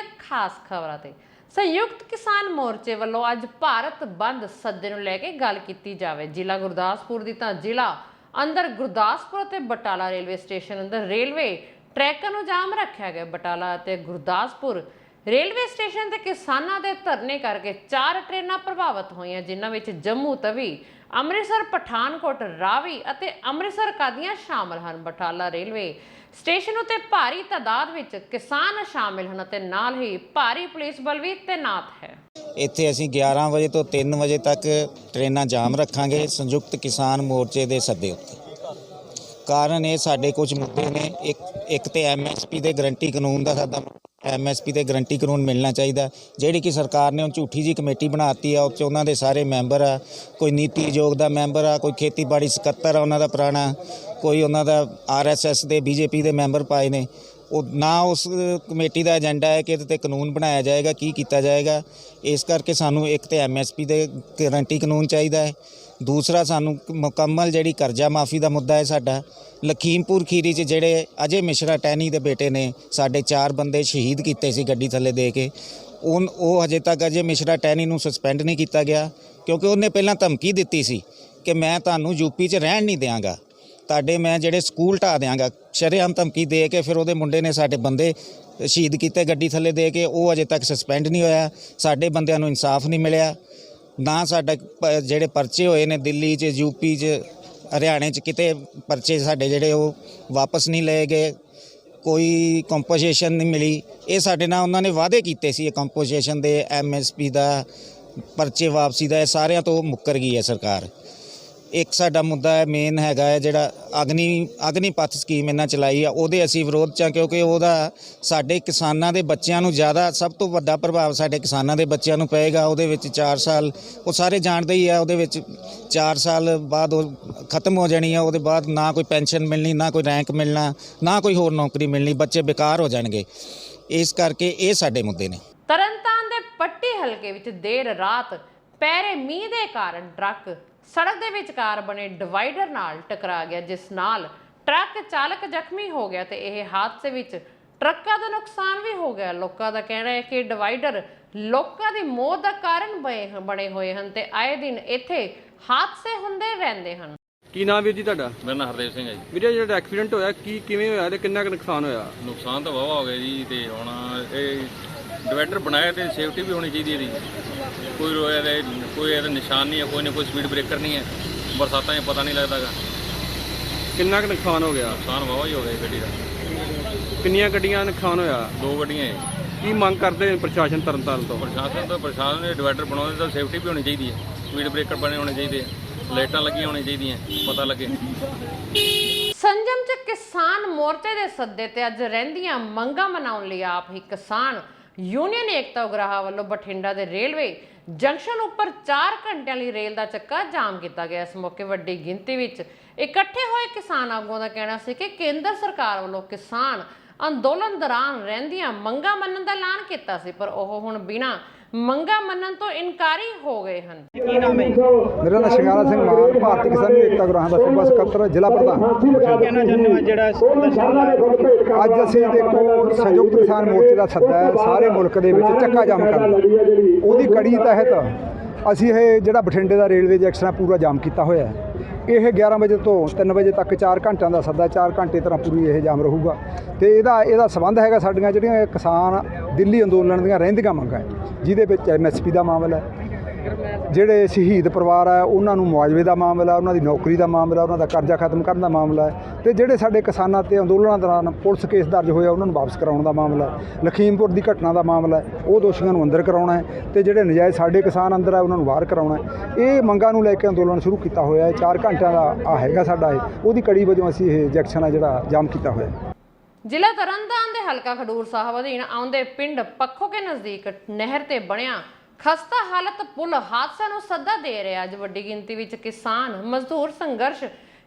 ਦੀਆਂ ਖਾਸ ਖਬਰਾਂ ਤੇ संयुक्त किसान मोर्चे वालों अज भारत बंद सद्दे नूं लैके गल कीती जावे। जिला गुरदासपुर दी तां जिला अंदर गुरदासपुर ते बटाला रेलवे स्टेशन अंदर रेलवे ट्रैकां नूं जाम रखिया गया। बटाला ते गुरदासपुर रेलवे स्टेशन ते किसानां दे धरने करके 4 ट्रेनां प्रभावित होईयां, जिन्हां विच जम्मू तवी, अमृतसर, पठानकोट, रावी अते अमृतसर कादियां शामिल हन। बटाला रेलवे स्टेशन उत्ते भारी तादाद विच किसान शामिल हैं ते नाल ही भारी पुलिस बल भी तैनात है। ਇੱਥੇ ਅਸੀਂ 11 ਵਜੇ ਤੋਂ 3 ਵਜੇ ਤੱਕ ਟ੍ਰੇਨਾਂ ਜਾਮ ਰੱਖਾਂਗੇ ਸੰਯੁਕਤ ਕਿਸਾਨ ਮੋਰਚੇ ਦੇ ਸੱਦੇ ਉੱਤੇ। ਕਾਰਨ ਇਹ ਸਾਡੇ ਕੁਝ ਮੁੱਦੇ ਨੇ। ਇੱਕ ਤੇ ਐਮਐਸਪੀ ਦੇ ਗਰੰਟੀ ਕਾਨੂੰਨ ਦਾ ਸਾਡਾ ਐਮਐਸਪੀ ਤੇ ਗਰੰਟੀ ਕਾਨੂੰਨ ਮਿਲਣਾ ਚਾਹੀਦਾ, ਜਿਹੜੀ ਕਿ ਸਰਕਾਰ ਨੇ ਉਹ ਝੂਠੀ ਜੀ ਕਮੇਟੀ ਬਣਾਤੀ ਆ। ਉਹ 'ਚ ਉਹਨਾਂ ਦੇ ਸਾਰੇ ਮੈਂਬਰ ਆ, ਕੋਈ ਨੀਤੀ ਆਯੋਗ ਦਾ ਮੈਂਬਰ ਆ, ਕੋਈ ਖੇਤੀਬਾੜੀ ਸਕੱਤਰ ਆ ਉਹਨਾਂ ਦਾ ਪੁਰਾਣਾ, ਕੋਈ ਉਹਨਾਂ ਦਾ ਆਰਐਸਐਸ ਦੇ ਬੀਜੇਪੀ ਦੇ ਮੈਂਬਰ ਪਾਏ ਨੇ। ਉਹ ਨਾ ਉਸ ਕਮੇਟੀ ਦਾ ਏਜੰਡਾ ਹੈ ਕਿ ਇਹਦੇ 'ਤੇ ਕਾਨੂੰਨ ਬਣਾਇਆ ਜਾਏਗਾ, ਕੀ ਕੀਤਾ ਜਾਏਗਾ। ਇਸ ਕਰਕੇ ਸਾਨੂੰ ਇੱਕ ਤਾਂ ਐਮਐਸਪੀ ਦੇ ਗਰੰਟੀ ਕਾਨੂੰਨ ਚਾਹੀਦਾ ਹੈ। ਦੂਸਰਾ ਸਾਨੂੰ ਮੁਕੰਮਲ ਜਿਹੜੀ ਕਰਜ਼ਾ ਮਾਫੀ ਦਾ ਮੁੱਦਾ ਹੈ ਸਾਡਾ। ਲਖੀਮਪੁਰ ਖੀਰੀ 'ਚ ਜਿਹੜੇ ਅਜੇ ਮਿਸ਼ਰਾ ਟੈਨੀ ਦੇ ਬੇਟੇ ਨੇ ਸਾਡੇ 4 ਬੰਦੇ ਸ਼ਹੀਦ ਕੀਤੇ ਸੀ ਗੱਡੀ ਥੱਲੇ ਦੇ ਕੇ, ਉਹ ਹਜੇ ਤੱਕ ਅਜੇ ਮਿਸ਼ਰਾ ਟੈਨੀ ਨੂੰ ਸਸਪੈਂਡ ਨਹੀਂ ਕੀਤਾ ਗਿਆ, ਕਿਉਂਕਿ ਉਹਨੇ ਪਹਿਲਾਂ ਧਮਕੀ ਦਿੱਤੀ ਸੀ ਕਿ ਮੈਂ ਤੁਹਾਨੂੰ ਯੂਪੀ 'ਚ ਰਹਿਣ ਨਹੀਂ ਦਿਆਂਗਾ, ਤੁਹਾਡੇ ਮੈਂ ਜਿਹੜੇ ਸਕੂਲ ਢਾਹ ਦਿਆਂਗਾ। ਸ਼ਰੇਆਮ ਧਮਕੀ ਦੇ ਕੇ ਫਿਰ ਉਹਦੇ ਮੁੰਡੇ ਨੇ ਸਾਡੇ ਬੰਦੇ ਸ਼ਹੀਦ ਕੀਤੇ ਗੱਡੀ ਥੱਲੇ ਦੇ ਕੇ। ਉਹ ਅਜੇ ਤੱਕ ਸਸਪੈਂਡ ਨਹੀਂ ਹੋਇਆ। ਸਾਡੇ ਬੰਦਿਆਂ ਨੂੰ ਇਨਸਾਫ ਨਹੀਂ ਮਿਲਿਆ। ਨਾ ਸਾਡਾ ਜਿਹੜੇ ਪਰਚੇ ਹੋਏ ਨੇ ਦਿੱਲੀ 'ਚ, ਯੂਪੀ 'ਚ, ਹਰਿਆਣੇ 'ਚ, ਕਿਤੇ ਪਰਚੇ ਸਾਡੇ ਜਿਹੜੇ ਉਹ ਵਾਪਸ ਨਹੀਂ ਲਏ ਗਏ। ਕੋਈ ਕੰਪਨਸੇਸ਼ਨ ਨਹੀਂ ਮਿਲੀ। ਇਹ ਸਾਡੇ ਨਾਲ ਉਹਨਾਂ ਨੇ ਵਾਅਦੇ ਕੀਤੇ ਸੀ, ਇਹ ਕੰਪਨਸੇਸ਼ਨ ਦੇ, ਐਮਐਸਪੀ ਦਾ, ਪਰਚੇ ਵਾਪਸੀ ਦਾ, ਇਹ ਸਾਰਿਆਂ ਤੋਂ ਮੁੱਕਰ ਗਈ ਹੈ ਸਰਕਾਰ। ਇੱਕ ਸਾਡਾ ਮੁੱਦਾ ਹੈ ਮੇਨ ਹੈਗਾ ਹੈ ਜਿਹੜਾ ਅਗਨੀਪਥ ਸਕੀਮ ਇਹਨਾਂ ਚਲਾਈ ਆ, ਉਹਦੇ ਅਸੀਂ ਵਿਰੋਧ 'ਚ ਹਾਂ, ਕਿਉਂਕਿ ਉਹਦਾ ਸਾਡੇ ਕਿਸਾਨਾਂ ਦੇ ਬੱਚਿਆਂ ਨੂੰ ਜ਼ਿਆਦਾ, ਸਭ ਤੋਂ ਵੱਡਾ ਪ੍ਰਭਾਵ ਸਾਡੇ ਕਿਸਾਨਾਂ ਦੇ ਬੱਚਿਆਂ ਨੂੰ ਪਏਗਾ। ਉਹਦੇ ਵਿੱਚ 4 ਸਾਲ ਉਹ ਸਾਰੇ ਜਾਣਦੇ ਹੀ ਆ, ਉਹਦੇ ਵਿੱਚ 4 ਸਾਲ ਬਾਅਦ ਉਹ ਖਤਮ ਹੋ ਜਾਣੀ ਆ। ਉਹਦੇ ਬਾਅਦ ਨਾ ਕੋਈ ਪੈਨਸ਼ਨ ਮਿਲਣੀ, ਨਾ ਕੋਈ ਰੈਂਕ ਮਿਲਣਾ, ਨਾ ਕੋਈ ਹੋਰ ਨੌਕਰੀ ਮਿਲਣੀ, ਬੱਚੇ ਬੇਕਾਰ ਹੋ ਜਾਣਗੇ। ਇਸ ਕਰਕੇ ਇਹ ਸਾਡੇ ਮੁੱਦੇ ਨੇ। ਤਰਨਤਾਰਨ ਦੇ ਪੱਟੀ ਹਲਕੇ ਵਿੱਚ ਦੇਰ ਰਾਤ ਪੈ ਰਹੇ ਮੀਂਹ ਦੇ ਕਾਰਨ ਟਰੱਕ सड़क के विचकार बने डिवाइडर नाल टकरा गया, जिस नाल ट्रक चालक जख्मी हो गया ते यह हादसे विच ट्रक्कां दा नुकसान भी हो गया। लोकां दा कहना है कि डिवाइडर लोकां दी मौत दा कारण बने हुए हैं ते आए दिन इत्थे हादसे हुंदे रहिंदे हैं। ਕੀ ਨਾਮ ਵੀਰ ਜੀ ਤੁਹਾਡਾ? ਮੇਰਾ ਨਾਮ ਹਰਦੇਵ ਸਿੰਘ ਹੈ ਜੀ। ਵੀਰੇ ਜਿਹੜਾ ਐਕਸੀਡੈਂਟ ਹੋਇਆ ਕਿਵੇਂ ਹੋਇਆ ਤੇ ਕਿੰਨਾ ਕੁ ਨੁਕਸਾਨ ਹੋਇਆ? ਨੁਕਸਾਨ ਤਾਂ ਵਾਹਵਾ ਹੋ ਗਿਆ ਜੀ। ਤੇ ਹੁਣ ਇਹ ਡਿਵਾਈਡਰ ਬਣਾਇਆ ਤੇ ਸੇਫਟੀ ਵੀ ਹੋਣੀ ਚਾਹੀਦੀ ਇਹਦੀ। ਕੋਈ ਇਹਦਾ ਨਿਸ਼ਾਨ ਨਹੀਂ ਹੈ, ਕੋਈ ਸਪੀਡ ਬ੍ਰੇਕਰ ਨਹੀਂ ਹੈ। ਬਰਸਾਤਾਂ 'ਚ ਪਤਾ ਨਹੀਂ ਲੱਗਦਾਗਾ। ਕਿੰਨਾ ਕੁ ਨੁਕਸਾਨ ਹੋ ਗਿਆ? ਨੁਕਸਾਨ ਵਾਹਵਾ ਹੀ ਹੋ ਗਿਆ ਗੱਡੀ ਦਾ। ਕਿੰਨੀਆਂ ਗੱਡੀਆਂ ਨੁਕਸਾਨ ਹੋਇਆ? 2 ਗੱਡੀਆਂ ਹੈ। ਕੀ ਮੰਗ ਕਰਦੇ ਪ੍ਰਸ਼ਾਸਨ ਤਰਨਤਾਰਨ ਤੋਂ? ਪ੍ਰਸ਼ਾਸਨ ਨੇ ਡਿਵਾਈਡਰ ਬਣਾਉਂਦੇ ਤਾਂ ਸੇਫਟੀ ਵੀ ਹੋਣੀ ਚਾਹੀਦੀ ਹੈ, ਸਪੀਡ ਬ੍ਰੇਕਰ ਬਣੇ ਹੋਣੇ ਚਾਹੀਦੇ, ਲਾਈਟਾਂ ਲੱਗੀਆਂ ਹੋਣੀਆਂ ਚਾਹੀਦੀਆਂ, ਪਤਾ ਲੱਗੇ। ਸੰਜਮ 'ਚ ਕਿਸਾਨ ਮੋਰਚੇ ਦੇ ਸੱਦੇ ਤੇ ਅੱਜ ਰਹਿੰਦੀਆਂ ਮੰਗਾਂ ਮਨਾਉਣ ਲਈ ਆਪ ਹੀ ਕਿਸਾਨ यूनियन एकता उगराहा वालों बठिंडा के रेलवे जंक्शन उपर 4 घंटिया लिए रेल का चक्का जाम किया गया। इस मौके वड्डी गिनती में इकट्ठे हुए किसान आगुओं का कहना है कि केंद्र सरकार वालों किसान अंदोलन दौरान रहिंदियां मंगां मनण दा ऐलान किया सी, पर ओह हुण बिना मंगा मनण तो इनकारी हो गए हैं। मेरा नाम शंगारा सिंह मान, भारतीय किसान एकता उगराहा का सूबा सकत्तर, जिला प्रधान। अज असीं देखो संयुक्त किसान मोर्चे का सद्दा है सारे मुल्क दे विच चक्का जाम करन दा। उहदी कड़ी तहत असीं इह जिहड़ा बठिंडे का रेलवे जंक्शन पूरा जाम किया होया है। ਇਹ 11 ਵਜੇ ਤੋਂ 3 ਵਜੇ ਤੱਕ 4 ਘੰਟਿਆਂ ਦਾ ਸੱਦਾ, 4 ਘੰਟੇ ਤਰ੍ਹਾਂ ਪੂਰੀ ਇਹ ਜਾਮ ਰਹੂਗਾ। ਤੇ ਇਹਦਾ ਸੰਬੰਧ ਹੈਗਾ ਸਾਡੀਆਂ ਜਿਹੜੀਆਂ ਕਿਸਾਨ ਦਿੱਲੀ ਅੰਦੋਲਨ ਦੀਆਂ ਰਹਿੰਦੀਆਂ ਮੰਗਾਂ, ਜਿਹਦੇ ਵਿੱਚ ਐਮਐਸਪੀ ਦਾ ਮਾਮਲਾ ਹੈ, ਜਿਹੜੇ ਸ਼ਹੀਦ ਪਰਿਵਾਰ ਹੈ ਉਹਨਾਂ ਨੂੰ ਮੁਆਵਜ਼ੇ ਦਾ ਮਾਮਲਾ, ਉਹਨਾਂ ਦੀ ਨੌਕਰੀ ਦਾ ਮਾਮਲਾ, ਉਹਨਾਂ ਦਾ ਕਰਜ਼ਾ ਖਤਮ ਕਰਨ ਦਾ ਮਾਮਲਾ ਹੈ, ਤੇ ਜਿਹੜੇ ਸਾਡੇ ਕਿਸਾਨਾਂ ਤੇ ਅੰਦੋਲਨਾਂ ਦੌਰਾਨ ਪੁਲਿਸ ਕੇਸ ਦਰਜ ਹੋਇਆ ਉਹਨਾਂ ਨੂੰ ਵਾਪਸ ਕਰਾਉਣ ਦਾ ਮਾਮਲਾ ਹੈ, ਲਖੀਮਪੁਰ ਦੀ ਘਟਨਾ ਦਾ ਮਾਮਲਾ ਹੈ, ਉਹ ਦੋਸ਼ੀਆਂ ਨੂੰ ਅੰਦਰ ਕਰਾਉਣਾ ਹੈ, ਤੇ ਜਿਹੜੇ ਨਜਾਇਜ਼ ਸਾਡੇ ਕਿਸਾਨ ਅੰਦਰ ਹੈ ਉਹਨਾਂ ਨੂੰ ਬਾਹਰ ਕਰਾਉਣਾ ਹੈ। ਇਹ ਮੰਗਾਂ ਨੂੰ ਲੈ ਕੇ ਅੰਦੋਲਨ ਸ਼ੁਰੂ ਕੀਤਾ ਹੋਇਆ ਹੈ। 4 ਘੰਟਿਆਂ ਦਾ ਹੈਗਾ ਸਾਡਾ ਉਹਦੀ ਕੜੀ ਵਜੋਂ ਅਸੀਂ ਇਹ ਜੰਕਸ਼ਨ ਆ ਜਿਹੜਾ ਜਾਮ ਕੀਤਾ ਹੋਇਆ। ਜ਼ਿਲ੍ਹਾ ਤਰਨਤਾਰਨ ਦੇ ਹਲਕਾ ਖਡੂਰ ਸਾਹਿਬ ਅਧੀਨ ਆਉਂਦੇ ਪਿੰਡ ਪੱਖੋ ਕੇ ਨਜ਼ਦੀਕ ਨਹਿਰ ਤੇ ਬਣਿਆ ਖਸਤਾ ਹਾਲਤ ਪੁਲ ਹਾਦਸਿਆਂ ਨੂੰ ਸੱਦਾ ਦੇ ਰਿਹਾ। ਅੱਜ ਵੱਡੀ ਗਿਣਤੀ ਵਿੱਚ ਕਿਸਾਨ ਮਜ਼ਦੂਰ ਸੰਘਰਸ਼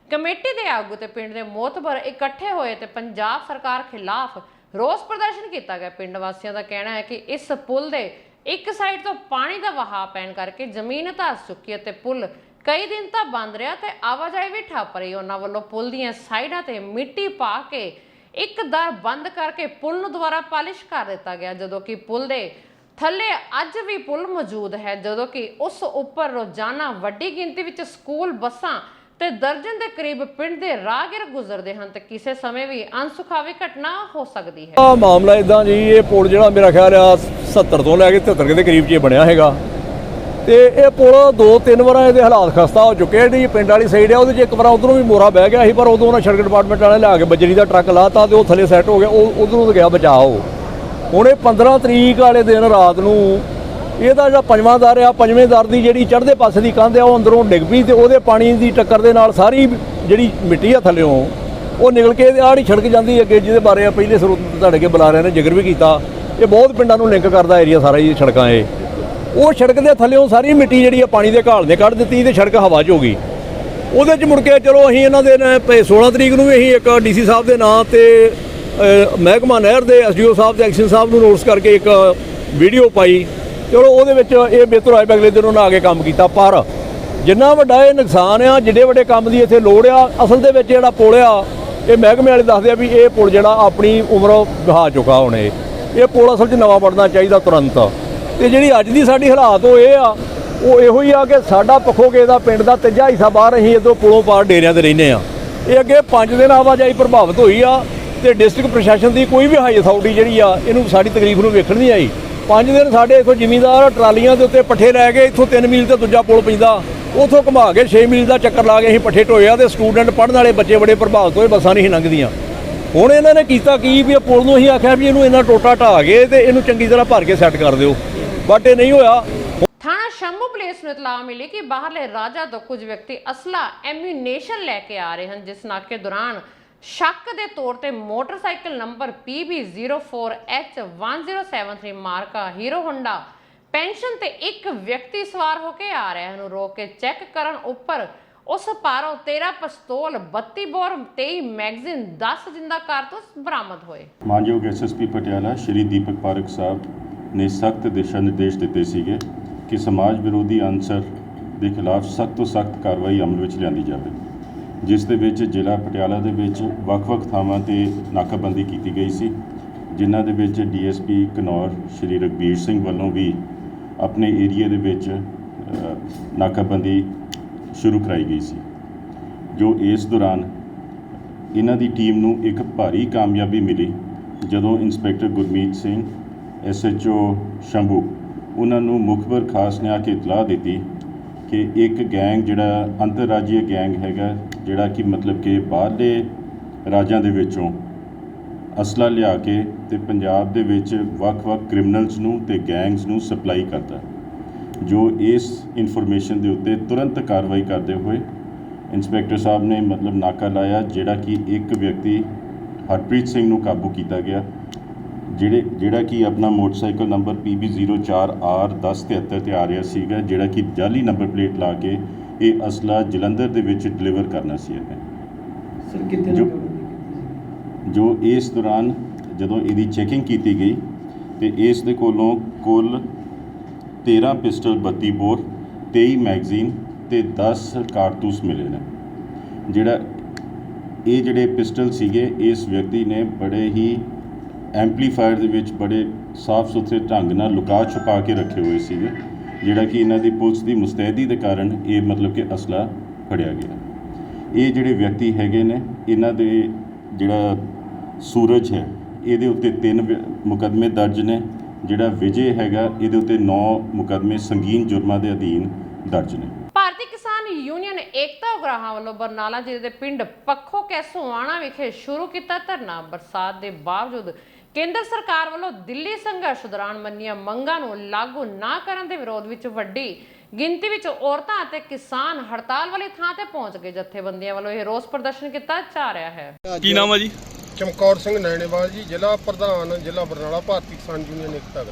ਕਮੇਟੀ ਦੇ ਆਗੂ ਤੇ ਪਿੰਡ ਦੇ ਮੋਤਬਰ ਇਕੱਠੇ ਹੋਏ ਤੇ ਪੰਜਾਬ ਸਰਕਾਰ ਖਿਲਾਫ ਰੋਸ ਪ੍ਰਦਰਸ਼ਨ ਕੀਤਾ ਗਿਆ। ਪਿੰਡ ਵਾਸੀਆਂ ਦਾ ਕਹਿਣਾ ਹੈ ਕਿ ਇਸ ਪੁਲ ਦੇ ਇੱਕ ਸਾਈਡ ਤੋਂ ਪਾਣੀ ਦਾ ਵਹਾਅ ਪੈਣ ਕਰਕੇ ਜ਼ਮੀਨ ਧੱਸ ਚੁੱਕੀ ਹੈ ਤੇ ਪੁਲ ਕਈ ਦਿਨ ਤਾਂ ਬੰਦ ਰਿਹਾ ਤੇ ਆਵਾਜਾਈ ਵੀ ਠੱਪ ਰਹੀ। ਉਹਨਾਂ ਵੱਲੋਂ ਪੁਲ ਦੀਆਂ ਸਾਈਡਾਂ ਤੇ ਮਿੱਟੀ ਪਾ ਕੇ ਇੱਕ ਦਰ ਬੰਦ ਕਰਕੇ ਪੁਲ ਨੂੰ ਦੁਬਾਰਾ ਪਾਲਿਸ਼ ਕਰ ਦਿੱਤਾ ਗਿਆ, ਜਦੋਂ ਕਿ ਪੁਲ ਦੇ ਥੱਲੇ ਅੱਜ ਵੀ ਪੁਲ ਮੌਜੂਦ ਹੈ, ਜਦੋਂ ਕਿ ਉਸ ਉੱਪਰ ਰੋਜ਼ਾਨਾ ਵੱਡੀ ਗਿਣਤੀ ਵਿੱਚ ਸਕੂਲ ਬੱਸਾਂ ਤੇ ਦਰਜਨ ਦੇ ਕਰੀਬ ਪਿੰਡ ਦੇ ਰਾਹਗੀਰ ਗੁਜ਼ਰਦੇ ਹਨ ਤੇ ਕਿਸੇ ਸਮੇਂ ਵੀ ਅਣਸੁਖਾਵੀ ਘਟਨਾ ਹੋ ਸਕਦੀ ਹੈ। ਮਾਮਲਾ ਇਦਾਂ ਜੀ, ਇਹ ਪੁਲ ਜਿਹੜਾ ਮੇਰਾ ਖਿਆਲ ਆ 70 ਤੋਂ ਲੈ ਕੇ 73 ਦੇ ਕਰੀਬ 'ਚ ਬਣਿਆ ਹੈਗਾ ਤੇ ਇਹ ਪੁਲ 2-3 ਵਾਰ ਇਹਦੇ ਹਾਲਾਤ ਖਸਤਾ ਹੋ ਚੁੱਕੇ ਆ। ਜਿਹੜੀ ਪਿੰਡ ਵਾਲੀ ਸਾਈਡ ਆ ਉਹਦੇ 'ਚ ਇੱਕ ਵਾਰ ਉਧਰੋਂ ਵੀ ਮੋਰਾ ਬਹਿ ਗਿਆ ਸੀ, ਪਰ ਉਦੋਂ ਉਹਨਾਂ ਸੜਕ ਡਿਪਾਰਟਮੈਂਟ ਵਾਲੇ ਲਿਆ ਕੇ ਬਜਰੀ ਦਾ ਟਰੱਕ ਲਾਤਾ ਤੇ ਉਹ ਥੱਲੇ ਸੈੱਟ ਹੋ ਗਿਆ, ਉਹ ਉਧਰੋਂ ਤਾਂ ਗਿਆ ਬਚਾਓ। ਹੁਣ ਇਹ 15 ਤਰੀਕ ਵਾਲੇ ਦਿਨ ਰਾਤ ਨੂੰ ਇਹਦਾ ਜਿਹੜਾ ਪੰਜਵਾਂ ਦਰ ਆ, ਪੰਜਵੇਂ ਦਰ ਦੀ ਜਿਹੜੀ ਚੜ੍ਹਦੇ ਪਾਸੇ ਦੀ ਕੰਧ ਆ ਉਹ ਅੰਦਰੋਂ ਡਿੱਗ ਪਈ ਤੇ ਉਹਦੇ ਪਾਣੀ ਦੀ ਟੱਕਰ ਦੇ ਨਾਲ ਸਾਰੀ ਜਿਹੜੀ ਮਿੱਟੀ ਆ ਥੱਲਿਓਂ ਉਹ ਨਿਕਲ ਕੇ ਆੜੀ ਛੜਕ ਜਾਂਦੀ ਅੱਗੇ, ਜਿਹਦੇ ਬਾਰੇ ਪਹਿਲੇ ਸਰੋਤ ਤੁਹਾਡੇ ਕੇ ਬੁਲਾ ਰਹੇ ਨੇ ਜ਼ਿਕਰ ਵੀ ਕੀਤਾ। ਇਹ ਬਹੁਤ ਪਿੰਡਾਂ ਨੂੰ ਲਿੰਕ ਕਰਦਾ ਏਰੀਆ ਸਾਰਾ ਹੀ ਸੜਕਾਂ ਇਹ। ਉਹ ਸੜਕ ਦੇ ਥੱਲਿਓਂ ਸਾਰੀ ਮਿੱਟੀ ਜਿਹੜੀ ਆ ਪਾਣੀ ਦੇ ਘਾਲ ਨੇ ਕੱਢ ਦਿੱਤੀ ਤੇ ਸੜਕ ਹਵਾ 'ਚ ਹੋ ਗਈ। ਉਹਦੇ 'ਚ ਮੁੜ ਕੇ ਚਲੋ ਅਸੀਂ ਇਹਨਾਂ ਦੇ 16 ਤਰੀਕ ਨੂੰ ਵੀ ਅਸੀਂ ਇੱਕ DC ਸਾਹਿਬ ਦੇ ਨਾਂ ਤੇ ਮਹਿਕਮਾ ਨਹਿਰ ਦੇ SDO ਸਾਹਿਬ ਤੇ ਐਕਸ਼ਨ ਸਾਹਿਬ ਨੂੰ ਨੋਟਿਸ ਕਰਕੇ ਇੱਕ ਵੀਡੀਓ ਪਾਈ। ਚਲੋ ਉਹਦੇ ਵਿੱਚ ਇਹ ਬਿਹਤਰ ਹੋਇਆ ਅਗਲੇ ਦਿਨ ਉਹਨਾਂ ਆ ਕੇ ਕੰਮ ਕੀਤਾ, ਪਰ ਜਿੰਨਾ ਵੱਡਾ ਇਹ ਨੁਕਸਾਨ ਆ, ਜਿੱਡੇ ਵੱਡੇ ਕੰਮ ਦੀ ਇੱਥੇ ਲੋੜ ਆ, ਅਸਲ ਦੇ ਵਿੱਚ ਜਿਹੜਾ ਪੁਲ ਆ ਇਹ ਮਹਿਕਮੇ ਵਾਲੇ ਦੱਸਦੇ ਆ ਵੀ ਇਹ ਪੁਲ ਜਿਹੜਾ ਆਪਣੀ ਉਮਰ ਵਹਾ ਚੁੱਕਾ ਹੁਣ ਇਹ ਪੁਲ ਅਸਲ 'ਚ ਨਵਾਂ ਬਣਨਾ ਚਾਹੀਦਾ ਤੁਰੰਤ। ਤੇ ਜਿਹੜੀ ਅੱਜ ਦੀ ਸਾਡੀ ਹਾਲਾਤ ਉਹ ਇਹ ਆ, ਉਹ ਇਹੋ ਹੀ ਆ ਕਿ ਸਾਡਾ ਪੱਖੋਗੇ ਦਾ ਪਿੰਡ ਦਾ ਤੀਜਾ ਹਿੱਸਾ ਬਾਹਰ ਅਸੀਂ ਇੱਧਰੋਂ ਪੁਲੋਂ ਪਾਰ ਡੇਰਿਆਂ 'ਤੇ ਰਹਿੰਦੇ ਆ। ਇਹ ਅੱਗੇ 5 ਦਿਨ ਆਵਾਜਾਈ ਪ੍ਰਭਾਵਿਤ ਹੋਈ ਆ ਤੇ ਡਿਸਟ੍ਰਿਕਟ ਪ੍ਰਸ਼ਾਸਨ ਦੀ ਕੋਈ ਵੀ ਹਾਈ ਅਥਾਰਟੀ ਜਿਹੜੀ ਆ ਇਹਨੂੰ ਸਾਡੀ ਤਕਲੀਫ ਨੂੰ ਵੇਖਣ ਨਹੀਂ ਆਈ। 5 ਦਿਨ ਸਾਡੇ ਇੱਥੋਂ ਜ਼ਿਮੀਂਦਾਰ ਟਰਾਲੀਆਂ ਦੇ ਉੱਤੇ ਪੱਠੇ ਲੈ ਕੇ ਇੱਥੋਂ 3 ਮੀਲ ਤੇ ਦੂਜਾ ਪੁਲ ਪੈਂਦਾ, ਉੱਥੋਂ ਘੁਮਾ ਕੇ 6 ਮੀਲ ਦਾ ਚੱਕਰ ਲਾ ਕੇ ਅਸੀਂ ਪੱਠੇ ਢੋਏ ਆ ਤੇ ਸਟੂਡੈਂਟ ਪੜ੍ਹਨ ਵਾਲੇ ਬੱਚੇ ਬੜੇ ਪ੍ਰਭਾਵਿਤ ਹੋਏ, ਬੱਸਾਂ ਨਹੀਂ ਲੰਘਦੀਆਂ। ਹੁਣ ਇਹਨਾਂ ਨੇ ਕੀਤਾ ਕੀ ਵੀ ਇਹ ਪੁਲ ਨੂੰ ਅਸੀਂ ਆਖਿਆ ਵੀ ਇਹਨੂੰ ਇੰਨਾ ਟੋਟਾ ਢਾਹ ਕੇ ਤੇ ਇਹਨੂੰ ਚੰਗੀ ਤਰ੍ਹਾਂ ਭਰ ਕੇ ਸੈੱਟ ਕਰ ਦਿਓ, ਬਟ ਇਹ ਨਹੀਂ ਹੋਇਆ। ਥਾਣਾ ਸ਼ੰਭੂ ਪੁਲਿਸ ਨੂੰ ਇਤਲਾਹ ਮਿਲੀ ਕਿ ਬਾਹਰਲੇ ਰਾਜਾਂ ਤੋਂ ਕੁਝ ਵਿਅਕਤੀ ਅਸਲਾ ਐਮੂਨੇਸ਼ਨ ਲੈ ਕੇ ਆ ਰਹੇ ਹਨ, ਜਿਸ ਨਾਕੇ ਦੌਰਾਨ ਸ਼ੱਕ ਦੇ ਤੌਰ ਤੇ ਮੋਟਰਸਾਈਕਲ ਨੰਬਰ PB04H1073 ਮਾਰਕਾ ਹੀਰੋ ਹੋਂਡਾ ਪੈਨਸ਼ਨ ਤੇ ਇੱਕ ਵਿਅਕਤੀ ਸਵਾਰ ਹੋ ਕੇ ਆ ਰਿਹਾ ਨੂੰ ਰੋਕ ਕੇ ਚੈੱਕ ਕਰਨ ਉੱਪਰ ਉਸ ਪਾਰੋਂ 13 ਪਿਸਤੌਲ, 32 ਬੋਰ, 23 ਮੈਗਜ਼ੀਨ, 10 ਜਿੰਦਾ ਕਾਰਤੂਸ ਬਰਾਮਦ ਹੋਏ। ਮਾਨਯੋਗ SSP ਪਟਿਆਲਾ ਸ਼੍ਰੀ ਦੀਪਕ ਪਾਰਕ ਸਾਹਿਬ ਨੇ ਸਖਤ ਦਿਸ਼ਾ ਨਿਰਦੇਸ਼ ਦਿੱਤੇ ਸੀਗੇ ਕਿ ਸਮਾਜ ਵਿਰੋਧੀ ਅਨਸਰ ਦੇ ਖਿਲਾਫ ਸਖਤ ਤੋਂ ਸਖਤ ਕਾਰਵਾਈ ਅਮਲ ਵਿੱਚ ਲਿਆਂਦੀ ਜਾਵੇ, ਜਿਸ ਦੇ ਵਿੱਚ ਜ਼ਿਲ੍ਹਾ ਪਟਿਆਲਾ ਦੇ ਵਿੱਚ ਵੱਖ-ਵੱਖ ਥਾਵਾਂ 'ਤੇ ਨਾਕਾਬੰਦੀ ਕੀਤੀ ਗਈ ਸੀ, ਜਿਨ੍ਹਾਂ ਦੇ ਵਿੱਚ DSP ਘਨੌਰ ਸ਼੍ਰੀ ਰਘਬੀਰ ਸਿੰਘ ਵੱਲੋਂ ਵੀ ਆਪਣੇ ਏਰੀਏ ਦੇ ਵਿੱਚ ਨਾਕਾਬੰਦੀ ਸ਼ੁਰੂ ਕਰਾਈ ਗਈ ਸੀ। ਜੋ ਇਸ ਦੌਰਾਨ ਇਹਨਾਂ ਦੀ ਟੀਮ ਨੂੰ ਇੱਕ ਭਾਰੀ ਕਾਮਯਾਬੀ ਮਿਲੀ ਜਦੋਂ ਇੰਸਪੈਕਟਰ ਗੁਰਮੀਤ ਸਿੰਘ SHO ਸ਼ੰਭੂ ਉਹਨਾਂ ਨੂੰ ਮੁਖਬਰ ਖਾਸ ਨੇ ਆ ਕੇ ਇਤਲਾਹ ਦਿੱਤੀ ਕਿ ਇੱਕ ਗੈਂਗ ਜਿਹੜਾ ਅੰਤਰਰਾਜੀ ਗੈਂਗ ਹੈਗਾ, ਜਿਹੜਾ ਕਿ ਮਤਲਬ ਕਿ ਬਾਹਰਲੇ ਰਾਜਾਂ ਦੇ ਵਿੱਚੋਂ ਅਸਲਾ ਲਿਆ ਕੇ ਤੇ ਪੰਜਾਬ ਦੇ ਵਿੱਚ ਵੱਖ-ਵੱਖ ਕ੍ਰਿਮੀਨਲਸ ਨੂੰ ਤੇ ਗੈਂਗਸ ਨੂੰ ਸਪਲਾਈ ਕਰਦਾ। ਜੋ ਇਸ ਇਨਫੋਰਮੇਸ਼ਨ ਦੇ ਉੱਤੇ ਤੁਰੰਤ ਕਾਰਵਾਈ ਕਰਦੇ ਹੋਏ ਇੰਸਪੈਕਟਰ ਸਾਹਿਬ ਨੇ ਮਤਲਬ ਨਾਕਾ ਲਾਇਆ, ਜਿਹੜਾ ਕਿ ਇੱਕ ਵਿਅਕਤੀ ਹਰਪ੍ਰੀਤ ਸਿੰਘ ਨੂੰ ਕਾਬੂ ਕੀਤਾ ਗਿਆ, ਜਿਹੜਾ ਕਿ ਆਪਣਾ ਮੋਟਰਸਾਈਕਲ ਨੰਬਰ PB04R1073 ਤੇ ਆ ਰਿਹਾ ਸੀਗਾ, ਜਿਹੜਾ ਕਿ ਜਾਲੀ ਨੰਬਰ ਪਲੇਟ ਲਾ ਕੇ ਇਹ ਅਸਲਾ ਜਲੰਧਰ ਦੇ ਵਿੱਚ ਡਿਲੀਵਰ ਕਰਨਾ ਸੀ। ਜੋ ਇਸ ਦੌਰਾਨ ਜਦੋਂ ਇਹਦੀ ਚੈਕਿੰਗ ਕੀਤੀ ਗਈ ਤੇ ਇਸ ਦੇ ਕੋਲੋਂ ਕੁੱਲ 13 ਪਿਸਟਲ, 32 ਬੋਰ, 23 ਮੈਗਜ਼ੀਨ ਤੇ 10 ਕਾਰਤੂਸ ਮਿਲੇ ਨੇ। ਜਿਹੜੇ ਪਿਸਟਲ ਸੀਗੇ ਇਸ ਵਿਅਕਤੀ ਨੇ ਬੜੇ ਹੀ ਐਂਪਲੀਫਾਇਰ ਦੇ ਵਿੱਚ ਬੜੇ ਸਾਫ਼ ਸੁਥਰੇ ਢੰਗ ਨਾਲ ਲੁਕਾ ਛੁਪਾ ਕੇ ਰੱਖੇ ਹੋਏ ਸੀਗੇ, ਜਿਹੜਾ ਕਿ ਇਹਨਾਂ ਦੀ ਪੁਲਿਸ ਦੀ ਮੁਸਤੈਦੀ ਦੇ ਕਾਰਨ ਇਹ ਮਤਲਬ ਕਿ ਅਸਲਾ ਫੜਿਆ ਗਿਆ। ਇਹ ਜਿਹੜੇ ਵਿਅਕਤੀ ਹੈਗੇ ਨੇ, ਇਹਨਾਂ ਦੇ ਜਿਹੜਾ ਸੂਰਜ ਹੈ ਇਹਦੇ ਉੱਤੇ 3 ਮੁਕੱਦਮੇ ਦਰਜ ਨੇ, ਜਿਹੜਾ ਵਿਜੇ ਹੈਗਾ ਇਹਦੇ ਉੱਤੇ 9 ਮੁਕੱਦਮੇ ਸੰਗੀਨ ਜੁਰਮਾਂ ਦੇ ਅਧੀਨ ਦਰਜ ਨੇ। ਭਾਰਤੀ ਕਿਸਾਨ ਯੂਨੀਅਨ ਏਕਤਾ ਉਗਰਾਹਾਂ ਵੱਲੋਂ ਬਰਨਾਲਾ ਜ਼ਿਲ੍ਹੇ ਦੇ ਪਿੰਡ ਪੱਖੋ ਕੈਸੋਆਣਾ ਵਿਖੇ ਸ਼ੁਰੂ ਕੀਤਾ ਧਰਨਾ। ਬਰਸਾਤ ਦੇ ਬਾਵਜੂਦ ਕੇਂਦਰ ਸਰਕਾਰ ਵੱਲੋਂ ਦਿੱਲੀ ਸੰਘਰਸ਼ ਦੌਰਾਨ ਮੰਨੀਆਂ ਮੰਗਾਂ ਨੂੰ ਲਾਗੂ ਨਾ ਕਰਨ ਦੇ ਵਿਰੋਧ ਵਿੱਚ ਵੱਡੀ ਗਿਣਤੀ ਵਿੱਚ ਔਰਤਾਂ ਅਤੇ ਕਿਸਾਨ ਹੜਤਾਲ ਵਾਲੀ ਥਾਂ ਤੇ ਪਹੁੰਚ ਗਏ। ਜਥੇਬੰਦੀਆਂ ਵੱਲੋਂ ਇਹ ਰੋਸ ਪ੍ਰਦਰਸ਼ਨ ਕੀਤਾ ਜਾ ਰਿਹਾ ਹੈ। ਕੀ ਨਾਮ ਹੈ ਜੀ? ਚਮਕੌਰ ਸਿੰਘ ਨੈਣੇਵਾਲ ਜੀ, ਜ਼ਿਲ੍ਹਾ ਪ੍ਰਧਾਨ ਜ਼ਿਲ੍ਹਾ ਬਰਨਾਲਾ, ਭਾਰਤੀ ਕਿਸਾਨ ਯੂਨੀਅਨ ਏਕਤਾ।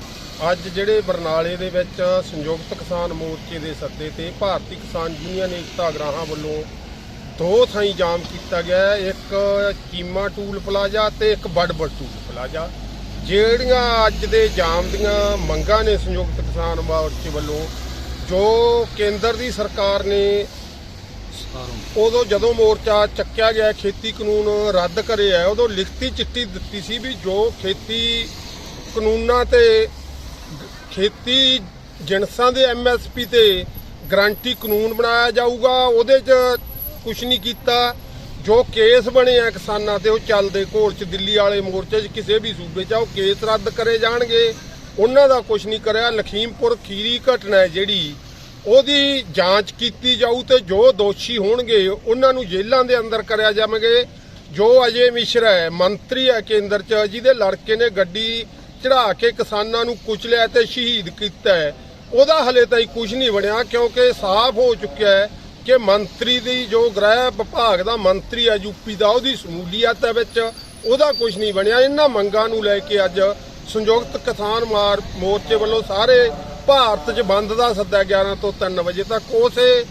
ਅੱਜ ਜਿਹੜੇ ਬਰਨਾਲੇ ਦੇ ਵਿੱਚ ਸੰਯੁਕਤ ਕਿਸਾਨ ਮੋਰਚੇ ਦੇ ਸੱਦੇ ਤੇ ਭਾਰਤੀ ਕਿਸਾਨ ਯੂਨੀਅਨ ਏਕਤਾ ਉਗਰਾਹਾਂ ਵੱਲੋਂ 2 ਥਾਈਂ ਜਾਮ ਕੀਤਾ ਗਿਆ, ਇੱਕ ਚੀਮਾ ਟੂਲ ਪਲਾਜ਼ਾ ਤੇ ਇੱਕ ਬੜਬੜ ਟੂਲ ਪਲਾਜ਼ਾ। ਜਿਹੜੀਆਂ ਅੱਜ ਦੇ ਜਾਮ ਦੀਆਂ ਮੰਗਾਂ ਨੇ ਸੰਯੁਕਤ ਕਿਸਾਨ ਮੋਰਚੇ ਵੱਲੋਂ, ਜੋ ਕੇਂਦਰ ਦੀ ਸਰਕਾਰ ਨੇ ਉਦੋਂ ਜਦੋਂ ਮੋਰਚਾ ਚੱਕਿਆ ਗਿਆ ਖੇਤੀ ਕਾਨੂੰਨ ਰੱਦ ਕਰਿਆ, ਉਦੋਂ ਲਿਖਤੀ ਚਿੱਠੀ ਦਿੱਤੀ ਸੀ ਵੀ ਜੋ ਖੇਤੀ ਕਾਨੂੰਨਾਂ ਤੇ ਖੇਤੀ ਜਿਣਸਾਂ ਦੇ MSP ਤੇ ਗਰੰਟੀ ਕਾਨੂੰਨ ਬਣਾਇਆ ਜਾਊਗਾ। ਉਹਦੇ 'ਚ ਕੁਝ ਨਹੀਂ ਕੀਤਾ। ਜੋ ਕੇਸ ਬਣੇ ਆ ਕਿਸਾਨਾਂ ਤੇ ਉਹ ਚੱਲਦੇ ਕੋਰਟ 'ਚ, ਦਿੱਲੀ ਵਾਲੇ ਮੋਰਚੇ 'ਚ ਕਿਸੇ ਵੀ ਸੂਬੇ 'ਚ ਉਹ ਕੇਸ ਰੱਦ ਕਰੇ ਜਾਣਗੇ। ਉਹਨਾਂ ਦਾ ਕੁਝ ਨਹੀਂ ਕਰਿਆ। ਲਖੀਮਪੁਰ ਖੀਰੀ ਘਟਨਾ ਹੈ ਜਿਹੜੀ, ਉਹਦੀ ਜਾਂਚ ਕੀਤੀ ਜਾਊ ਤੇ ਜੋ ਦੋਸ਼ੀ ਹੋਣਗੇ ਉਹਨਾਂ ਨੂੰ ਜੇਲ੍ਹਾਂ ਦੇ ਅੰਦਰ ਕਰਿਆ ਜਾਵੇਗਾ। ਜੋ ਅਜੇ ਮਿਸ਼ਰਾ ਹੈ, ਮੰਤਰੀ ਹੈ ਕੇਂਦਰ 'ਚ, ਜਿਹਦੇ ਲੜਕੇ ਨੇ ਗੱਡੀ ਚੜਾ ਕੇ ਕਿਸਾਨਾਂ ਨੂੰ ਕੁਚਲਿਆ ਤੇ ਸ਼ਹੀਦ ਕੀਤਾ ਹੈ, ਉਹਦਾ ਹਲੇ ਤਾਈਂ ਕੁਝ ਨਹੀਂ ਬਣਿਆ, ਕਿਉਂਕਿ ਸਾਫ਼ ਹੋ ਚੁੱਕਿਆ ਹੈ ਕਿ ਮੰਤਰੀ ਦੀ ਜੋ ਗ੍ਰਹਿ ਵਿਭਾਗ ਦਾ ਮੰਤਰੀ ਹੈ ਯੂਪੀ ਦਾ, ਉਹਦੀ ਸ਼ਮੂਲੀਅਤ ਹੈ ਵਿੱਚ, ਉਹਦਾ ਕੁਝ ਨਹੀਂ ਬਣਿਆ। ਇਹਨਾਂ ਮੰਗਾਂ ਨੂੰ ਲੈ ਕੇ ਅੱਜ ਸੰਯੁਕਤ ਕਿਸਾਨ ਮੋਰਚੇ ਵੱਲੋਂ ਸਾਰੇ ਭਾਰਤ 'ਚ ਬੰਦ ਦਾ ਸੱਦਾ 11 ਤੋਂ 3 ਵਜੇ ਤੱਕ। ਉਸੇ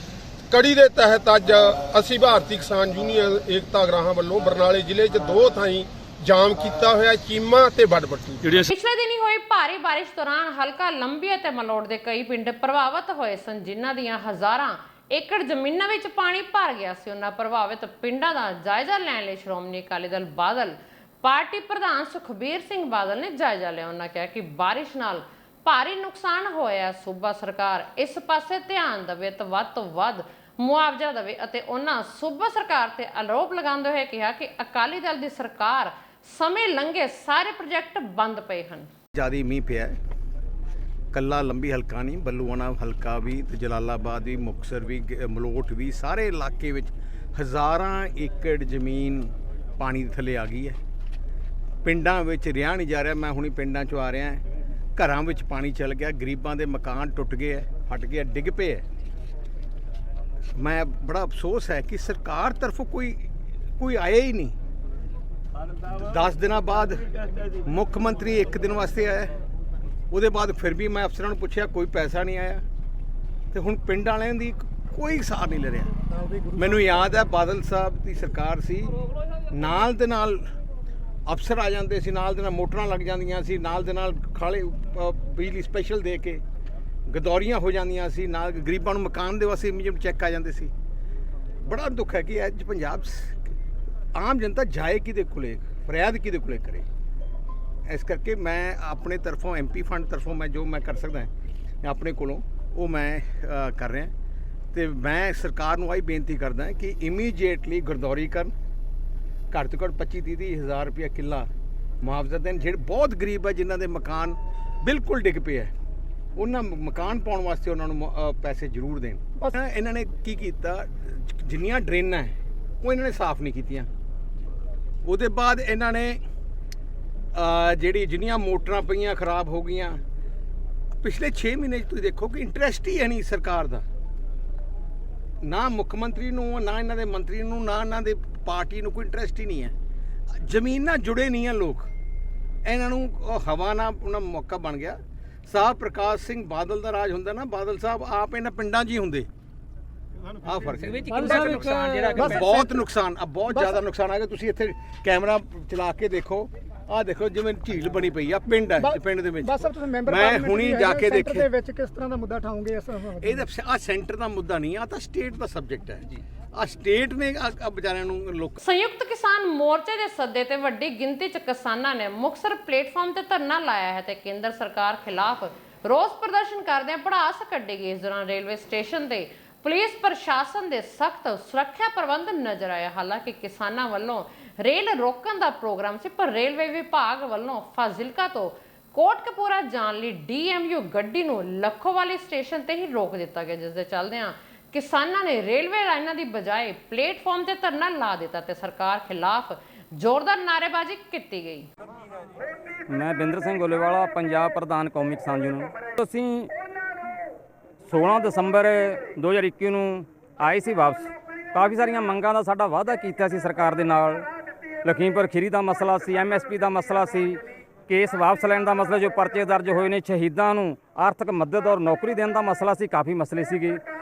ਕੜੀ ਦੇ ਤਹਿਤ ਅੱਜ ਅਸੀਂ ਭਾਰਤੀ ਕਿਸਾਨ ਯੂਨੀਅਨ ਏਕਤਾ ਗਰਾਹਾਂ ਵੱਲੋਂ ਬਰਨਾਲੇ ਜ਼ਿਲ੍ਹੇ 'ਚ 2 ਥਾਈਂ ਜਾਮ ਕੀਤਾ ਹੋਇਆ, ਚੀਮਾ ਤੇ ਬੜਬੱਟੂ। ਪਿਛਲੇ ਦਿਨੀ ਹੋਈ ਭਾਰੀ ਬਾਰਿਸ਼ ਦੌਰਾਨ ਹਲਕਾ ਲੰਬੀ ਅਤੇ ਮਲੋਟ ਦੇ ਕਈ ਪਿੰਡ ਪ੍ਰਭਾਵਿਤ ਹੋਏ ਸਨ, ਜਿਨ੍ਹਾਂ ਦੀਆਂ ਹਜ਼ਾਰਾਂ ਏਕੜ ਜ਼ਮੀਨਾਂ ਵਿੱਚ ਪਾਣੀ ਭਰ ਗਿਆ ਸੀ। ਉਹਨਾਂ ਪ੍ਰਭਾਵਿਤ ਪਿੰਡਾਂ ਦਾ ਜਾਇਜ਼ਾ ਲੈਣ ਲਈ ਸ਼੍ਰੋਮਣੀ ਅਕਾਲੀ ਦਲ ਬਾਦਲ ਪਾਰਟੀ ਪ੍ਰਧਾਨ ਸੁਖਬੀਰ ਸਿੰਘ ਬਾਦਲ ਨੇ ਜਾਇਜ਼ਾ ਲਿਆ। ਉਹਨਾਂ ਕਿਹਾ ਕਿ ਬਾਰਿਸ਼ ਨਾਲ ਭਾਰੀ ਨੁਕਸਾਨ ਹੋਇਆ, ਸੂਬਾ ਸਰਕਾਰ ਇਸ ਪਾਸੇ ਧਿਆਨ ਦੇਵੇ ਤੇ ਵੱਧ ਤੋਂ ਵੱਧ ਮੁਆਵਜ਼ਾ ਦੇਵੇ। ਅਤੇ ਉਹਨਾਂ ਸੂਬਾ ਸਰਕਾਰ ਤੇ ਆਰੋਪ ਲਗਾਉਂਦੇ ਹੋਏ ਕਿਹਾ ਕਿ ਅਕਾਲੀ ਦਲ ਦੀ ਸਰਕਾਰ ਸਮੇਂ ਲੰਘੇ ਸਾਰੇ ਪ੍ਰੋਜੈਕਟ ਬੰਦ ਪਏ ਹਨ। ਜ਼ਿਆਦਾ ਮੀਂਹ ਪਿਆ, ਕੱਲਾ ਲੰਬੀ ਹਲਕਾ ਨਹੀਂ, ਬੱਲੂਆਣਾ ਹਲਕਾ ਵੀ ਤੇ ਜਲਾਲਾਬਾਦ ਵੀ, ਮੁਕਤਸਰ ਵੀ, ਮਲੋਟ ਵੀ, ਸਾਰੇ ਇਲਾਕੇ ਵਿੱਚ ਹਜ਼ਾਰਾਂ ਏਕੜ ਜ਼ਮੀਨ ਪਾਣੀ ਦੇ ਥੱਲੇ ਆ ਗਈ ਹੈ। ਪਿੰਡਾਂ ਵਿੱਚ ਰਿਹਾ ਨਹੀਂ ਜਾ ਰਿਹਾ। ਮੈਂ ਹੁਣੀ ਪਿੰਡਾਂ 'ਚੋਂ ਆ ਰਿਹਾ, ਘਰਾਂ ਵਿੱਚ ਪਾਣੀ ਚਲ ਗਿਆ, ਗਰੀਬਾਂ ਦੇ ਮਕਾਨ ਟੁੱਟ ਗਏ ਹੈ, ਫਟ ਗਏ, ਡਿੱਗ ਪਏ ਹੈ। ਮੈਂ ਬੜਾ ਅਫਸੋਸ ਹੈ ਕਿ ਸਰਕਾਰ ਤਰਫੋਂ ਕੋਈ ਆਇਆ ਹੀ ਨਹੀਂ। 10 ਦਿਨਾਂ ਬਾਅਦ ਮੁੱਖ ਮੰਤਰੀ 1 ਦਿਨ ਵਾਸਤੇ ਆਇਆ, ਉਹਦੇ ਬਾਅਦ ਫਿਰ ਵੀ ਮੈਂ ਅਫਸਰਾਂ ਨੂੰ ਪੁੱਛਿਆ, ਕੋਈ ਪੈਸਾ ਨਹੀਂ ਆਇਆ। ਤੇ ਹੁਣ ਪਿੰਡ ਵਾਲਿਆਂ ਦੀ ਕੋਈ ਸਾਰ ਨਹੀਂ ਲੈ ਰਿਹਾ। ਮੈਨੂੰ ਯਾਦ ਹੈ ਬਾਦਲ ਸਾਹਿਬ ਦੀ ਸਰਕਾਰ ਸੀ, ਨਾਲ ਦੇ ਨਾਲ ਅਫਸਰ ਆ ਜਾਂਦੇ ਸੀ, ਨਾਲ ਦੇ ਨਾਲ ਮੋਟਰਾਂ ਲੱਗ ਜਾਂਦੀਆਂ ਸੀ, ਨਾਲ ਦੇ ਨਾਲ ਖਾਲੇ ਬਿਜਲੀ ਸਪੈਸ਼ਲ ਦੇ ਕੇ ਗਦੌਰੀਆਂ ਹੋ ਜਾਂਦੀਆਂ ਸੀ, ਨਾਲ ਗਰੀਬਾਂ ਨੂੰ ਮਕਾਨ ਦੇ ਵਾਸਤੇ ਇਮੀਡੀਏਟ ਚੈੱਕ ਆ ਜਾਂਦੇ ਸੀ। ਬੜਾ ਦੁੱਖ ਹੈ ਕਿ ਅੱਜ ਪੰਜਾਬ ਆਮ ਜਨਤਾ ਜਾਏ ਕਿਹਦੇ ਕੋਲੇ, ਫਰਿਆਦ ਕਿਹਦੇ ਕੋਲੇ ਕਰੇ। ਇਸ ਕਰਕੇ ਮੈਂ ਆਪਣੇ ਤਰਫੋਂ MP ਫੰਡ ਤਰਫੋਂ ਮੈਂ ਜੋ ਮੈਂ ਕਰ ਸਕਦਾ ਆਪਣੇ ਕੋਲੋਂ ਉਹ ਮੈਂ ਕਰ ਰਿਹਾ। ਤੇ ਮੈਂ ਸਰਕਾਰ ਨੂੰ ਆਹੀ ਬੇਨਤੀ ਕਰਦਾ ਕਿ ਇਮੀਡੀਏਟਲੀ ਗਰਦੌਰੀ ਕਰਨ, ਘੱਟ ਤੋਂ ਘੱਟ 25-30 ਹਜ਼ਾਰ ਰੁਪਇਆ ਕਿੱਲਾ ਮੁਆਵਜ਼ਾ ਦੇਣ। ਜਿਹੜੇ ਬਹੁਤ ਗਰੀਬ ਹੈ, ਜਿਨ੍ਹਾਂ ਦੇ ਮਕਾਨ ਬਿਲਕੁਲ ਡਿੱਗ ਪਏ ਹੈ, ਉਹਨਾਂ ਮਕਾਨ ਪਾਉਣ ਵਾਸਤੇ ਉਹਨਾਂ ਨੂੰ ਪੈਸੇ ਜ਼ਰੂਰ ਦੇਣ। ਇਹਨਾਂ ਨੇ ਕੀ ਕੀਤਾ, ਜਿੰਨੀਆਂ ਡਰੇਨਾਂ ਉਹ ਇਹਨਾਂ ਨੇ ਸਾਫ਼ ਨਹੀਂ ਕੀਤੀਆਂ। ਉਹਦੇ ਬਾਅਦ ਇਹਨਾਂ ਨੇ ਜਿੰਨੀਆਂ ਮੋਟਰਾਂ ਪਈਆਂ ਖਰਾਬ ਹੋ ਗਈਆਂ। ਪਿਛਲੇ 6 ਮਹੀਨੇ 'ਚ ਤੁਸੀਂ ਦੇਖੋ ਕਿ ਇੰਟਰਸਟ ਹੀ ਹੈ ਨਹੀਂ ਸਰਕਾਰ ਦਾ, ਨਾ ਮੁੱਖ ਮੰਤਰੀ ਨੂੰ, ਨਾ ਇਹਨਾਂ ਦੇ ਮੰਤਰੀ ਨੂੰ, ਨਾ ਇਹਨਾਂ ਦੇ ਪਾਰਟੀ ਨੂੰ ਕੋਈ ਇੰਟਰਸਟ ਹੀ ਨਹੀਂ ਹੈ। ਜ਼ਮੀਨ ਨਾਲ ਜੁੜੇ ਨਹੀਂ ਆ ਲੋਕ, ਇਹਨਾਂ ਨੂੰ ਹਵਾ ਨਾਲ ਉਹਨਾਂ ਮੌਕਾ ਬਣ ਗਿਆ। ਸਾਹਿਬ ਪ੍ਰਕਾਸ਼ ਸਿੰਘ ਬਾਦਲ ਦਾ ਰਾਜ ਹੁੰਦਾ ਨਾ, ਬਾਦਲ ਸਾਹਿਬ ਆਪ ਇਹਨਾਂ ਪਿੰਡਾਂ 'ਚ ਹੀ ਹੁੰਦੇ। ਆਹ ਫਰਕ ਹੈ, ਬਹੁਤ ਨੁਕਸਾਨ, ਬਹੁਤ ਜ਼ਿਆਦਾ ਨੁਕਸਾਨ ਆ ਗਿਆ। ਤੁਸੀਂ ਇੱਥੇ ਕੈਮਰਾ ਚਲਾ ਕੇ ਦੇਖੋ, ਆਹ ਦੇਖੋ ਜਿਵੇਂ ਝੀਲ ਬਣੀ ਪਈ ਆ, ਪਿੰਡ ਹੈ, ਪਿੰਡ ਦੇ ਵਿੱਚ। ਮੈਂ ਹੁਣੀ ਜਾ ਕੇ ਦੇਖਿਆ ਵਿੱਚ ਕਿਸ ਤਰ੍ਹਾਂ ਦਾ ਮੁੱਦਾ ਉਠਾਉਂਗੇ? ਇਹਦਾ ਆ ਸੈਂਟਰ ਦਾ ਮੁੱਦਾ ਨਹੀਂ, ਆ ਤਾਂ ਸਟੇਟ ਦਾ ਸਬਜੈਕਟ ਹੈ। ਆ ਸਟੇਟ ਨੇ ਵਿਚਾਰਿਆਂ ਨੂੰ ਲੋਕ। ਸੰਯੁਕਤ ਕਿਸਾਨ ਮੋਰਚੇ ਦੇ ਸੱਦੇ ਤੇ ਵੱਡੀ ਗਿਣਤੀ 'ਚ ਕਿਸਾਨਾਂ ਨੇ ਮੁਕਤਸਰ ਪਲੇਟਫਾਰਮ ਤੇ ਧਰਨਾ ਲਾਇਆ ਹੈ ਤੇ ਕੇਂਦਰ ਸਰਕਾਰ ਖਿਲਾਫ ਰੋਸ ਪ੍ਰਦਰਸ਼ਨ ਕਰਦਿਆਂ ਭੜਾਸ ਕੱਢੀ ਗਈ। ਇਸ ਦੌਰਾਨ ਰੇਲਵੇ ਸਟੇਸ਼ਨ ਤੇ ਪੁਲਿਸ ਪ੍ਰਸ਼ਾਸਨ ਦੇ ਸਖਤ ਸੁਰੱਖਿਆ ਪ੍ਰਬੰਧ ਨਜ਼ਰ ਆਇਆ। ਹਾਲਾਂਕਿ ਕਿਸਾਨਾਂ ਵੱਲੋਂ ਰੇਲ ਰੋਕਣ ਦਾ ਪ੍ਰੋਗਰਾਮ ਸੀ, ਪਰ ਰੇਲਵੇ ਵਿਭਾਗ ਵੱਲੋਂ ਫਾਜ਼ਿਲਕਾ ਤੋਂ ਕੋਟਕਪੂਰਾ ਜਾਣ ਲਈ DMU ਗੱਡੀ ਨੂੰ ਲੱਖੋਵਾਲੀ ਸਟੇਸ਼ਨ ਤੇ ਹੀ ਰੋਕ ਦਿੱਤਾ ਗਿਆ, ਜਿਸ ਦੇ ਚੱਲਦਿਆਂ ਕਿਸਾਨਾਂ ਨੇ ਰੇਲਵੇ ਲਾਈਨਾਂ ਦੀ ਬਜਾਏ ਪਲੇਟਫਾਰਮ ਤੇ ਧਰਨਾ ਲਾ ਦਿੱਤਾ ਤੇ ਸਰਕਾਰ ਖਿਲਾਫ ਜ਼ੋਰਦਾਰ ਨਾਅਰੇਬਾਜ਼ੀ ਕੀਤੀ ਗਈ। ਮੈਂ ਬਿੰਦਰ ਸਿੰਘ ਗੋਲੇਵਾਲਾ, ਪੰਜਾਬ ਪ੍ਰਧਾਨ ਕੌਮੀ ਕਿਸਾਨ ਯੂਨੀਅਨ। ਅਸੀਂ 16 ਦਸੰਬਰ 2021 ਨੂੰ ਆਏ ਸੀ ਵਾਪਸ। ਕਾਫੀ ਸਾਰੀਆਂ ਮੰਗਾਂ ਦਾ ਸਾਡਾ ਵਾਅਦਾ ਕੀਤਾ ਸੀ ਸਰਕਾਰ ਦੇ ਨਾਲ। ਲਖੀਮਪੁਰ ਖੀਰੀ ਦਾ ਮਸਲਾ ਸੀ, MSP ਦਾ ਮਸਲਾ ਸੀ, ਕੇਸ ਵਾਪਸ ਲੈਣ ਦਾ ਮਸਲਾ, ਜੋ ਪਰਚੇ ਦਰਜ ਹੋਏ ਨੇ, ਸ਼ਹੀਦਾਂ ਨੂੰ ਆਰਥਿਕ ਮਦਦ ਔਰ ਨੌਕਰੀ ਦੇਣ ਦਾ ਮਸਲਾ ਸੀ, ਕਾਫੀ ਮਸਲੇ ਸੀਗੇ।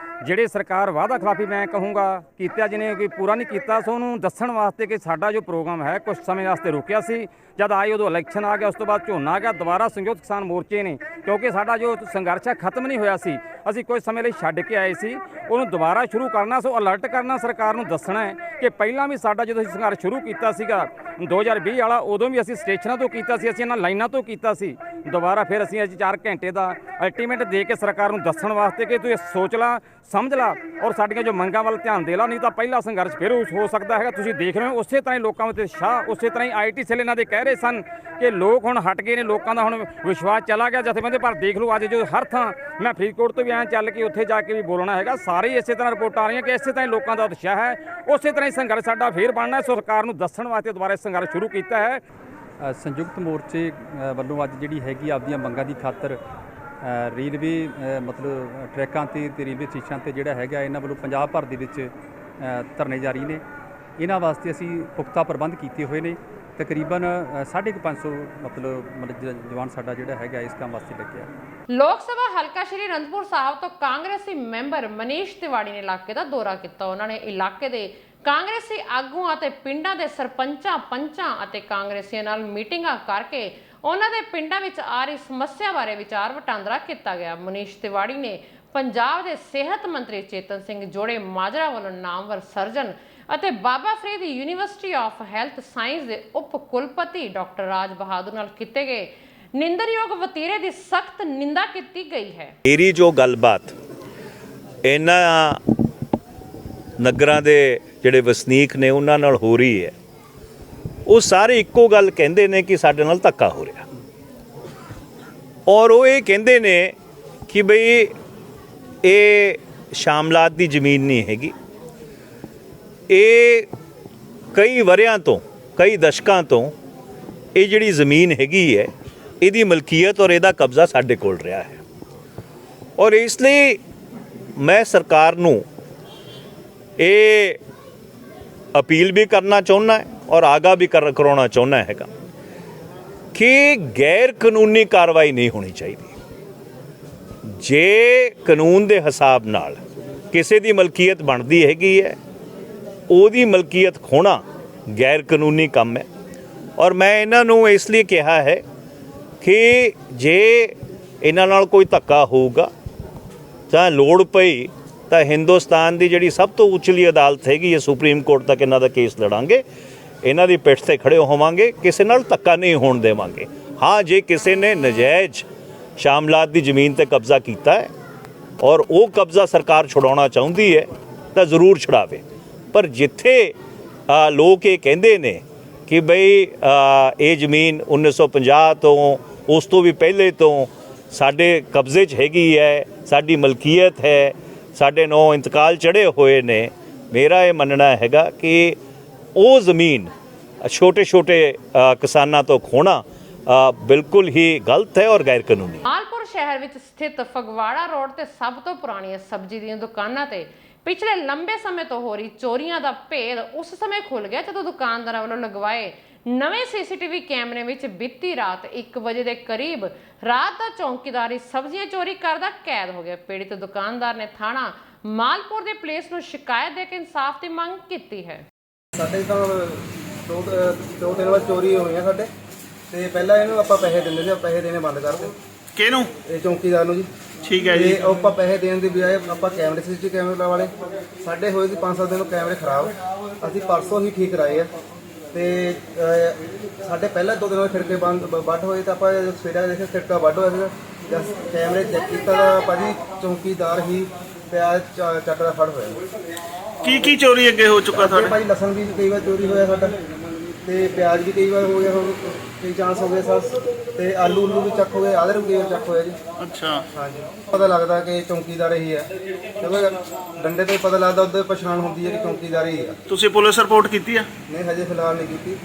ਜਿਹੜੇ ਸਰਕਾਰ ਵਾਅਦਾ ਖਿਲਾਫੀ ਮੈਂ ਕਹੂੰਗਾ ਕੀਤਾ, ਜਿਹਨੇ ਕੋਈ ਪੂਰਾ ਨਹੀਂ ਕੀਤਾ, ਸੋ ਉਹਨੂੰ ਦੱਸਣ ਵਾਸਤੇ ਕਿ ਸਾਡਾ ਜੋ ਪ੍ਰੋਗਰਾਮ ਹੈ ਕੁਝ ਸਮੇਂ ਵਾਸਤੇ ਰੁਕਿਆ ਸੀ। ਜਦ ਆਏ ਉਦੋਂ ਇਲੈਕਸ਼ਨ ਆ ਗਿਆ, ਉਸ ਤੋਂ ਬਾਅਦ ਝੋਨਾ ਆ ਗਿਆ, ਦੁਬਾਰਾ ਸੰਯੁਕਤ ਕਿਸਾਨ ਮੋਰਚੇ ਨੇ, ਕਿਉਂਕਿ ਸਾਡਾ ਜੋ ਸੰਘਰਸ਼ ਹੈ ਖਤਮ ਨਹੀਂ ਹੋਇਆ ਸੀ, ਅਸੀਂ ਕੁਝ ਸਮੇਂ ਲਈ ਛੱਡ ਕੇ ਆਏ ਸੀ, ਉਹਨੂੰ ਦੁਬਾਰਾ ਸ਼ੁਰੂ ਕਰਨਾ। ਸੋ ਅਲਰਟ ਕਰਨਾ, ਸਰਕਾਰ ਨੂੰ ਦੱਸਣਾ ਹੈ ਕਿ ਪਹਿਲਾਂ ਵੀ ਸਾਡਾ ਜਦੋਂ ਅਸੀਂ ਸੰਘਰਸ਼ ਸ਼ੁਰੂ ਕੀਤਾ ਸੀਗਾ 2020 ਵਾਲਾ, ਉਦੋਂ ਵੀ ਅਸੀਂ ਸਟੇਸ਼ਨਾਂ ਤੋਂ ਕੀਤਾ ਸੀ, ਅਸੀਂ ਇਹਨਾਂ ਲਾਈਨਾਂ ਤੋਂ ਕੀਤਾ ਸੀ। ਦੁਬਾਰਾ ਫਿਰ ਅਸੀਂ ਅੱਜ 4 ਘੰਟੇ ਦਾ ਅਲਟੀਮੇਟ ਦੇ ਕੇ ਸਰਕਾਰ ਨੂੰ ਦੱਸਣ ਵਾਸਤੇ ਕਿ ਤੂੰ ਇਹ ਸੋਚ ਲਾ, ਸਮਝ ਲਾ ਔਰ ਸਾਡੀਆਂ ਜੋ ਮੰਗਾਂ ਵੱਲ ਧਿਆਨ ਦੇ ਲਾ, ਨਹੀਂ ਤਾਂ ਪਹਿਲਾ ਸੰਘਰਸ਼ ਫਿਰ ਹੋ ਸਕਦਾ ਹੈਗਾ। ਤੁਸੀਂ ਦੇਖ ਰਹੇ ਹੋ ਉਸੇ ਤਰ੍ਹਾਂ ਹੀ ਲੋਕਾਂ ਉੱਤੇ ਸ਼ਾਹ, ਉਸੇ ਤਰ੍ਹਾਂ ਹੀ ਆਈਟੀ ਸੈੱਲ ਇਹਨਾਂ ਦੇ ਕਹਿ ਰਹੇ ਸਨ ਕਿ ਲੋਕ ਹੁਣ ਹਟ ਗਏ ਨੇ, ਲੋਕਾਂ ਦਾ ਹੁਣ ਵਿਸ਼ਵਾਸ ਚਲਾ ਗਿਆ ਜਥੇਬੰਦੀ। ਪਰ ਦੇਖ ਲਓ ਅੱਜ ਜੋ ਹਰ ਥਾਂ, ਮੈਂ ਫਰੀਦਕੋਟ ਤੋਂ ਵੀ ਆਇਆ ਚੱਲ ਕੇ ਉੱਥੇ ਜਾ ਕੇ ਵੀ ਬੋਲਣਾ ਹੈਗਾ, ਸਾਰੇ ਇਸੇ ਤਰ੍ਹਾਂ ਰਿਪੋਰਟਾਂ ਆ ਰਹੀਆਂ ਕਿ ਇਸੇ ਤਰ੍ਹਾਂ ਹੀ ਲੋਕਾਂ ਦਾ ਉਤਸ਼ਾਹ ਹੈ, ਉਸੇ ਤਰ੍ਹਾਂ ਹੀ ਸੰਘਰਸ਼ ਸਾਡਾ ਫੇਰ ਬਣਨਾ। ਸਰਕਾਰ ਨੂੰ ਦੱਸਣ ਵਾਸਤੇ ਦੁਬਾਰਾ ਸੰਘਰਸ਼ ਸ਼ੁਰੂ ਕੀਤਾ ਹੈ। ਸੰਯੁਕਤ ਮੋਰਚੇ ਵੱਲੋਂ ਅੱਜ ਜਿਹੜੀ ਹੈਗੀ ਆਪਦੀਆਂ ਮੰਗਾਂ ਦੀ ਖਾਤਰ ਰੇਲਵੇ ਮਤਲਬ ਟਰੈਕਾਂ ਤੇ ਰੇਲਵੇ ਸਟੇਸ਼ਨਾਂ ਤੇ ਜਿਹੜਾ ਹੈਗਾ ਇਹਨਾਂ ਵੱਲੋਂ ਪੰਜਾਬ ਭਰ ਦੇ ਵਿੱਚ ਧਰਨੇ ਜਾਰੀ ਨੇ। ਇਹਨਾਂ ਵਾਸਤੇ ਅਸੀਂ ਪੁਖਤਾ ਪ੍ਰਬੰਧ ਕੀਤੇ ਹੋਏ ਨੇ। ਤਕਰੀਬਨ 550 ਮਤਲਬ ਜਵਾਨ ਸਾਡਾ ਜਿਹੜਾ ਹੈਗਾ ਇਸ ਕੰਮ ਵਾਸਤੇ ਲੱਗਿਆ। ਲੋਕ ਸਭਾ ਹਲਕਾ ਸ਼੍ਰੀ ਅਨੰਦਪੁਰ ਸਾਹਿਬ ਤੋਂ ਕਾਂਗਰਸੀ ਮੈਂਬਰ ਮਨੀਸ਼ ਤਿਵਾੜੀ ਨੇ ਇਲਾਕੇ ਦਾ ਦੌਰਾ ਕੀਤਾ। ਉਹਨਾਂ ਨੇ ਇਲਾਕੇ ਦੇ ਕਾਂਗਰਸੀ ਆਗੂਆਂ ਅਤੇ ਪਿੰਡਾਂ ਦੇ ਸਰਪੰਚਾਂ, ਪੰਚਾਂ ਅਤੇ ਕਾਂਗਰਸੀਆਂ ਨਾਲ ਮੀਟਿੰਗਾਂ ਕਰਕੇ ਉਹਨਾਂ ਦੇ ਪਿੰਡਾਂ ਵਿੱਚ ਆ ਰਹੀ ਸਮੱਸਿਆ ਬਾਰੇ ਵਿਚਾਰ ਵਟਾਂਦਰਾ ਕੀਤਾ ਗਿਆ। ਮਨੀਸ਼ ਤਿਵਾੜੀ ਨੇ ਪੰਜਾਬ ਦੇ ਸਿਹਤ ਮੰਤਰੀ ਚੇਤਨ ਸਿੰਘ ਜੋੜੇ ਮਾਜਰਾ ਵੱਲੋਂ ਨਾਮਵਰ ਸਰਜਨ ਅਤੇ Baba Farid University of Health Science ਦੇ ਉਪ ਕੁਲਪਤੀ ਡਾਕਟਰ ਰਾਜ ਬਹਾਦਰ ਨਾਲ ਕੀਤੇ ਗਏ ਨਿੰਦਰਯੋਗ ਵਤੀਰੇ ਦੀ ਸਖਤ ਨਿੰਦਾ ਕੀਤੀ ਗਈ ਹੈ। ਮੇਰੀ ਜੋ ਗੱਲਬਾਤ ਇਹਨਾਂ ਨਗਰਾਂ ਦੇ ਜਿਹੜੇ ਵਸਨੀਕ ਨੇ ਉਹਨਾਂ ਨਾਲ ਹੋ ਰਹੀ ਹੈ, ਉਹ ਸਾਰੇ ਇੱਕੋ ਗੱਲ ਕਹਿੰਦੇ ਨੇ ਕਿ ਸਾਡੇ ਨਾਲ ਧੱਕਾ ਹੋ ਰਿਹਾ, ਔਰ ਉਹ ਇਹ ਕਹਿੰਦੇ ਨੇ ਕਿ ਬਈ ਇਹ ਸ਼ਾਮਲਾਤ ਦੀ ਜ਼ਮੀਨ ਨਹੀਂ ਹੈਗੀ, ਇਹ ਕਈ ਵਰਿਆਂ ਤੋਂ, ਕਈ ਦਸ਼ਕਾਂ ਤੋਂ ਇਹ ਜਿਹੜੀ ਜ਼ਮੀਨ ਹੈਗੀ ਹੈ ਇਹਦੀ ਮਲਕੀਅਤ ਔਰ ਇਹਦਾ ਕਬਜ਼ਾ ਸਾਡੇ ਕੋਲ ਰਿਹਾ ਹੈ। ਔਰ ਇਸ ਲਈ ਮੈਂ ਸਰਕਾਰ ਨੂੰ ਇਹ ਅਪੀਲ ਵੀ ਕਰਨਾ ਚਾਹੁੰਦਾ ਔਰ ਆਗਾਹ ਵੀ ਕਰਾਉਣਾ ਚਾਹੁੰਦਾ ਹੈਗਾ ਕਿ ਗੈਰ ਕਾਨੂੰਨੀ ਕਾਰਵਾਈ ਨਹੀਂ ਹੋਣੀ ਚਾਹੀਦੀ। ਜੇ ਕਾਨੂੰਨ ਦੇ ਹਿਸਾਬ ਨਾਲ ਕਿਸੇ ਦੀ ਮਲਕੀਅਤ ਬਣਦੀ ਹੈਗੀ ਹੈ, ਉਹਦੀ ਮਲਕੀਅਤ ਖੋਣਾ ਗੈਰ ਕਾਨੂੰਨੀ ਕੰਮ ਹੈ। ਔਰ ਮੈਂ ਇਹਨਾਂ ਨੂੰ ਇਸ ਲਈ ਕਿਹਾ ਹੈ ਕਿ ਜੇ ਇਹਨਾਂ ਨਾਲ ਕੋਈ ਧੱਕਾ ਹੋਊਗਾ ਤਾਂ ਲੋੜ ਪਈ ਤਾਂ ਹਿੰਦੁਸਤਾਨ ਦੀ ਜਿਹੜੀ ਸਭ ਤੋਂ ਉੱਚਲੀ ਅਦਾਲਤ ਹੈਗੀ ਹੈ, ਸੁਪਰੀਮ ਕੋਰਟ ਤੱਕ ਇਹਨਾਂ ਦਾ ਕੇਸ ਲੜਾਂਗੇ, ਇਹਨਾਂ ਦੀ ਪਿੱਠ ਤੇ ਖੜੇ ਹੋਵਾਂਗੇ, ਕਿਸੇ ਨਾਲ ਧੱਕਾ ਨਹੀਂ ਹੋਣ ਦੇਵਾਂਗੇ। ਹਾਂ, ਜੇ ਕਿਸੇ ਨੇ ਨਜਾਇਜ਼ ਸ਼ਾਮਲਾਤ ਦੀ ਜ਼ਮੀਨ ਤੇ ਕਬਜ਼ਾ ਕੀਤਾ ਹੈ ਔਰ ਉਹ ਕਬਜ਼ਾ ਸਰਕਾਰ ਛੁਡਾਉਣਾ ਚਾਹੁੰਦੀ ਹੈ ਤਾਂ ਜ਼ਰੂਰ ਛੁਡਾਵੇ। ਪਰ ਜਿੱਥੇ ਲੋਕ ਇਹ ਕਹਿੰਦੇ ਨੇ ਕਿ ਬਈ ਇਹ ਜ਼ਮੀਨ 1950 ਤੋਂ ਉਸ ਤੋਂ ਵੀ ਪਹਿਲੇ ਤੋਂ ਸਾਡੇ ਕਬਜ਼ੇ 'ਚ ਹੈਗੀ ਹੈ, ਸਾਡੀ ਮਲਕੀਅਤ ਹੈ, ਸਾਡੇ ਨਾਂ ਇੰਤਕਾਲ ਚੜ੍ਹੇ ਹੋਏ ਨੇ, ਮੇਰਾ ਇਹ ਮੰਨਣਾ ਹੈਗਾ ਕਿ ਉਹ ਜ਼ਮੀਨ ਛੋਟੇ ਛੋਟੇ ਕਿਸਾਨਾਂ ਤੋਂ ਖੋਣਾ ਬਿਲਕੁਲ ਹੀ ਗਲਤ ਹੈ ਔਰ ਗੈਰ ਕਾਨੂੰਨੀ। ਮਾਲਪੁਰ ਸ਼ਹਿਰ ਵਿੱਚ ਸਥਿਤ ਫਗਵਾੜਾ ਰੋਡ ਤੇ ਸਭ ਤੋਂ ਪੁਰਾਣੀਆਂ ਸਬਜ਼ੀ ਦੀਆਂ ਦੁਕਾਨਾਂ ਤੇ ਪਿਛਲੇ ਲੰਬੇ ਸਮੇਂ ਤੋਂ ਹੋ ਰਹੀ ਚੋਰੀਆਂ ਦਾ ਭੇਦ ਉਸ ਸਮੇਂ ਖੁੱਲ ਗਿਆ ਜਦੋਂ ਦੁਕਾਨਦਾਰਾਂ ਵੱਲੋਂ ਲਗਵਾਏ ਨਵੇਂ ਸੀਸੀਟੀਵੀ ਕੈਮਰੇ ਵਿੱਚ ਬੀਤੀ ਰਾਤ 1 ਵਜੇ ਦੇ ਕਰੀਬ ਰਾਤ ਦਾ ਚੌਂਕੀਦਾਰ ਸਬਜ਼ੀਆਂ ਚੋਰੀ ਕਰਦਾ ਕੈਦ ਹੋ ਗਿਆ। ਪੀੜਿਤ ਦੁਕਾਨਦਾਰ ਨੇ ਥਾਣਾ ਮਾਲਪੁਰ ਦੇ ਪੁਲਿਸ ਨੂੰ ਸ਼ਿਕਾਇਤ ਦੇ ਕੇ ਇਨਸਾਫ ਦੀ ਮੰਗ ਕੀਤੀ ਹੈ। ਸਾਡੇ ਤਾਂ ਦੋ ਤਿੰਨ ਵਾਰ ਚੋਰੀ ਹੋਈਆਂ ਸਾਡੇ, ਤੇ ਪਹਿਲਾਂ ਇਹਨੂੰ ਆਪਾਂ ਪੈਸੇ ਦਿੰਦੇ ਸੀ, ਪੈਸੇ ਦੇਣੇ ਬੰਦ ਕਰ ਦਿੱਤੇ। ਕਿਹਨੂੰ? ਇਹ ਚੌਂਕੀਦਾਰ ਨੂੰ ਜੀ। ਠੀਕ ਹੈ ਜੀ। ਉਹ ਆਪਾਂ ਪੈਸੇ ਦੇਣ ਦੀ ਬਜਾਏ ਆਪਾਂ ਕੈਮਰੇ ਸੀਸੀਟੀਵੀ ਕੈਮਰੇ ਵਾਲੇ ਸਾਡੇ ਹੋਏ ਸੀ 5-7 ਦਿਨ ਕੈਮਰੇ ਖਰਾਬ, ਅਸੀਂ ਪਰਸੋਂ ਹੀ ਠੀਕ ਕਰਾਏ ਆ। ਤੇ ਸਾਡੇ ਪਹਿਲਾਂ 2 ਦਿਨ ਖਿੜਕੇ ਵੱਢ ਹੋਏ ਤਾਂ ਆਪਾਂ ਸਵੇਰੇ ਦੇਖਿਆ ਖਿੜਕਾ ਵੱਢ ਹੋਇਆ ਸੀਗਾ, ਜਦ ਕੈਮਰੇ ਚੈੱਕ ਕੀਤਾ ਤਾਂ ਭਾਜੀ ਚੌਂਕੀਦਾਰ ਹੀ ਪਿਆਜ਼ ਚੱਟ ਦਾ ਫੜ ਹੋਇਆ। ਕੀ ਚੋਰੀ ਅੱਗੇ ਹੋ ਚੁੱਕਾ ਤੁਹਾਡੇ? ਭਾਜੀ ਲਸਣ ਵੀ ਕਈ ਵਾਰ ਚੋਰੀ ਹੋਇਆ ਸਾਡਾ, ਤੇ ਪਿਆਜ਼ ਵੀ ਕਈ ਵਾਰ ਹੋ ਗਿਆ, ਹੁਣ ਕਈ ਚਾਂਸ ਹੋ ਗਏ ਸਰ, ਤੇ ਆਲੂ ਵੀ ਚੱਕ ਹੋ ਗਏ, ਆਦਰ ਵੀ ਕਈ ਵਾਰ ਚੱਕ ਹੋਇਆ ਜੀ। ਅੱਛਾ। ਹਾਂਜੀ, ਪਤਾ ਲੱਗਦਾ ਕਿ ਚੌਂਕੀਦਾਰ ਹੀ ਹੈ, ਕਿਉਂਕਿ ਡੰਡੇ ਤੋਂ ਪਤਾ ਲੱਗਦਾ, ਉੱਧਰ ਪਛਾਣ ਹੁੰਦੀ ਹੈ ਕਿ ਚੌਂਕੀਦਾਰ ਹੀ ਹੈ। ਤੁਸੀਂ ਪੁਲਿਸ ਰਿਪੋਰਟ ਕੀਤੀ ਆ? ਨਹੀਂ, ਹਜੇ ਫਿਲਹਾਲ ਨਹੀਂ ਕੀਤੀ।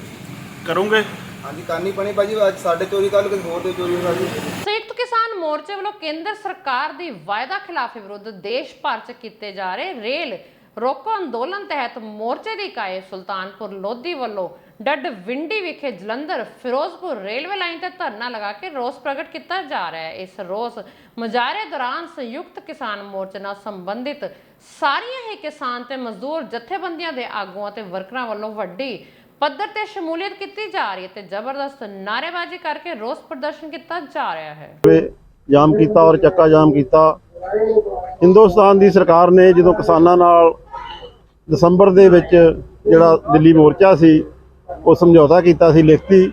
ਕਰੋਗੇ? ਹਾਂਜੀ, ਕਰਨੀ ਪੈਣੀ ਭਾਜੀ, ਅੱਜ ਸਾਡੇ ਚੋਰੀ ਕੱਲ੍ਹ ਕਿਸੇ ਹੋਰ ਦੀ ਚੋਰੀ ਹੋਈ ਜੀ। ਸੰਯੁਕਤ ਕਿਸਾਨ ਮੋਰਚੇ ਵੱਲੋਂ ਕੇਂਦਰ ਸਰਕਾਰ ਦੀ ਵਾਅਦਾ ਖਿਲਾਫੀ ਵਿਰੁੱਧ ਦੇਸ਼ ਭਰ 'ਚ ਕੀਤੇ ਜਾ ਰਹੇ ਰੇਲ ਰੋਕੋ ਅੰਦੋਲਨ ਤਹਿਤ ਮੋਰਚੇ ਦੀ ਇਕਾਈ ਸੁਲਤਾਨਪੁਰ ਲੋਧੀ ਵੱਲੋਂ ਡੱਡਵਿੰਡੀ ਵਿਖੇ ਜਲੰਧਰ ਫਿਰੋਜ਼ਪੁਰ ਰੇਲਵੇ ਲਾਈਨ ਤੇ ਧਰਨਾ ਲਗਾ ਕੇ ਰੋਸ ਪ੍ਰਗਟ ਕੀਤਾ ਜਾ ਰਿਹਾ ਹੈ। ਇਸ ਰੋਸ ਮੁਜ਼ਾਹਰੇ ਦੌਰਾਨ ਸੰਯੁਕਤ ਕਿਸਾਨ ਮੋਰਚੇ ਨਾਲ ਸੰਬੰਧਿਤ ਸਾਰੀਆਂ ਹੀ ਕਿਸਾਨ ਤੇ ਮਜ਼ਦੂਰ ਜਥੇਬੰਦੀਆਂ ਦੇ ਆਗੂਆਂ ਤੇ ਵਰਕਰਾਂ ਵੱਲੋਂ ਵੱਡੀ ਪੱਧਰ ਤੇ ਸ਼ਮੂਲੀਅਤ ਕੀਤੀ ਜਾ ਰਹੀ ਹੈ ਤੇ ਜ਼ਬਰਦਸਤ ਨਾਅਰੇਬਾਜ਼ੀ ਕਰਕੇ ਰੋਸ ਪ੍ਰਦਰਸ਼ਨ ਕੀਤਾ ਜਾ ਰਿਹਾ ਹੈ। ਜਾਮ ਕੀਤਾ ਔਰ ਚੱਕਾ ਜਾਮ ਕੀਤਾ। ਹਿੰਦੁਸਤਾਨ ਦੀ ਸਰਕਾਰ ਨੇ ਜਦੋਂ ਕਿਸਾਨਾਂ ਨਾਲ ਦਸੰਬਰ ਦੇ ਵਿੱਚ ਜਿਹੜਾ ਦਿੱਲੀ ਮੋਰਚਾ ਸੀ ਉਹ ਸਮਝੌਤਾ ਕੀਤਾ ਸੀ ਲਿਖਤੀ,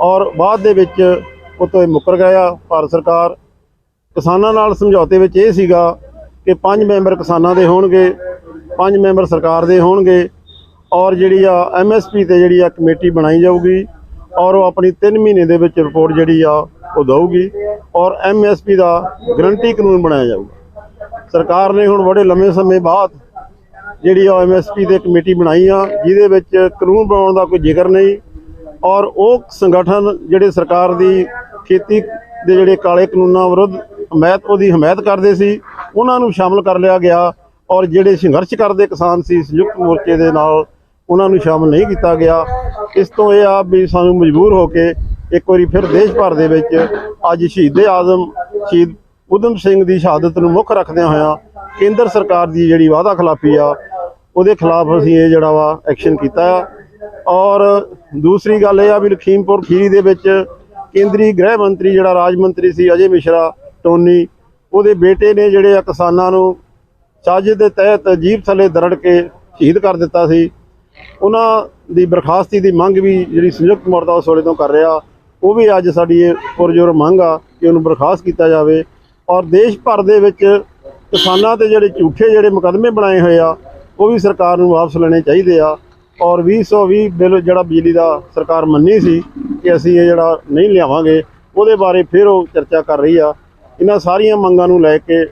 ਔਰ ਬਾਅਦ ਦੇ ਵਿੱਚ ਉਹ ਤੋਂ ਮੁੱਕਰ ਗਿਆ ਭਾਰਤ ਸਰਕਾਰ। ਕਿਸਾਨਾਂ ਨਾਲ ਸਮਝੌਤੇ ਵਿੱਚ ਇਹ ਸੀਗਾ ਕਿ 5 ਮੈਂਬਰ ਕਿਸਾਨਾਂ ਦੇ ਹੋਣਗੇ, 5 ਮੈਂਬਰ ਸਰਕਾਰ ਦੇ ਹੋਣਗੇ, ਔਰ ਜਿਹੜੀ ਆ MSP ਤੇ ਜਿਹੜੀ ਆ ਕਮੇਟੀ ਬਣਾਈ ਜਾਊਗੀ ਔਰ ਉਹ ਆਪਣੀ 3 ਮਹੀਨੇ ਦੇ ਵਿੱਚ ਰਿਪੋਰਟ ਜਿਹੜੀ ਆ ਉਹ ਦਊਗੀ ਔਰ MSP ਦਾ ਗਰੰਟੀ ਕਾਨੂੰਨ ਬਣਾਇਆ ਜਾਊਗਾ। ਸਰਕਾਰ ਨੇ ਹੁਣ ਬੜੇ ਲੰਮੇ ਸਮੇਂ ਬਾਅਦ ਜਿਹੜੀ ਆ MSP ਤੇ ਕਮੇਟੀ ਬਣਾਈ ਆ, ਜਿਹਦੇ ਵਿੱਚ ਕਾਨੂੰਨ ਬਣਾਉਣ ਦਾ ਕੋਈ ਜ਼ਿਕਰ ਨਹੀਂ, ਔਰ ਉਹ ਸੰਗਠਨ ਜਿਹੜੇ ਸਰਕਾਰ ਦੀ ਖੇਤੀ ਦੇ ਜਿਹੜੇ ਕਾਲੇ ਕਾਨੂੰਨਾਂ ਵਿਰੁੱਧ ਉਹਦੀ ਹਮਾਇਤ ਕਰਦੇ ਸੀ, ਉਹਨਾਂ ਨੂੰ ਸ਼ਾਮਲ ਕਰ ਲਿਆ ਗਿਆ, ਔਰ ਜਿਹੜੇ ਸੰਘਰਸ਼ ਕਰਦੇ ਕਿਸਾਨ ਸੀ ਸੰਯੁਕਤ ਮੋਰਚੇ ਦੇ ਨਾਲ ਉਹਨਾਂ ਨੂੰ ਸ਼ਾਮਲ ਨਹੀਂ ਕੀਤਾ ਗਿਆ। ਇਸ ਤੋਂ ਇਹ ਆ ਵੀ ਸਾਨੂੰ ਮਜਬੂਰ ਹੋ ਕੇ ਇੱਕ ਵਾਰੀ ਫਿਰ ਦੇਸ਼ ਭਰ ਦੇ ਵਿੱਚ ਅੱਜ ਸ਼ਹੀਦ-ਏ-ਆਜ਼ਮ ਸ਼ਹੀਦ ਊਧਮ ਸਿੰਘ ਦੀ ਸ਼ਹਾਦਤ ਨੂੰ ਮੁੱਖ ਰੱਖਦਿਆਂ ਹੋਇਆਂ ਕੇਂਦਰ ਸਰਕਾਰ ਦੀ ਜਿਹੜੀ ਵਾਅਦਾ ਖਿਲਾਫੀ ਆ ਉਹਦੇ ਖਿਲਾਫ ਅਸੀਂ ਇਹ ਜਿਹੜਾ ਵਾ ਐਕਸ਼ਨ ਕੀਤਾ ਆ। ਔਰ ਦੂਸਰੀ ਗੱਲ ਇਹ ਆ ਵੀ ਲਖੀਮਪੁਰ ਖੀਰੀ ਦੇ ਵਿੱਚ ਕੇਂਦਰੀ ਗ੍ਰਹਿ ਮੰਤਰੀ ਜਿਹੜਾ ਰਾਜ ਮੰਤਰੀ ਸੀ ਅਜੇ ਮਿਸ਼ਰਾ ਟੋਨੀ, ਉਹਦੇ ਬੇਟੇ ਨੇ ਜਿਹੜੇ ਆ ਕਿਸਾਨਾਂ ਨੂੰ ਸਾਜ਼ਿਸ਼ ਦੇ ਤਹਿਤ ਜੀਪ ਥੱਲੇ ਦਰੜ ਕੇ ਸ਼ਹੀਦ ਕਰ ਦਿੱਤਾ ਸੀ। ਉਹਨਾਂ ਦੀ ਬਰਖਾਸਤੀ ਦੀ ਮੰਗ ਵੀ ਜਿਹੜੀ ਸੰਯੁਕਤ ਮੋਰਚਾ ਉਸ ਵੇਲੇ ਤੋਂ ਕਰ ਰਿਹਾ, ਉਹ ਵੀ ਅੱਜ ਸਾਡੀ ਇਹ ਪੁਰਜੋਰ ਮੰਗ ਆ ਕਿ ਉਹਨੂੰ ਬਰਖਾਸਤ ਕੀਤਾ ਜਾਵੇ। ਔਰ ਦੇਸ਼ ਭਰ ਦੇ ਵਿੱਚ ਕਿਸਾਨਾਂ ਤੇ ਜਿਹੜੇ ਝੂਠੇ ਜਿਹੜੇ ਮੁਕੱਦਮੇ ਬਣਾਏ ਹੋਏ ਆ ਉਹ ਵੀ ਸਰਕਾਰ ਨੂੰ ਵਾਪਸ ਲੈਣੇ ਚਾਹੀਦੇ ਆ। ਔਰ 2020 ਬਿੱਲ ਜਿਹੜਾ ਬਿਜਲੀ ਦਾ ਸਰਕਾਰ ਮੰਨੀ ਸੀ ਕਿ ਅਸੀਂ ਇਹ ਜਿਹੜਾ ਨਹੀਂ ਲਿਆਵਾਂਗੇ, ਉਹਦੇ ਬਾਰੇ ਫਿਰ ਉਹ ਚਰਚਾ ਕਰ ਰਹੀ ਆ। ਇਹਨਾਂ ਸਾਰੀਆਂ ਮੰਗਾਂ ਨੂੰ ਲੈ ਕੇ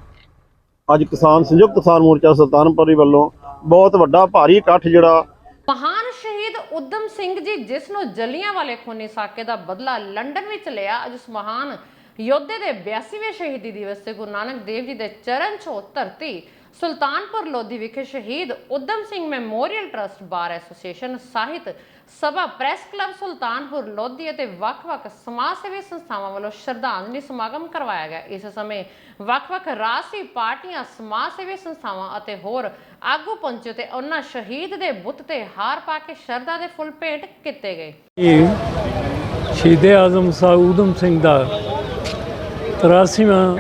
ਅੱਜ ਸੰਯੁਕਤ ਕਿਸਾਨ ਮੋਰਚਾ ਸੁਲਤਾਨਪੁਰ ਵੱਲੋਂ ਬਹੁਤ ਵੱਡਾ ਭਾਰੀ ਇਕੱਠ ਜਿਹੜਾ ਮਹਾਨ ਸ਼ਹੀਦ ਊਧਮ ਸਿੰਘ ਜੀ ਜਿਸ ਨੂੰ ਜਲਿਆਂਵਾਲੇ ਖੂਨੀ ਸਾਕੇ ਦਾ ਬਦਲਾ ਲੰਡਨ ਵਿੱਚ ਲਿਆ, ਅੱਜ ਉਸ ਮਹਾਨ ਯੋਧੇ ਦੇ 82ਵੇਂ ਸ਼ਹੀਦੀ ਦਿਵਸ ਤੇ ਗੁਰੂ ਨਾਨਕ ਦੇਵ ਜੀ ਦੇ ਚਰਨ ਛੋਹ ਧਰਤੀ ਸੁਲਤਾਨਪੁਰ ਲੋਧੀ ਵਿਖੇ ਸ਼ਹੀਦ Udham Singh memorial trust, bar association, Sahit Sabha, press club Sultanpur Lodhi ਅਤੇ ਵੱਖ-ਵੱਖ ਸਮਾਜ ਸੇਵੀ ਸੰਸਥਾਵਾਂ ਵੱਲੋਂ ਸ਼ਰਧਾਂਜਲੀ ਸਮਾਗਮ ਕਰਵਾਇਆ ਗਿਆ। ਇਸ ਸਮੇਂ ਵੱਖ-ਵੱਖ ਰਾਜਸੀ ਪਾਰਟੀਆਂ, ਸਮਾਜ ਸੇਵੀ ਸੰਸਥਾਵਾਂ ਅਤੇ ਹੋਰ ਆਗੂ ਪਹੁੰਚੇ ਤੇ ਉਹਨਾਂ ਸ਼ਹੀਦ ਦੇ ਬੁੱਤ ਤੇ ਹਾਰ ਪਾ ਕੇ ਸ਼ਰਧਾ ਦੇ ਫੁੱਲ ਭੇਟ ਕੀਤੇ ਗਏ। ਸ਼ਹੀਦ-ਏ-ਆਜ਼ਮ ਸਾਹਿਬ ਊਧਮ ਸਿੰਘ ਦਾ 83ਵਾਂ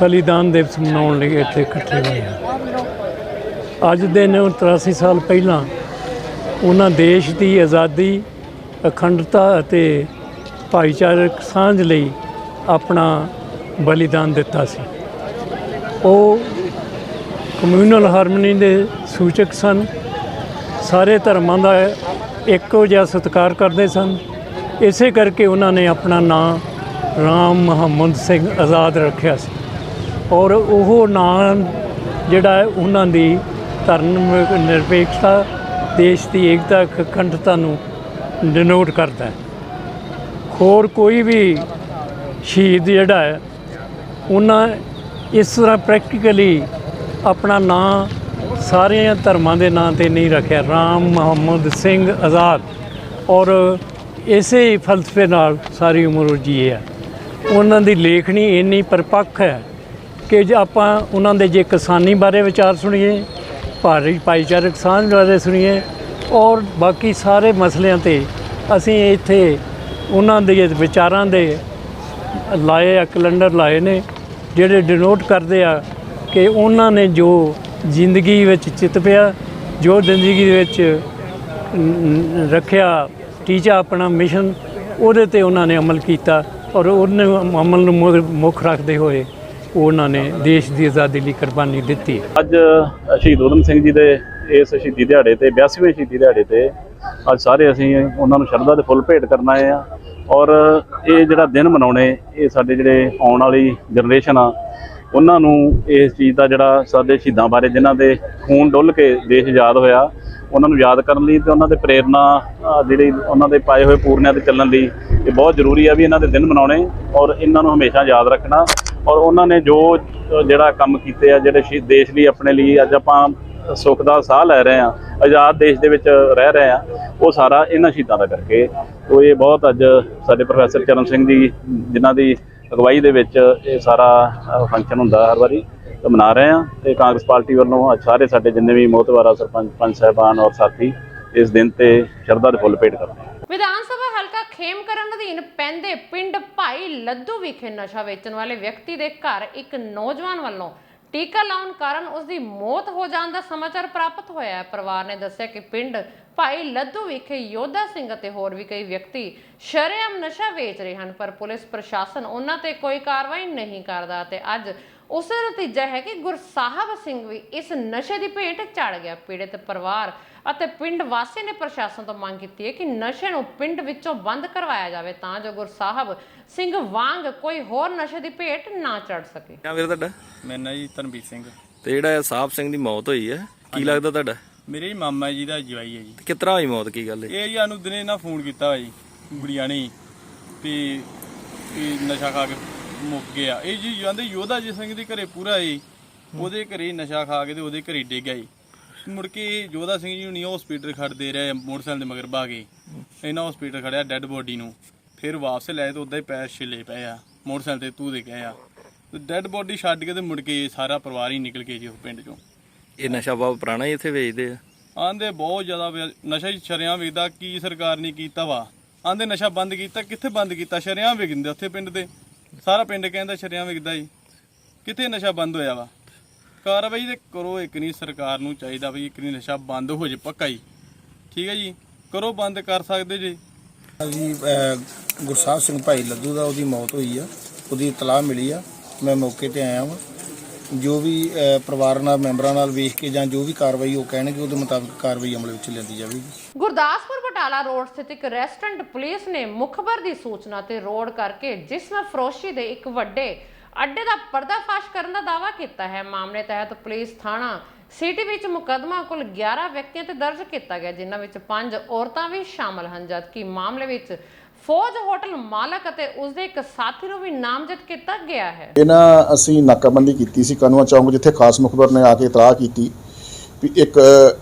ਬਲੀਦਾਨ ਦਿਵਸ ਮਨਾਉਣ ਲਈ ਇੱਥੇ ਇਕੱਠੇ ਹੋਏ ਹਾਂ। ਅੱਜ ਦੇ 83 ਸਾਲ ਪਹਿਲਾਂ ਉਹਨਾਂ ਦੇਸ਼ ਦੀ ਆਜ਼ਾਦੀ, ਅਖੰਡਤਾ ਅਤੇ ਭਾਈਚਾਰਕ ਸਾਂਝ ਲਈ ਆਪਣਾ ਬਲੀਦਾਨ ਦਿੱਤਾ ਸੀ। ਉਹ ਕਮਿਊਨਲ ਹਾਰਮਨੀ ਦੇ ਸੂਚਕ ਸਨ। ਸਾਰੇ ਧਰਮਾਂ ਦਾ ਇੱਕੋ ਜਿਹਾ ਸਤਿਕਾਰ ਕਰਦੇ ਸਨ। ਇਸੇ ਕਰਕੇ ਉਹਨਾਂ ਨੇ ਆਪਣਾ ਨਾਂ ਰਾਮ ਮੁਹੰਮਦ ਸਿੰਘ ਆਜ਼ਾਦ ਰੱਖਿਆ ਸੀ। ਔਰ ਉਹ ਨਾਂ ਜਿਹੜਾ ਹੈ ਉਹਨਾਂ ਦੀ ਧਰਮ ਨਿਰਪੇਖਤਾ, ਦੇਸ਼ ਦੀ ਏਕਤਾ, ਅਖੰਡਤਾ ਨੂੰ ਡਿਨੋਟ ਕਰਦਾ ਹੈ। ਹੋਰ ਕੋਈ ਵੀ ਸ਼ਹੀਦ ਜਿਹੜਾ ਹੈ ਉਹਨਾਂ ਇਸ ਤਰ੍ਹਾਂ ਪ੍ਰੈਕਟੀਕਲੀ ਆਪਣਾ ਨਾਂ ਸਾਰਿਆਂ ਧਰਮਾਂ ਦੇ ਨਾਂ 'ਤੇ ਨਹੀਂ ਰੱਖਿਆ, ਰਾਮ ਮੁਹੰਮਦ ਸਿੰਘ ਆਜ਼ਾਦ, ਔਰ ਇਸੇ ਫਲਸਫੇ ਨਾਲ ਸਾਰੀ ਉਮਰ ਉਹ ਜੀਏ ਆ। ਉਹਨਾਂ ਦੀ ਲੇਖਣੀ ਇੰਨੀ ਪਰਪੱਕ ਹੈ ਕਿ ਜੇ ਆਪਾਂ ਉਹਨਾਂ ਦੇ ਜੇ ਕਿਸਾਨੀ ਬਾਰੇ ਵਿਚਾਰ ਸੁਣੀਏ, ਭਾਈਚਾਰਕ ਸਾਂਝ ਬਾਰੇ ਸੁਣੀਏ, ਔਰ ਬਾਕੀ ਸਾਰੇ ਮਸਲਿਆਂ 'ਤੇ ਅਸੀਂ ਇੱਥੇ ਉਹਨਾਂ ਦੇ ਵਿਚਾਰਾਂ ਦੇ ਲਾਏ ਆ, ਕੈਲੰਡਰ ਲਾਏ ਨੇ ਜਿਹੜੇ ਡਿਨੋਟ ਕਰਦੇ ਆ ਕਿ ਉਹਨਾਂ ਨੇ ਜੋ ਜ਼ਿੰਦਗੀ ਵਿੱਚ ਚਿੱਤ ਪਿਆ, ਜੋ ਜ਼ਿੰਦਗੀ ਦੇ ਵਿੱਚ ਰੱਖਿਆ ਟੀਚਾ, ਆਪਣਾ ਮਿਸ਼ਨ, ਉਹਦੇ 'ਤੇ ਉਹਨਾਂ ਨੇ ਅਮਲ ਕੀਤਾ ਔਰ ਉਹਨੇ ਅਮਲ ਨੂੰ ਮੁੱਖ ਰੱਖਦੇ ਹੋਏ ਉਹਨਾਂ ਨੇ ਦੇਸ਼ ਦੀ ਆਜ਼ਾਦੀ ਲਈ ਕੁਰਬਾਨੀ ਦਿੱਤੀ। ਅੱਜ ਸ਼ਹੀਦ ਊਧਮ ਸਿੰਘ ਜੀ ਦੇ ਇਸ ਸ਼ਹੀਦੀ ਦਿਹਾੜੇ ਤੇ 82ਵੇਂ ਸ਼ਹੀਦੀ ਦਿਹਾੜੇ ਤੇ ਅੱਜ ਸਾਰੇ ਅਸੀਂ ਉਹਨਾਂ ਨੂੰ ਸ਼ਰਧਾ ਦੇ ਫੁੱਲ ਭੇਟ ਕਰਨ ਆਏ ਆ। ਔਰ ਇਹ ਜਿਹੜਾ ਦਿਨ ਮਨਾਉਣੇ, ਇਹ ਸਾਡੇ ਜਿਹੜੇ ਆਉਣ ਵਾਲੀ ਜਨਰੇਸ਼ਨ ਆ ਉਹਨਾਂ ਨੂੰ ਇਸ ਚੀਜ਼ ਦਾ ਜਿਹੜਾ ਸਾਡੇ ਸ਼ਹੀਦਾਂ ਬਾਰੇ ਜਿਨ੍ਹਾਂ ਦੇ ਖੂਨ ਡੁੱਲ ਕੇ ਦੇਸ਼ ਆਜ਼ਾਦ ਹੋਇਆ ਉਹਨਾਂ ਨੂੰ ਯਾਦ ਕਰਨ ਲਈ ਤੇ ਉਹਨਾਂ ਦੇ ਪ੍ਰੇਰਨਾ ਜਿਹੜੀ ਉਹਨਾਂ ਦੇ ਪਾਏ ਹੋਏ ਪੂਰਨਿਆਂ ਤੇ ਚੱਲਣ ਲਈ ਇਹ ਬਹੁਤ ਜ਼ਰੂਰੀ ਆ ਵੀ ਇਹਨਾਂ ਦੇ ਦਿਨ ਮਨਾਉਣੇ ਔਰ ਇਹਨਾਂ ਨੂੰ ਹਮੇਸ਼ਾ ਯਾਦ ਰੱਖਣਾ। ਔਰ ਉਹਨਾਂ ਨੇ ਜੋ ਜਿਹੜਾ ਕੰਮ ਕੀਤੇ ਆ, ਜਿਹੜੇ ਦੇਸ਼ ਲਈ ਆਪਣੇ ਲਈ ਅੱਜ ਆਪਾਂ ਸੁੱਖ ਦਾ ਸਾਹ ਲੈ ਰਹੇ ਹਾਂ, ਆਜ਼ਾਦ ਦੇਸ਼ ਦੇ ਵਿੱਚ ਰਹਿ ਰਹੇ ਹਾਂ, ਉਹ ਸਾਰਾ ਇਹਨਾਂ ਸ਼ਹੀਦਾਂ ਦਾ ਕਰਕੇ। ਤੋ ਇਹ ਬਹੁਤ ਅੱਜ ਸਾਡੇ ਪ੍ਰੋਫੈਸਰ ਚਰਨ ਸਿੰਘ ਜੀ ਜਿਨ੍ਹਾਂ ਦੀ ਅਗਵਾਈ ਦੇ ਵਿੱਚ ਇਹ ਸਾਰਾ ਫੰਕਸ਼ਨ ਹੁੰਦਾ ਹਰ ਵਾਰੀ, ਤਾਂ ਮਨਾ ਰਹੇ ਹਾਂ। ਤੇ ਕਾਂਗਰਸ ਪਾਰਟੀ ਵੱਲੋਂ ਅੱਜ ਸਾਰੇ ਸਾਡੇ ਜਿੰਨੇ ਵੀ ਮੋਹਤਵਾਰਾ ਸਰਪੰਚ ਪੰਚ ਸਾਹਿਬਾਨ ਔਰ ਸਾਥੀ ਇਸ ਦਿਨ ਤੇ ਸ਼ਰਧਾ ਦੇ ਫੁੱਲ ਭੇਟ ਕਰਦੇ ਹਾਂ। ਵਿਧਾਨ ਸਭਾ ਹਲਕਾ ਖੇਮਕਰਨ ਅਧੀਨ ਪੈਂਦੇ ਪਿੰਡ ਭਾਈ ਲੱਧੂ ਵਿਖੇ ਨਸ਼ਾ ਵੇਚਣ ਵਾਲੇ ਵਿਅਕਤੀ ਦੇ ਘਰ ਇੱਕ ਨੌਜਵਾਨ ਵੱਲੋਂ ਟੀਕਾ ਲਾਉਣ ਕਾਰਨ ਉਸ ਦੀ ਮੌਤ ਹੋ ਜਾਣ ਦਾ ਸਮਾਚਾਰ ਪ੍ਰਾਪਤ ਹੋਇਆ ਹੈ। ਪਰਿਵਾਰ ਨੇ ਦੱਸਿਆ ਕਿ ਪਿੰਡ ਭਾਈ ਲੱਧੂ ਵਿਖੇ ਯੋਧਾ ਸਿੰਘ ਅਤੇ ਹੋਰ ਵੀ ਕਈ ਵਿਅਕਤੀ ਸ਼ਰੇਆਮ ਨਸ਼ਾ ਵੇਚ ਰਹੇ ਹਨ, ਪਰ ਪੁਲਿਸ ਪ੍ਰਸ਼ਾਸਨ ਉਹਨਾਂ ਤੇ ਕੋਈ ਕਾਰਵਾਈ ਨਹੀਂ ਕਰਦਾ ਤੇ ਅੱਜ ਉਸ ਦਾ ਨਤੀਜਾ ਹੈ ਕਿ ਗੁਰਸਾਹਿਬ ਸਿੰਘ ਵੀ ਇਸ ਨਸ਼ੇ ਦੀ ਭੇਟ ਚੜ ਗਿਆ। ਪੀੜਤ ਪਰਿਵਾਰ ਅਤੇ ਪਿੰਡ ਵਾਸੀਆਂ ਨੇ ਪ੍ਰਸ਼ਾਸਨ ਤੋਂ ਮੰਗ ਕੀਤੀ ਹੈ ਕਿ ਨਸ਼ੇ ਨੂੰ ਪਿੰਡ ਵਿੱਚੋਂ ਬੰਦ ਕਰਵਾਇਆ ਜਾਵੇ ਤਾਂ ਜੋ ਗੁਰਸਾਹਿਬ ਸਿੰਘ ਵਾਂਗ ਕੋਈ ਹੋਰ ਨਸ਼ੇ ਦੀ ਭੇਟ ਨਾ ਚੜ ਸਕੇ। ਕਿਆ ਵੀਰ ਤੁਹਾਡਾ? ਮੇਰਾ ਨਾਂ ਜੀ ਧਰਮਵੀਰ ਸਿੰਘ। ਤੇ ਜਿਹੜਾ ਸਾਹਿਬ ਸਿੰਘ ਦੀ ਮੌਤ ਹੋਈ ਹੈ, ਕੀ ਲੱਗਦਾ ਤੁਹਾਡਾ? ਮੇਰੇ ਮਾਮਾ ਜੀ ਦਾ ਜਵਾਈ ਹੈ ਜੀ। ਕਿਸ ਤਰ੍ਹਾਂ ਹੋਈ ਮੌਤ, ਕੀ ਗੱਲ ਹੈ? ਇਹ ਜੀ ਸਾਨੂੰ ਦਿਨੇ ਨਾ ਫੋਨ ਕੀਤਾ ਵਾ ਜੀ ਗੁੜੀਆਂ ਨੇ ਵੀ ਨਸ਼ਾ ਖਾ ਕੇ ਮੁੱਕ ਗਿਆ। ਇਹ ਜੀ ਜਾਂਦੇ ਯੋਧਾ ਜੀ ਸਿੰਘ ਦੇ ਘਰੇ ਪੂਰਾ ਜੀ, ਉਹਦੇ ਘਰੇ ਨਸ਼ਾ ਖਾ ਕੇ ਤੇ ਉਹਦੇ ਘਰੇ ਡਿੱਗ ਗਿਆ ਜੀ। ਮੁੜ ਕੇ ਯੋਧਾ ਸਿੰਘ ਜੀ ਨੂੰ ਨਹੀਂ ਹਸਪੀਟਲ ਖੜਦੇ ਰਹੇ, ਮੋਟਰਸਾਈਕਲ ਦੇ ਮਗਰ ਭਾ ਗਏ। ਇਹਨਾਂ ਹਸਪੀਟਲ ਖੜਿਆ ਡੈੱਡ ਬੋਡੀ ਨੂੰ, ਫਿਰ ਵਾਪਸ ਲੈ ਤੇ ਉੱਦਾਂ ਹੀ ਪੈਰ ਛਿੱਲੇ ਪਏ ਆ ਮੋਟਰਸਾਈਕਲ ਤੇ ਤੂੰ ਦੇ ਗਏ ਆ। ਡੈੱਡ ਬੋਡੀ ਛੱਡ ਕੇ ਤੇ ਮੁੜ ਕੇ ਸਾਰਾ ਪਰਿਵਾਰ ਹੀ ਨਿਕਲ ਕੇ ਜੀ ਉਸ ਪਿੰਡ ਚੋਂ। ਇਹ ਨਸ਼ਾ ਬਹੁਤ ਪੁਰਾਣਾ ਹੀ ਇੱਥੇ ਵੇਚਦੇ ਆ? ਆਂਦੇ ਬਹੁਤ ਜ਼ਿਆਦਾ ਨਸ਼ਾ ਹੀ ਸ਼ਰੇਆਮ ਵੇਚਦਾ। ਕੀ ਸਰਕਾਰ ਨੇ ਕੀਤਾ ਵਾ? ਆਂਦੇ ਨਸ਼ਾ ਬੰਦ ਕੀਤਾ, ਕਿੱਥੇ ਬੰਦ ਕੀਤਾ? ਸ਼ਰੇਆਮ ਵੇਚਦੇ ਉੱਥੇ ਪਿੰਡ ਦੇ, ਸਾਰਾ ਪਿੰਡ ਕਹਿੰਦਾ ਸ਼ਰੇਆਮ ਵਿਕਦਾ ਜੀ। ਕਿੱਥੇ ਨਸ਼ਾ ਬੰਦ ਹੋਇਆ ਵਾ? ਕਾਰਵਾਈ ਤੇ ਕਰੋ। ਇੱਕ ਨਹੀਂ ਸਰਕਾਰ ਨੂੰ ਚਾਹੀਦਾ ਵੀ ਇੱਕ ਨਹੀਂ ਨਸ਼ਾ ਬੰਦ ਹੋ ਜੇ ਪੱਕਾ ਹੀ, ਠੀਕ ਹੈ ਜੀ, ਕਰੋ, ਬੰਦ ਕਰ ਸਕਦੇ ਜੀ। ਜੀ ਗੁਰਸਾਹਿਬ ਸਿੰਘ ਭਾਈ ਲੱਧੂ ਦਾ ਉਹਦੀ ਮੌਤ ਹੋਈ ਆ, ਉਹਦੀ ਇਤਲਾਹ ਮਿਲੀ ਆ। ਮੈਂ ਮੌਕੇ ਤੇ ਆਇਆ ਵਾਂ, ਜੋ ਵੀ ਪਰਿਵਾਰ ਨਾਲ ਮੈਂਬਰਾਂ ਨਾਲ ਵੇਖ ਕੇ ਜਾਂ ਜੋ ਵੀ ਕਾਰਵਾਈ ਉਹ ਕਹਿਣਗੇ ਉਹਦੇ ਮੁਤਾਬਕ ਕਾਰਵਾਈ ਅਮਲ ਵਿੱਚ ਲਿਆਂਦੀ ਜਾਵੇਗੀ। ਗੁਰਦਾਸਪੁਰ ਬਟਾਲਾ ਰੋਡ ਸਥਿਤ ਇੱਕ ਰੈਸਟੋਰੈਂਟ ਪੁਲਿਸ ਨੇ ਮੁਖਬਰ ਦੀ ਸੂਚਨਾ ਤੇ ਰੋਡ ਕਰਕੇ ਜਿਸਮ ਫਰੋਸ਼ੀ ਦੇ ਇੱਕ ਵੱਡੇ ਅੱਡੇ ਦਾ ਪਰਦਾਫਾਸ਼ ਕਰਨ ਦਾ ਦਾਅਵਾ ਕੀਤਾ ਹੈ। ਮਾਮਲੇ ਤਹਿਤ ਪੁਲਿਸ ਥਾਣਾ ਸਿਟੀ ਵਿੱਚ ਮੁਕੱਦਮਾ ਕੁੱਲ 11 ਵਿਅਕਤੀਆਂ ਤੇ ਦਰਜ ਕੀਤਾ ਗਿਆ, ਜਿਨ੍ਹਾਂ ਵਿੱਚ 5 ਔਰਤਾਂ ਵੀ ਸ਼ਾਮਲ ਹਨ, ਜਦਕਿ ਮਾਮਲੇ ਵਿੱਚ ਫੌਜ ਹੋਟਲ ਮਾਲਕ ਅਤੇ ਉਸਦੇ ਇੱਕ ਸਾਥੀ ਨੂੰ ਵੀ ਨਾਮਜ਼ਦ ਕੀਤਾ ਗਿਆ ਹੈ। ਇਹਨਾਂ ਅਸੀਂ ਨਾਕਾਬੰਦੀ ਕੀਤੀ ਸੀ ਕਾਨੂੰਨਾ ਚੌਂਕ, ਜਿੱਥੇ ਖਾਸ ਮੁਖਬਰ ਨੇ ਆ ਕੇ ਇਤਲਾਹ ਕੀਤੀ ਵੀ ਇੱਕ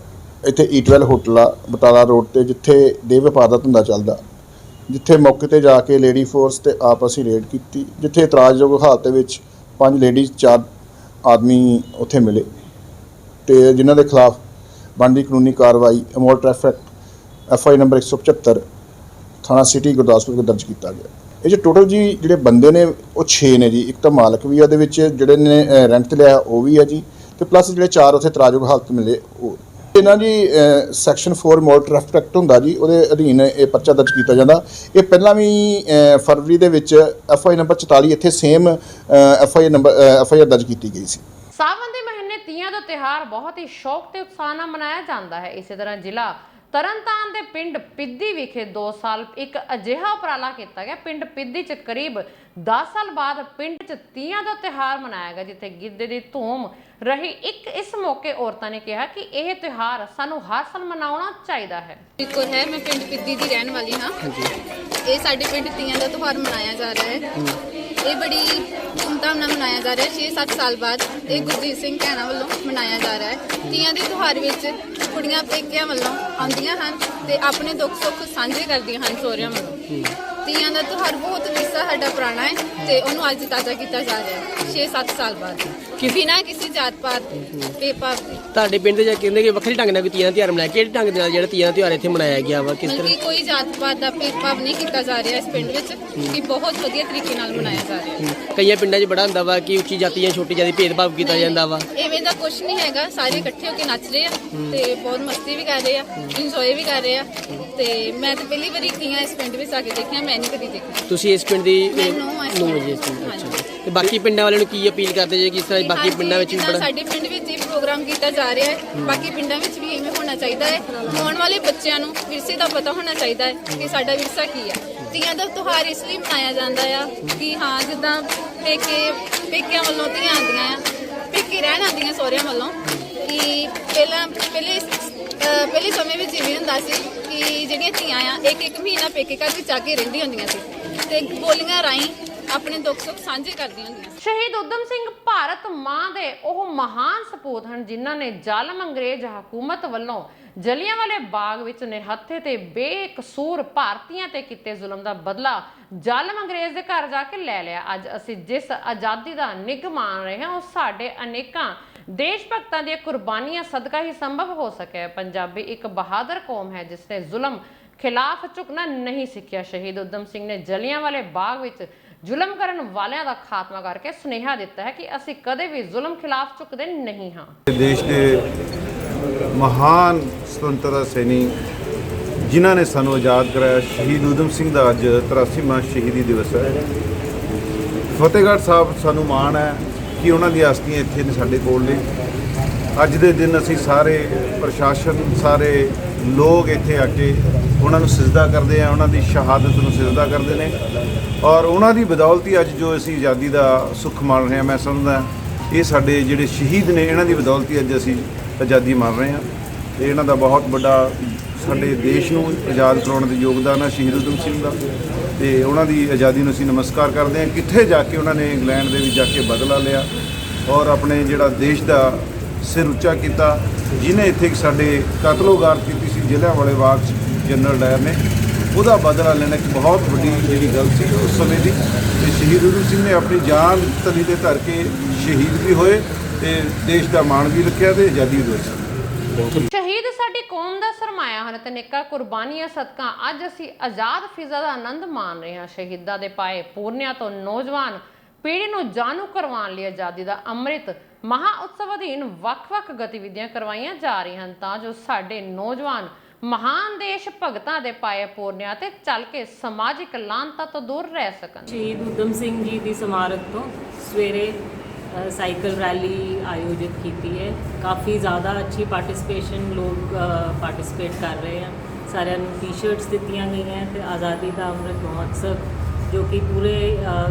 ਇੱਥੇ ਈਟਵੈਲ ਹੋਟਲ ਆ ਬਟਾਲਾ ਰੋਡ ਤੇ, ਜਿੱਥੇ ਦੇ ਵਪਾਰ ਦਾ ਧੰਦਾ ਚੱਲਦਾ, ਜਿੱਥੇ ਮੌਕੇ ਤੇ ਜਾ ਕੇ ਲੇਡੀ ਫੋਰਸ ਤੇ ਆਪ ਅਸੀਂ ਰੇਡ ਕੀਤੀ, ਜਿੱਥੇ ਇਤਰਾਜ਼ਯੋਗ ਹਾਲਤ ਦੇ ਵਿੱਚ 5 ਲੇਡੀਜ਼ 4 ਆਦਮੀ ਉੱਥੇ ਮਿਲੇ ਤੇ ਜਿਨ੍ਹਾਂ ਦੇ ਖਿਲਾਫ ਬਣਦੀ ਕਾਨੂੰਨੀ ਕਾਰਵਾਈ ਅਮੋਲ ਟ੍ਰੈਫਿਕ FI ਨੰਬਰ 175 ਥਾਣਾ ਸਿਟੀ ਗੁਰਦਾਸਪੁਰ ਵਿੱਚ ਦਰਜ ਕੀਤਾ ਗਿਆ। ਇਹ 'ਚ ਟੋਟਲ ਜੀ ਜਿਹੜੇ ਬੰਦੇ ਨੇ ਉਹ 6 ਨੇ ਜੀ। ਇੱਕ ਤਾਂ ਮਾਲਕ ਵੀ ਆ, ਉਹਦੇ ਵਿੱਚ ਜਿਹੜੇ ਨੇ ਰੈਂਟ ਤੇ ਲਿਆ ਉਹ ਵੀ ਆ ਜੀ, ਤੇ ਪਲੱਸ ਜਿਹੜੇ 4 ਉੱਥੇ ਇਤਰਾਜ਼ਯੋਗ ਹਾਲਤ ਮਿਲੇ ਉਹ। ਇਹਨਾਂ ਜੀ ਸੈਕਸ਼ਨ 4 ਮੋਟਰ ਟ੍ਰੈਫਿਕ ਐਕਟ ਹੁੰਦਾ ਜੀ, ਉਹਦੇ ਅਧੀਨ ਇਹ ਪਰਚਾ ਦਰਜ ਕੀਤਾ ਜਾਂਦਾ। ਇਹ ਪਹਿਲਾਂ ਵੀ ਫਰਵਰੀ ਦੇ ਵਿੱਚ FI ਨੰਬਰ 44 ਇੱਥੇ ਸੇਮ FIR ਦਰਜ ਕੀਤੀ ਗਈ ਸੀ। ਸਾਵਣ ਦੇ ਮਹੀਨੇ ਤੀਆਂ ਦਾ ਤਿਉਹਾਰ ਬਹੁਤ ਹੀ ਸ਼ੌਕ ਤੇ ਉਤਸ਼ਾਹ ਨਾਲ ਮਨਾਇਆ ਜਾਂਦਾ ਹੈ। ਇਸੇ ਤਰ੍ਹਾਂ ਜ਼ਿਲ੍ਹਾ ਤਰਨਤਾਰਨ ਦੇ ਪਿੰਡ ਪਿੱਦੀ ਵਿਖੇ 2 ਸਾਲ ਇੱਕ ਅਜਿਹਾ ਉਪਰਾਲਾ ਕੀਤਾ ਗਿਆ। ਪਿੰਡ ਪਿੱਦੀ 'ਚ ਕਰੀਬ 10 ਸਾਲ ਬਾਅਦ ਪਿੰਡ 'ਚ ਤੀਆਂ ਦਾ ਤਿਉਹਾਰ ਮਨਾਇਆ ਗਿਆ, ਜਿੱਥੇ ਗਿੱਧੇ ਦੀ ਧੂਮ ਰਹੀ। ਇਸ ਮੌਕੇ ਔਰਤਾਂ ਨੇ ਕਿਹਾ ਕਿ ਇਹ ਤਿਉਹਾਰ ਸਾਨੂੰ ਹਰ ਸਾਲ ਮਨਾਉਣਾ ਚਾਹੀਦਾ ਹੈ। ਬਿਲਕੁਲ ਹੈ, ਮੈਂ ਪਿੰਡ ਪਿੱਦੀ ਦੀ ਰਹਿਣ ਵਾਲੀ ਹਾਂ। ਇਹ ਸਾਡੇ ਪਿੰਡ ਤੀਆਂ ਦਾ ਤਿਉਹਾਰ ਮਨਾਇਆ ਜਾ ਰਿਹਾ ਹੈ। ਇਹ ਬੜੀ ਧੂਮਧਾਮ ਨਾਲ ਮਨਾਇਆ ਜਾ ਰਿਹਾ ਹੈ। 6-7 ਸਾਲ ਬਾਅਦ ਇਹ ਗੁਰਜੀਤ ਸਿੰਘ ਕਹਿਣਾ ਵੱਲੋਂ ਮਨਾਇਆ ਜਾ ਰਿਹਾ ਹੈ। ਤੀਆਂ ਦੇ ਤਿਉਹਾਰ ਵਿੱਚ ਕੁੜੀਆਂ ਪੇਕਿਆਂ ਵੱਲੋਂ ਆਉਂਦੀਆਂ ਹਨ ਤੇ ਆਪਣੇ ਦੁੱਖ ਸੁੱਖ ਸਾਂਝੇ ਕਰਦੀਆਂ ਹਨ ਸਹੁਰਿਆਂ ਵੱਲੋਂ। ਤੀਆਂ ਦਾ ਤਿਉਹਾਰ ਬਹੁਤ ਕਿੱਸਾ ਸਾਡਾ ਪੁਰਾਣਾ ਹੈ ਤੇ ਉਹਨੂੰ ਅੱਜ ਤਾਜ਼ਾ ਕੀਤਾ ਜਾ ਰਿਹਾ ਹੈ 6-7 ਸਾਲ ਬਾਅਦ, ਬਿਨਾਂ ਕਿਸੇ ਜਾਤ ਪਾਤ ਭੇਦਭਾਵ ਦੇ। ਤੁਹਾਡੇ ਪਿੰਡ ਦੇ ਕਹਿੰਦੇ ਕਿ ਵੱਖਰੀ ਢੰਗ ਨਾਲ ਕੋਈ ਤੀਆਂ ਦਾ ਤਿਉਹਾਰ ਮਨਾਇਆ, ਕਿਹੜੇ ਢੰਗ ਦੇ ਨਾਲ ਜਿਹੜਾ ਤੀਆਂ ਦਾ ਤਿਉਹਾਰ ਇੱਥੇ ਮਨਾਇਆ ਗਿਆ ਵਾ? ਕਿਸ ਤਰ੍ਹਾਂ? ਕੋਈ ਜਾਤ ਪਾਤ ਦਾ ਭੇਦਭਾਵ ਨਹੀਂ ਕੀਤਾ ਜਾ ਰਿਹਾ ਇਸ ਪਿੰਡ ਵਿੱਚ, ਕਿ ਬਹੁਤ ਵਧੀਆ ਤਰੀਕੇ ਨਾਲ ਮਨਾਇਆ ਜਾ ਰਿਹਾ ਹੈ। ਕਈਆਂ ਪਿੰਡਾਂ 'ਚ ਬੜਾ ਹੁੰਦਾ ਵਾ ਕਿ ਉੱਚੀ ਜਾਤੀ ਜਾਂ ਛੋਟੀ ਜਾਤੀ ਭੇਦਭਾਵ ਕੀਤਾ ਜਾਂਦਾ ਵਾ। ਐਵੇਂ ਦਾ ਕੁਝ ਨਹੀਂ ਹੈਗਾ, ਸਾਰੇ ਇਕੱਠੇ ਹੋ ਕੇ ਨੱਚ ਰਹੇ ਆ ਤੇ ਬਹੁਤ ਮਸਤੀ ਵੀ ਕਰ ਰਹੇ ਆ, ਇੰਜੋਏ ਵੀ ਕਰ ਰਹੇ ਆ। ਤੇ ਮੈਂ ਤਾਂ ਪਹਿਲੀ ਵਾਰੀ ਤੀਆਂ ਇਸ ਪਿੰਡ ਵਿੱਚ ਆ ਕੇ ਦੇਖਿਆ, ਮੈਂ ਨਹੀਂ ਕਦੀ ਦੇਖਿਆ। ਤੁਸੀਂ ਇਸ ਪਿੰਡ ਦੀ ਤੇ ਬਾਕੀ ਪਿੰਡਾਂ ਵਾਲਿਆਂ ਨੂੰ ਕੀ ਅਪੀਲ ਕਰਦੇ ਜੇ? ਕਿਸ ਤਰ੍ਹਾਂ ਬਾਕੀ ਪਿੰਡਾਂ ਵਿੱਚ ਵੀ ਬੜਾ ਸਾਡੇ ਪਿੰਡ ਵਿੱਚ ਇਹ ਪ੍ਰੋਗਰਾਮ ਕੀਤਾ ਜਾ ਰਿਹਾ ਹੈ, ਬਾਕੀ ਪਿੰਡਾਂ ਵਿੱਚ ਵੀ ਇਵੇਂ ਹੋਣਾ ਚਾਹੀਦਾ ਹੈ। ਆਉਣ ਵਾਲੇ ਬੱਚਿਆਂ ਨੂੰ ਵਿਰਸੇ ਦਾ ਪਤਾ ਹੋਣਾ ਚਾਹੀਦਾ ਹੈ ਕਿ ਸਾਡਾ ਵਿਰਸਾ ਕੀ ਆ। ਤੀਆਂ ਦਾ ਤਿਉਹਾਰ ਇਸ ਲਈ ਮਨਾਇਆ ਜਾਂਦਾ ਆ ਕਿ ਹਾਂ, ਜਿੱਦਾਂ ਪੇਕਿਆਂ ਵੱਲੋਂ ਧੀਆਂ ਆਉਂਦੀਆਂ ਆ, ਪੇਕੇ ਰਹਿਣ ਆਉਂਦੀਆਂ ਸਹੁਰਿਆਂ ਵੱਲੋਂ, ਕਿ ਪਹਿਲੇ ਸਮੇਂ ਵਿੱਚ ਇਵੇਂ ਹੁੰਦਾ ਸੀ ਕਿ ਜਿਹੜੀਆਂ ਧੀਆਂ ਆ ਇੱਕ ਮਹੀਨਾ ਪੇਕੇ ਘਰ ਵਿੱਚ ਆ ਕੇ ਰਹਿੰਦੀਆਂ ਹੁੰਦੀਆਂ ਸੀ ਤੇ ਬੋਲੀਆਂ ਰਾਹੀਂ ਆਪਣੇ ਦੁੱਖ ਸੁੱਖ ਸਾਂਝੇ ਕਰਦੀਆਂ ਹੁੰਦੀਆਂ। ਸ਼ਹੀਦ ਊਧਮ ਸਿੰਘ ਭਾਰਤ ਮਾਂ ਦੇ ਉਹ ਮਹਾਨ ਸਪੂਤ ਹਨ ਜਿਨ੍ਹਾਂ ਨੇ ਜ਼ਾਲਮ ਅੰਗਰੇਜ਼ ਹਕੂਮਤ ਵੱਲੋਂ ਜਲਿਆਂਵਾਲੇ ਬਾਗ ਵਿੱਚ ਨਿਹੱਥੇ ਤੇ ਬੇਕਸੂਰ ਭਾਰਤੀਆਂ ਤੇ ਕੀਤੇ ਜ਼ੁਲਮ ਦਾ ਬਦਲਾ ਜ਼ਾਲਮ ਅੰਗਰੇਜ਼ ਦੇ ਘਰ ਜਾ ਕੇ ਲੈ ਲਿਆ। ਅੱਜ ਅਸੀਂ ਜਿਸ ਆਜ਼ਾਦੀ ਦਾ ਨਿੱਘ ਮਾਣ ਰਹੇ ਹਾਂ ਉਹ ਸਾਡੇ ਅਨੇਕਾਂ ਦੇਸ਼ ਭਗਤਾਂ ਦੀਆਂ ਕੁਰਬਾਨੀਆਂ ਸਦਕਾ ਹੀ ਸੰਭਵ ਹੋ ਸਕਿਆ। ਪੰਜਾਬੀ ਇੱਕ ਬਹਾਦਰ ਕੌਮ ਹੈ ਜਿਸ ਨੇ ਜ਼ੁਲਮ ਖਿਲਾਫ ਝੁਕਣਾ ਨਹੀਂ ਸਿੱਖਿਆ। ਸ਼ਹੀਦ ਊਧਮ ਸਿੰਘ ਨੇ ਜਲਿਆਂਵਾਲੇ ਬਾਗ ਵਿੱਚ ਜ਼ੁਲਮ ਕਰਨ ਵਾਲਿਆਂ ਦਾ ਖਾਤਮਾ ਕਰਕੇ ਸੁਨੇਹਾ ਦਿੱਤਾ ਹੈ ਕਿ ਅਸੀਂ ਕਦੇ ਵੀ ਜ਼ੁਲਮ ਖਿਲਾਫ ਝੁਕਦੇ ਨਹੀਂ ਹਾਂ। ਦੇਸ਼ ਦੇ ਮਹਾਨ ਸੁਤੰਤਰਤਾ ਸੈਨੀ ਜਿਨ੍ਹਾਂ ਨੇ ਸਾਨੂੰ ਆਜ਼ਾਦ ਕਰਾਇਆ, ਸ਼ਹੀਦ ਊਧਮ ਸਿੰਘ ਦਾ ਅੱਜ 83ਵਾਂ ਸ਼ਹੀਦੀ ਦਿਵਸ ਹੈ। ਫਤਿਹਗੜ੍ਹ ਸਾਹਿਬ ਸਾਨੂੰ ਮਾਣ ਹੈ ਕਿ ਉਹਨਾਂ ਦੀ ਅਸਥੀਆਂ ਇੱਥੇ ਨੇ ਸਾਡੇ ਕੋਲ ਨੇ। ਅੱਜ ਦੇ ਦਿਨ ਅਸੀਂ ਸਾਰੇ ਪ੍ਰਸ਼ਾਸਨ, ਸਾਰੇ ਲੋਕ ਇੱਥੇ ਆ ਕੇ ਉਹਨਾਂ ਨੂੰ ਸਿਜਦਾ ਕਰਦੇ ਆ, ਉਹਨਾਂ ਦੀ ਸ਼ਹਾਦਤ ਨੂੰ ਸਿਜਦਾ ਕਰਦੇ ਨੇ ਔਰ ਉਹਨਾਂ ਦੀ ਬਦੌਲਤ ਅੱਜ ਜੋ ਅਸੀਂ ਆਜ਼ਾਦੀ ਦਾ ਸੁੱਖ ਮਾਣ ਰਹੇ ਹਾਂ, ਮੈਂ ਸਮਝਦਾ ਇਹ ਸਾਡੇ ਜਿਹੜੇ ਸ਼ਹੀਦ ਨੇ ਇਹਨਾਂ ਦੀ ਬਦੌਲਤ ਅੱਜ ਅਸੀਂ ਆਜ਼ਾਦੀ ਮਾਣ ਰਹੇ ਹਾਂ। ਤੇ ਇਹਨਾਂ ਦਾ ਬਹੁਤ ਵੱਡਾ ਸਾਡੇ ਦੇਸ਼ ਨੂੰ ਆਜ਼ਾਦ ਕਰਾਉਣ ਦੇ ਯੋਗਦਾਨ ਹੈ ਸ਼ਹੀਦ ਊਧਮ ਸਿੰਘ ਦਾ ਤੇ ਉਹਨਾਂ ਦੀ ਆਜ਼ਾਦੀ ਨੂੰ ਅਸੀਂ ਨਮਸਕਾਰ ਕਰਦੇ ਹਾਂ। ਕਿੱਥੇ ਜਾ ਕੇ ਉਹਨਾਂ ਨੇ ਇੰਗਲੈਂਡ ਦੇ ਵਿੱਚ ਜਾ ਕੇ ਬਦਲਾ ਲਿਆ ਔਰ ਆਪਣੇ ਜਿਹੜਾ ਦੇਸ਼ ਦਾ ਸਿਰ ਉੱਚਾ ਕੀਤਾ। ਜਿਹਨੇ ਇੱਥੇ ਸਾਡੇ ਕਤਲੋਗਾਰ ਕੀਤੀ ਸੀ ਜਲਿਆਂਵਾਲੇ ਬਾਗ ਜਨਰਲ ਡਾਇਰ ਨੇ, ਉਹਦਾ ਬਦਲਾ ਲੈਣਾ ਇੱਕ ਬਹੁਤ ਵੱਡੀ ਜਿਹੜੀ ਗੱਲ ਸੀ ਉਸ ਸਮੇਂ ਦੀ। ਤੇ ਸ਼ਹੀਦ ਊਧਮ ਸਿੰਘ ਨੇ ਆਪਣੀ ਜਾਨ ਤਲੀ ਤੇ ਧਰ ਕੇ ਸ਼ਹੀਦ ਵੀ ਹੋਏ ਤੇ ਦੇਸ਼ ਦਾ ਮਾਣ ਵੀ ਰੱਖਿਆ ਤੇ ਆਜ਼ਾਦੀ ਵੀ ਦਿੱਤੀ। ਸ਼ਹੀਦ ਸਾਡੀ ਕੌਮ ਦਾ ਸਰਮਾਇਆ ਹਨ ਤੇ ਅਨੇਕਾਂ ਕੁਰਬਾਨੀਆਂ ਸਦਕਾ ਅੱਜ ਅਸੀਂ ਆਜ਼ਾਦ ਫਿਜ਼ਾ ਦਾ ਆਨੰਦ ਮਾਣ ਰਹੇ ਹਾਂ। ਸ਼ਹੀਦਾਂ ਦੇ ਪਾਏ ਪੂਰਨਿਆਂ ਤੋਂ ਨੌਜਵਾਨ ਪੀੜ੍ਹੀ ਨੂੰ ਜਾਣੂ ਕਰਵਾਉਣ ਲਈ ਆਜ਼ਾਦੀ ਦਾ ਅੰਮ੍ਰਿਤ ਮਹਾ ਉਤਸਵ ਅਧੀਨ ਵੱਖ-ਵੱਖ ਗਤੀਵਿਧੀਆਂ ਕਰਵਾਈਆਂ ਜਾ ਰਹੀਆਂ ਹਨ ਤਾਂ ਜੋ ਸਾਡੇ ਨੌਜਵਾਨ ਮਹਾਨ ਦੇਸ਼ ਭਗਤਾਂ ਦੇ ਪਾਏ ਪੂਰਨਿਆਂ ਤੇ ਚੱਲ ਕੇ ਸਮਾਜਿਕ ਲਾਂਤਾਂ ਤੋਂ ਦੂਰ ਰਹਿ ਸਕਣ। ਸ਼ਹੀਦ ਊਧਮ ਸਿੰਘ ਜੀ ਦੀ ਸਮਾਰਕ ਤੋਂ ਸਵੇਰੇ ਸਾਈਕਲ ਰੈਲੀ ਆਯੋਜਿਤ ਕੀਤੀ ਹੈ। ਕਾਫੀ ਜ਼ਿਆਦਾ ਅੱਛੀ ਪਾਰਟਿਸਿਪੇਸ਼ਨ, ਲੋਕ ਪਾਰਟਿਸਿਪੇਟ ਕਰ ਰਹੇ ਆ। ਸਾਰਿਆਂ ਨੂੰ ਟੀ-ਸ਼ਰਟਸ ਦਿੱਤੀਆਂ ਗਈਆਂ ਤੇ ਆਜ਼ਾਦੀ ਦਾ ਅੰਮ੍ਰਿਤ ਮਹੋਤਸਵ ਜੋ ਕਿ ਪੂਰੇ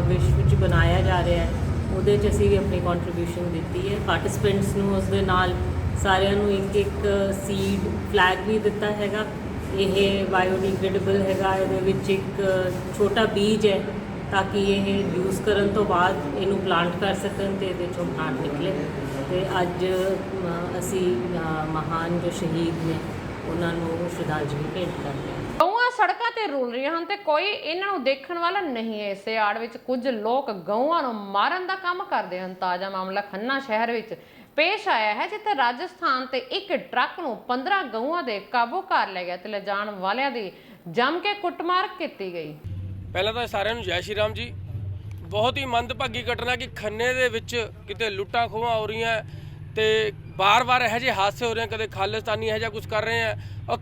ਵਿਸ਼ਵ ਵਿੱਚ ਬਣਾਇਆ ਜਾ ਰਿਹਾ ਹੈ, ਉਹਦੇ 'ਚ ਅਸੀਂ ਵੀ ਆਪਣੀ ਕੰਟਰੀਬਿਊਸ਼ਨ ਦਿੱਤੀ ਹੈ। ਪਾਰਟਿਸਪੈਂਟਸ ਨੂੰ ਉਸ ਦੇ ਨਾਲ ਸਾਰਿਆਂ ਨੂੰ ਇੱਕ ਸੀਡ ਫਲੈਗ ਵੀ ਦਿੱਤਾ ਹੈਗਾ। ਇਹ ਬਾਇਓਡੀਗ੍ਰੇਡੇਬਲ ਹੈਗਾ, ਇਹਦੇ ਵਿੱਚ ਇੱਕ ਛੋਟਾ ਬੀਜ ਹੈ ਤਾਂ ਕਿ ਇਹ ਯੂਜ਼ ਕਰਨ ਤੋਂ ਬਾਅਦ ਇਹਨੂੰ ਪਲਾਂਟ ਕਰ ਸਕਣ ਤੇ ਇਹਦੇ 'ਚੋਂ ਪਲਾਂਟ ਨਿਕਲੇ। ਤੇ ਅੱਜ ਅਸੀਂ ਮਹਾਨ ਜੋ ਸ਼ਹੀਦ ਨੇ ਉਹਨਾਂ ਨੂੰ ਸ਼ਰਧਾਂਜਲੀ ਭੇਂਟ ਕਰਦੇ ਹਾਂ। ਗਊਆਂ ਸੜਕਾਂ ਤੇ ਰੁਲ ਰਹੀਆਂ ਹਨ ਤੇ ਕੋਈ ਇਹਨਾਂ ਨੂੰ ਦੇਖਣ ਵਾਲਾ ਨਹੀਂ ਹੈ। ਇਸੇ ਆੜ ਵਿੱਚ ਕੁਝ ਲੋਕ ਗਊਆਂ ਨੂੰ ਮਾਰਨ ਦਾ ਕੰਮ ਕਰਦੇ ਹਨ। ਤਾਜ਼ਾ ਮਾਮਲਾ ਖੰਨਾ ਸ਼ਹਿਰ ਵਿੱਚ ਪੇਸ਼ ਆਇਆ ਹੈ ਜਿੱਥੇ ਰਾਜਸਥਾਨ ਤੇ ਇੱਕ ਟਰੱਕ ਨੂੰ 15 ਗਊਆਂ ਦੇ ਕਾਬੂ ਕਰ ਲਿਆ ਗਿਆ ਤੇ ਲਿਜਾਣ ਵਾਲਿਆਂ ਦੀ ਜੰਮ ਕੇ ਕੁੱਟਮਾਰ ਕੀਤੀ ਗਈ। ਪਹਿਲਾਂ ਤਾਂ ਸਾਰਿਆਂ ਨੂੰ ਜੈ ਸ਼੍ਰੀ ਰਾਮ ਜੀ। ਬਹੁਤ ਹੀ ਮੰਦਭਾਗੀ ਘਟਨਾ ਕਿ ਖੰਨੇ ਦੇ ਵਿੱਚ ਕਿਤੇ ਲੁੱਟਾਂ ਖੋਹਾਂ ਹੋ ਰਹੀਆਂ ਤੇ ਬਾਰ-ਬਾਰ ਇਹੋ ਜਿਹੇ ਹਾਦਸੇ ਹੋ ਰਹੇ, ਕਦੇ ਖਾਲਿਸਤਾਨੀ ਇਹੋ ਜਿਹਾ ਕੁਝ ਕਰ ਰਹੇ ਆ। ਔਰ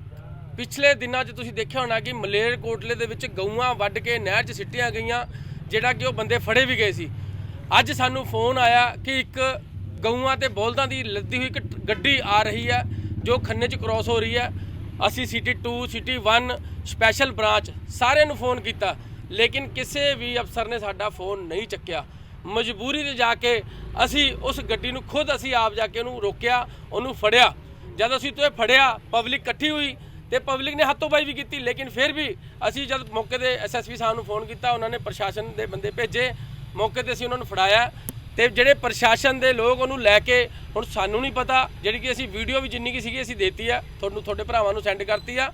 ਪਿਛਲੇ ਦਿਨਾਂ 'ਚ ਤੁਸੀਂ ਦੇਖਿਆ ਹੋਣਾ ਕਿ ਮਲੇਰਕੋਟਲੇ ਦੇ ਵਿੱਚ ਗਊਆਂ ਵੱਢ ਕੇ ਨਹਿਰ 'ਚ ਸਿੱਟੀਆਂ ਗਈਆਂ, ਜਿਹੜਾ ਕਿ ਉਹ ਬੰਦੇ ਫੜੇ ਵੀ ਗਏ ਸੀ। ਅੱਜ ਸਾਨੂੰ ਫੋਨ ਆਇਆ ਕਿ ਇੱਕ ਗਊਆਂ ਤੇ ਬੋਲਦਾਂ ਦੀ ਲੱਦੀ ਹੋਈ ਇੱਕ ਗੱਡੀ ਆ ਰਹੀ ਹੈ ਜੋ ਖੰਨੇ 'ਚ ਕ੍ਰੋਸ ਹੋ ਰਹੀ ਹੈ। ਅਸੀਂ ਸਿਟੀ 2 ਸਿਟੀ 1 ਸਪੈਸ਼ਲ ਬ੍ਰਾਂਚ ਸਾਰਿਆਂ ਨੂੰ ਫੋਨ ਕੀਤਾ ਲੇਕਿਨ ਕਿਸੇ ਵੀ ਅਫਸਰ ਨੇ ਸਾਡਾ ਫੋਨ ਨਹੀਂ ਚੱਕਿਆ। ਮਜਬੂਰੀ 'ਚ ਜਾ ਕੇ ਅਸੀਂ ਉਸ ਗੱਡੀ ਨੂੰ ਖੁਦ ਅਸੀਂ ਆਪ ਜਾ ਕੇ ਉਹਨੂੰ ਰੋਕਿਆ, ਉਹਨੂੰ ਫੜਿਆ। ਜਦ ਅਸੀਂ ਤੋਂ ਫੜਿਆ ਪਬਲਿਕ ਇਕੱਠੀ ਹੋਈ ਤੇ ਪਬਲਿਕ ਨੇ ਹੱਥੋਂਬਾਈ ਵੀ ਕੀਤੀ, ਲੇਕਿਨ ਫਿਰ ਵੀ ਅਸੀਂ ਜਦ ਮੌਕੇ ਤੇ ਐਸਐਸਪੀ ਸਾਹਿਬ ਨੂੰ ਫੋਨ ਕੀਤਾ, ਉਹਨਾਂ ਨੇ ਪ੍ਰਸ਼ਾਸਨ ਦੇ ਬੰਦੇ ਭੇਜੇ। ਮੌਕੇ ਤੇ ਅਸੀਂ ਉਹਨਾਂ ਨੂੰ ਫੜਾਇਆ ਤੇ ਜਿਹੜੇ ਪ੍ਰਸ਼ਾਸਨ ਦੇ ਲੋਕ ਉਹਨੂੰ ਲੈ ਕੇ, ਹੁਣ ਸਾਨੂੰ ਨਹੀਂ ਪਤਾ, ਜਿਹੜੀ ਕਿ ਅਸੀਂ ਵੀਡੀਓ ਵੀ ਜਿੰਨੀ ਕੀ ਸੀਗੀ ਅਸੀਂ ਦੇਤੀ ਆ, ਤੁਹਾਡੇ ਭਰਾਵਾਂ ਨੂੰ ਸੈਂਡ ਕਰਤੀ ਆ।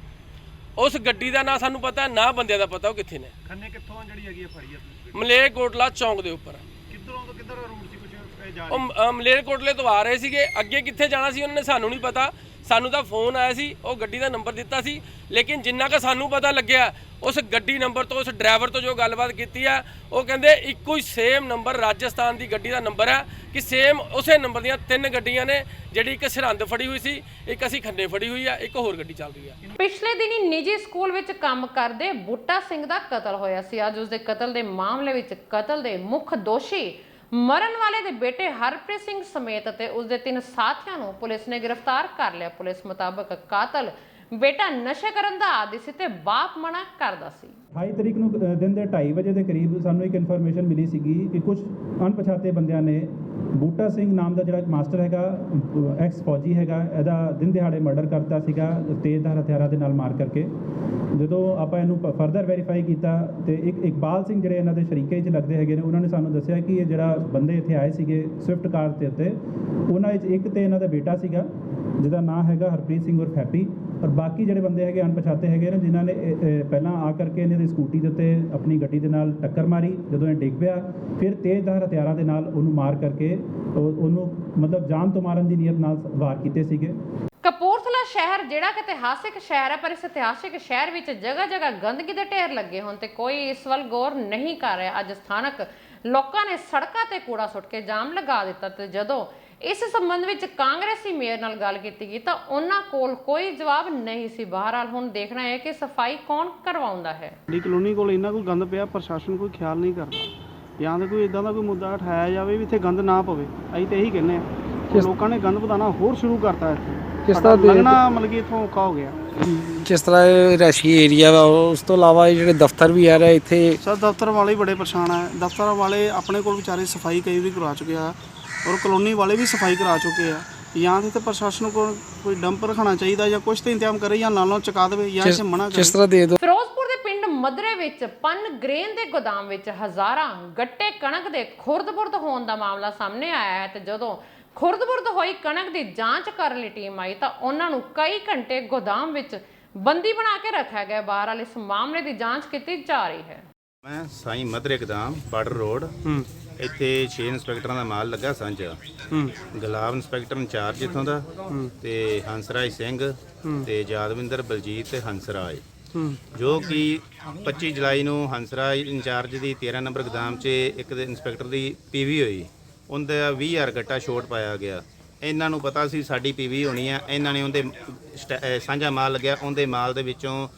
ਉਸ ਗੱਡੀ ਦਾ ਨਾ ਸਾਨੂੰ ਪਤਾ, ਨਾ ਬੰਦਿਆਂ ਦਾ ਪਤਾ ਉਹ ਕਿੱਥੇ ਨੇ। ਖੰਨੇ ਕਿੱਥੋਂ ਜਿਹੜੀ ਹੈਗੀ ਫੜੀ ਆ? ਮਲੇਰਕੋਟਲਾ ਚੌਂਕ ਦੇ ਉੱਪਰ। ਕਿੱਧਰੋਂ ਤੋਂ ਕਿੱਧਰ ਰੂਟ ਸੀ ਕੁਝ ਜਾ ਉਹ ਮਲੇਰਕੋਟਲੇ ਤੋਂ ਆ ਰਹੇ ਸੀਗੇ, ਅੱਗੇ ਕਿੱਥੇ ਜਾਣਾ ਸੀ ਉਹਨਾਂ ਨੇ ਸਾਨੂੰ ਨਹੀਂ ਪਤਾ। ਸਾਨੂੰ ਤਾਂ ਫੋਨ ਆਇਆ ਸੀ, ਉਹ ਗੱਡੀ ਦਾ ਨੰਬਰ ਦਿੱਤਾ ਸੀ, ਲੇਕਿਨ ਜਿੰਨਾ ਕਿ ਸਾਨੂੰ ਪਤਾ ਲੱਗਿਆ ਉਸ ਗੱਡੀ ਨੰਬਰ ਤੋਂ, ਉਸ ਡਰਾਈਵਰ ਤੋਂ ਜੋ ਗੱਲਬਾਤ ਕੀਤੀ ਆ, ਉਹ ਕਹਿੰਦੇ ਇੱਕੋ ਹੀ ਸੇਮ ਨੰਬਰ ਰਾਜਸਥਾਨ ਦੀ ਗੱਡੀ ਦਾ ਨੰਬਰ ਹੈ ਕਿ ਸੇਮ ਉਸੇ ਨੰਬਰ ਦੀਆਂ 3 ਗੱਡੀਆਂ ਨੇ, ਜਿਹੜੀ ਇੱਕ ਸਰਹੰਦ ਫੜੀ ਹੋਈ ਸੀ, ਇੱਕ ਅਸੀਂ ਖੰਨੇ ਫੜੀ ਹੋਈ ਆ, ਇੱਕ ਹੋਰ ਗੱਡੀ ਚੱਲ ਰਹੀ ਆ। ਪਿਛਲੇ ਦਿਨੀ ਨਿੱਜੀ ਸਕੂਲ ਵਿੱਚ ਕੰਮ ਕਰਦੇ ਬੂਟਾ ਸਿੰਘ ਦਾ ਕਤਲ ਹੋਇਆ ਸੀ। ਅੱਜ ਉਸ ਦੇ ਕਤਲ ਦੇ ਮਾਮਲੇ ਵਿੱਚ ਕਤਲ ਦੇ ਮੁੱਖ ਦੋਸ਼ੀ ਮਰਨ ਵਾਲੇ ਦੇ ਬੇਟੇ ਹਰਪ੍ਰੀਤ ਸਿੰਘ ਸਮੇਤ ਅਤੇ ਉਸ ਦੇ 3 ਸਾਥੀਆਂ ਨੂੰ ਪੁਲਿਸ ਨੇ ਗ੍ਰਿਫਤਾਰ ਕਰ ਲਿਆ। ਪੁਲਿਸ ਮੁਤਾਬਕ ਕਾਤਲ ਬੇਟਾ ਨਸ਼ਾ ਕਰਨ ਦਾ ਆਦੀ ਸੀ ਤੇ ਬਾਪ ਮਨਾ ਕਰਦਾ ਸੀ। 28 ਤਰੀਕ ਨੂੰ ਦਿਨ ਦੇ 2:30 ਵਜੇ ਦੇ ਕਰੀਬ ਸਾਨੂੰ ਇੱਕ ਇਨਫੋਰਮੇਸ਼ਨ ਮਿਲੀ ਸੀਗੀ ਕਿ ਕੁਝ ਅਣਪਛਾਤੇ ਬੰਦਿਆਂ ਨੇ ਬੂਟਾ ਸਿੰਘ ਨਾਮ ਦਾ ਜਿਹੜਾ ਇੱਕ ਮਾਸਟਰ ਹੈਗਾ, ਐਕਸ ਫੌਜੀ ਹੈਗਾ, ਇਹਦਾ ਦਿਨ ਦਿਹਾੜੇ ਮਰਡਰ ਕਰਤਾ ਸੀਗਾ ਤੇਜ਼ਧਾਰ ਹਥਿਆਰਾਂ ਦੇ ਨਾਲ ਮਾਰ ਕਰਕੇ। ਜਦੋਂ ਆਪਾਂ ਇਹਨੂੰ ਫਰਦਰ ਵੈਰੀਫਾਈ ਕੀਤਾ ਤੇ ਇੱਕ ਇਕਬਾਲ ਸਿੰਘ ਜਿਹੜੇ ਇਹਨਾਂ ਦੇ ਸ਼ਰੀਕੇ 'ਚ ਲੱਗਦੇ ਹੈਗੇ ਨੇ, ਉਹਨਾਂ ਨੇ ਸਾਨੂੰ ਦੱਸਿਆ ਕਿ ਇਹ ਜਿਹੜਾ ਬੰਦੇ ਇੱਥੇ ਆਏ ਸੀਗੇ ਸਵਿਫਟ ਕਾਰ ਦੇ ਉੱਤੇ, ਉਹਨਾਂ ਵਿੱਚ ਇੱਕ ਤੇ ਇਹਨਾਂ ਦਾ ਬੇਟਾ ਸੀਗਾ ਜਿਹਦਾ ਨਾਂ ਹੈਗਾ ਹਰਪ੍ਰੀਤ ਸਿੰਘ ਉਰਫ ਹੈਪੀ, ਔਰ ਬਾਕੀ ਜਿਹੜੇ ਬੰਦੇ ਹੈਗੇ ਅਣਪਛਾਤੇ ਹੈਗੇ ਨੇ, ਜਿਨ੍ਹਾਂ ਨੇ ਪਹਿਲਾਂ ਆ ਕਰਕੇ ਇਹਨਾਂ ਦੀ ਸਕੂਟੀ ਦੇ ਉੱਤੇ ਆਪਣੀ ਗੱਡੀ ਦੇ ਨਾਲ ਟੱਕਰ ਮਾਰੀ। ਜਦੋਂ ਇਹ ਡਿੱਗ ਪਿਆ ਫਿਰ ਤੇਜ਼ਧਾਰ ਹਥਿਆਰਾਂ ਦੇ ਨਾਲ ਉਹਨੂੰ ਮਾਰ ਕਰਕੇ ਉਹਨੂੰ ਮਤਲਬ ਜਾਨ ਤੋਂ ਮਾਰਨ ਦੀ ਨੀਅਤ ਨਾਲ ਵਾਰ ਕੀਤੇ ਸੀਗੇ। ਕਪੂਰਥਲਾ ਸ਼ਹਿਰ ਜਿਹੜਾ ਕਿ ਇਤਿਹਾਸਿਕ ਸ਼ਹਿਰ ਹੈ, ਪਰ ਇਸ ਇਤਿਹਾਸਿਕ ਸ਼ਹਿਰ ਵਿੱਚ ਜਗ੍ਹਾ ਜਗ੍ਹਾ ਗੰਦਗੀ ਦੇ ਢੇਰ ਲੱਗੇ ਹੋਣ ਤੇ ਕੋਈ ਇਸ ਵੱਲ ਗੌਰ ਨਹੀਂ ਕਰ ਰਿਹਾ। ਅੱਜ ਸਥਾਨਕ ਲੋਕਾਂ ਨੇ ਸੜਕਾਂ ਤੇ ਕੂੜਾ ਸੁੱਟ ਕੇ ਜਾਮ ਲਗਾ ਦਿੱਤਾ ਤੇ ਜਦੋਂ ਇਸ ਸੰਬੰਧ ਵਿੱਚ ਕਾਂਗਰਸੀ ਮੇਅਰ ਨਾਲ ਗੱਲ ਕੀਤੀ ਗਈ ਤਾਂ ਉਹਨਾਂ ਕੋਲ ਕੋਈ ਜਵਾਬ ਨਹੀਂ ਸੀ। ਬਹਰਹਾਲ ਹੁਣ ਦੇਖਣਾ ਹੈ ਕਿ ਸਫਾਈ ਕੌਣ ਕਰਵਾਉਂਦਾ ਹੈ। ਸਾਡੀ ਕਲੋਨੀ ਕੋਲ ਇੰਨਾ ਕੋਈ ਗੰਦ ਪਿਆ, ਪ੍ਰਸ਼ਾਸਨ ਕੋਈ ਖਿਆਲ ਨਹੀਂ ਕਰਦਾ, ਜਾਂ ਤਾਂ ਕੋਈ ਇਦਾਂ ਦਾ ਕੋਈ ਮੁੱਦਾ ਉਠਾਇਆ ਜਾਵੇ ਵੀ ਇੱਥੇ ਗੰਦ ਨਾ ਪਵੇ। ਅਸੀਂ ਤਾਂ ਇਹੀ ਕਹਿੰਦੇ ਹਾਂ। ਲੋਕਾਂ ਨੇ ਗੰਦ ਵਧਾਉਣਾ ਹੋਰ ਸ਼ੁਰੂ ਕਰਤਾ ਇੱਥੇ, ਕਿਸ ਤਰ੍ਹਾਂ ਲੰਘਣਾ ਮਤਲਬ ਕਿ ਇੱਥੋਂ ਔਖਾ ਹੋ ਗਿਆ। ਜਿਸ ਤਰ੍ਹਾਂ ਇਹ ਰਿਹਾਇਸ਼ੀ ਏਰੀਆ ਵਾ, ਉਸ ਤੋਂ ਇਲਾਵਾ ਇਹ ਜਿਹੜੇ ਦਫ਼ਤਰ ਵੀ ਆ ਰਹੇ ਇੱਥੇ। ਸਰ ਦਫ਼ਤਰ ਵਾਲੇ ਬੜੇ ਪਰੇਸ਼ਾਨ ਆ। ਦਫ਼ਤਰ ਵਾਲੇ ਆਪਣੇ ਕੋਲ ਵਿਚਾਰੇ ਸਫਾਈ ਕਈ ਵੀ ਕਰਵਾ ਚੁੱਕੇ ਆ, ਔਰ ਕਲੋਨੀ ਵਾਲੇ ਵੀ ਸਫਾਈ ਕਰਾ ਚੁੱਕੇ ਆ। ਜਾਂ ਤਾਂ ਪ੍ਰਸ਼ਾਸਨ ਕੋਲ ਕੋਈ ਡੰਪ ਰੱਖਣਾ ਚਾਹੀਦਾ ਜਾਂ ਕੁਛ ਤਾਂ ਇੰਤਜ਼ਾਮ ਕਰੇ, ਜਾਂ ਨਾਲੋਂ ਚੁਕਾ ਦੇਵੇ ਜਾਂ ਇਸੇ ਮਨਾ ਕਰੇ। ਕਿਸ ਤਰ੍ਹਾਂ ਦੇ ਦਿਓ। ਫਿਰੋਜ਼ਪੁਰ ਦੇ ਪਿੰਡ ਮਦਰੇ ਵਿੱਚ ਪਨ ਗ੍ਰੇਨ ਦੇ ਗੋਦਾਮ ਵਿੱਚ ਹਜ਼ਾਰਾਂ ਗੱਟੇ ਕਣਕ ਦੇ ਖੁਰਦ-ਬੁਰਦ ਹੋਣ ਦਾ ਮਾਮਲਾ ਸਾਹਮਣੇ ਆਇਆ ਹੈ ਤੇ ਜਦੋਂ ਖੁਰਦ-ਬੁਰਦ ਹੋਈ ਕਣਕ ਦੀ ਜਾਂਚ ਕਰਨ ਲਈ ਟੀਮ ਆਈ ਤਾਂ ਉਹਨਾਂ ਨੂੰ ਕਈ ਘੰਟੇ ਗੋਦਾਮ ਵਿੱਚ ਬੰਦੀ ਬਣਾ ਕੇ ਰੱਖਿਆ ਗਿਆ। ਬਹਰਹਾਲ ਇਸ ਮਾਮਲੇ ਦੀ ਜਾਂਚ ਕੀਤੀ ਜਾ ਰਹੀ ਹੈ। ਮੈਂ ਸਾਈਂ ਮਦਰੇ ਗੋਦਾਮ ਬਾਰਡਰ ਰੋਡ, ਇੱਥੇ 6 ਇੰਸਪੈਕਟਰਾਂ ਦਾ ਮਾਲ ਲੱਗਾ ਸਾਂਝਾ। ਗੁਲਾਬ ਇੰਸਪੈਕਟਰ ਇੰਚਾਰਜ ਇੱਥੋਂ ਦਾ, ਤੇ ਹੰਸਰਾਜ ਸਿੰਘ ਤੇ ਯਾਦਵਿੰਦਰ ਬਲਜੀਤ ਤੇ ਹੰਸਰਾਜ, ਜੋ ਕਿ 25 ਜੁਲਾਈ ਨੂੰ ਹੰਸਰਾਜ ਇੰਚਾਰਜ ਦੀ 13 ਨੰਬਰ ਗੋਦਾਮ 'ਚ ਇੱਕ ਇੰਸਪੈਕਟਰ ਦੀ ਪੀਵੀ ਹੋਈ, ਉਹਦਾ 20,000 ਗੱਟਾ ਛੋਟ ਪਾਇਆ ਗਿਆ। ਇਹਨਾਂ ਨੂੰ ਪਤਾ ਸੀ ਸਾਡੀ ਪੀਵੀ ਹੋਣੀ ਆ, ਇਹਨਾਂ ਨੇ ਉਹਦੇ ਸਾਂਝਾ ਮਾਲ ਲੱਗਿਆ, ਉਹਦੇ ਮਾਲ ਦੇ ਵਿੱਚੋਂ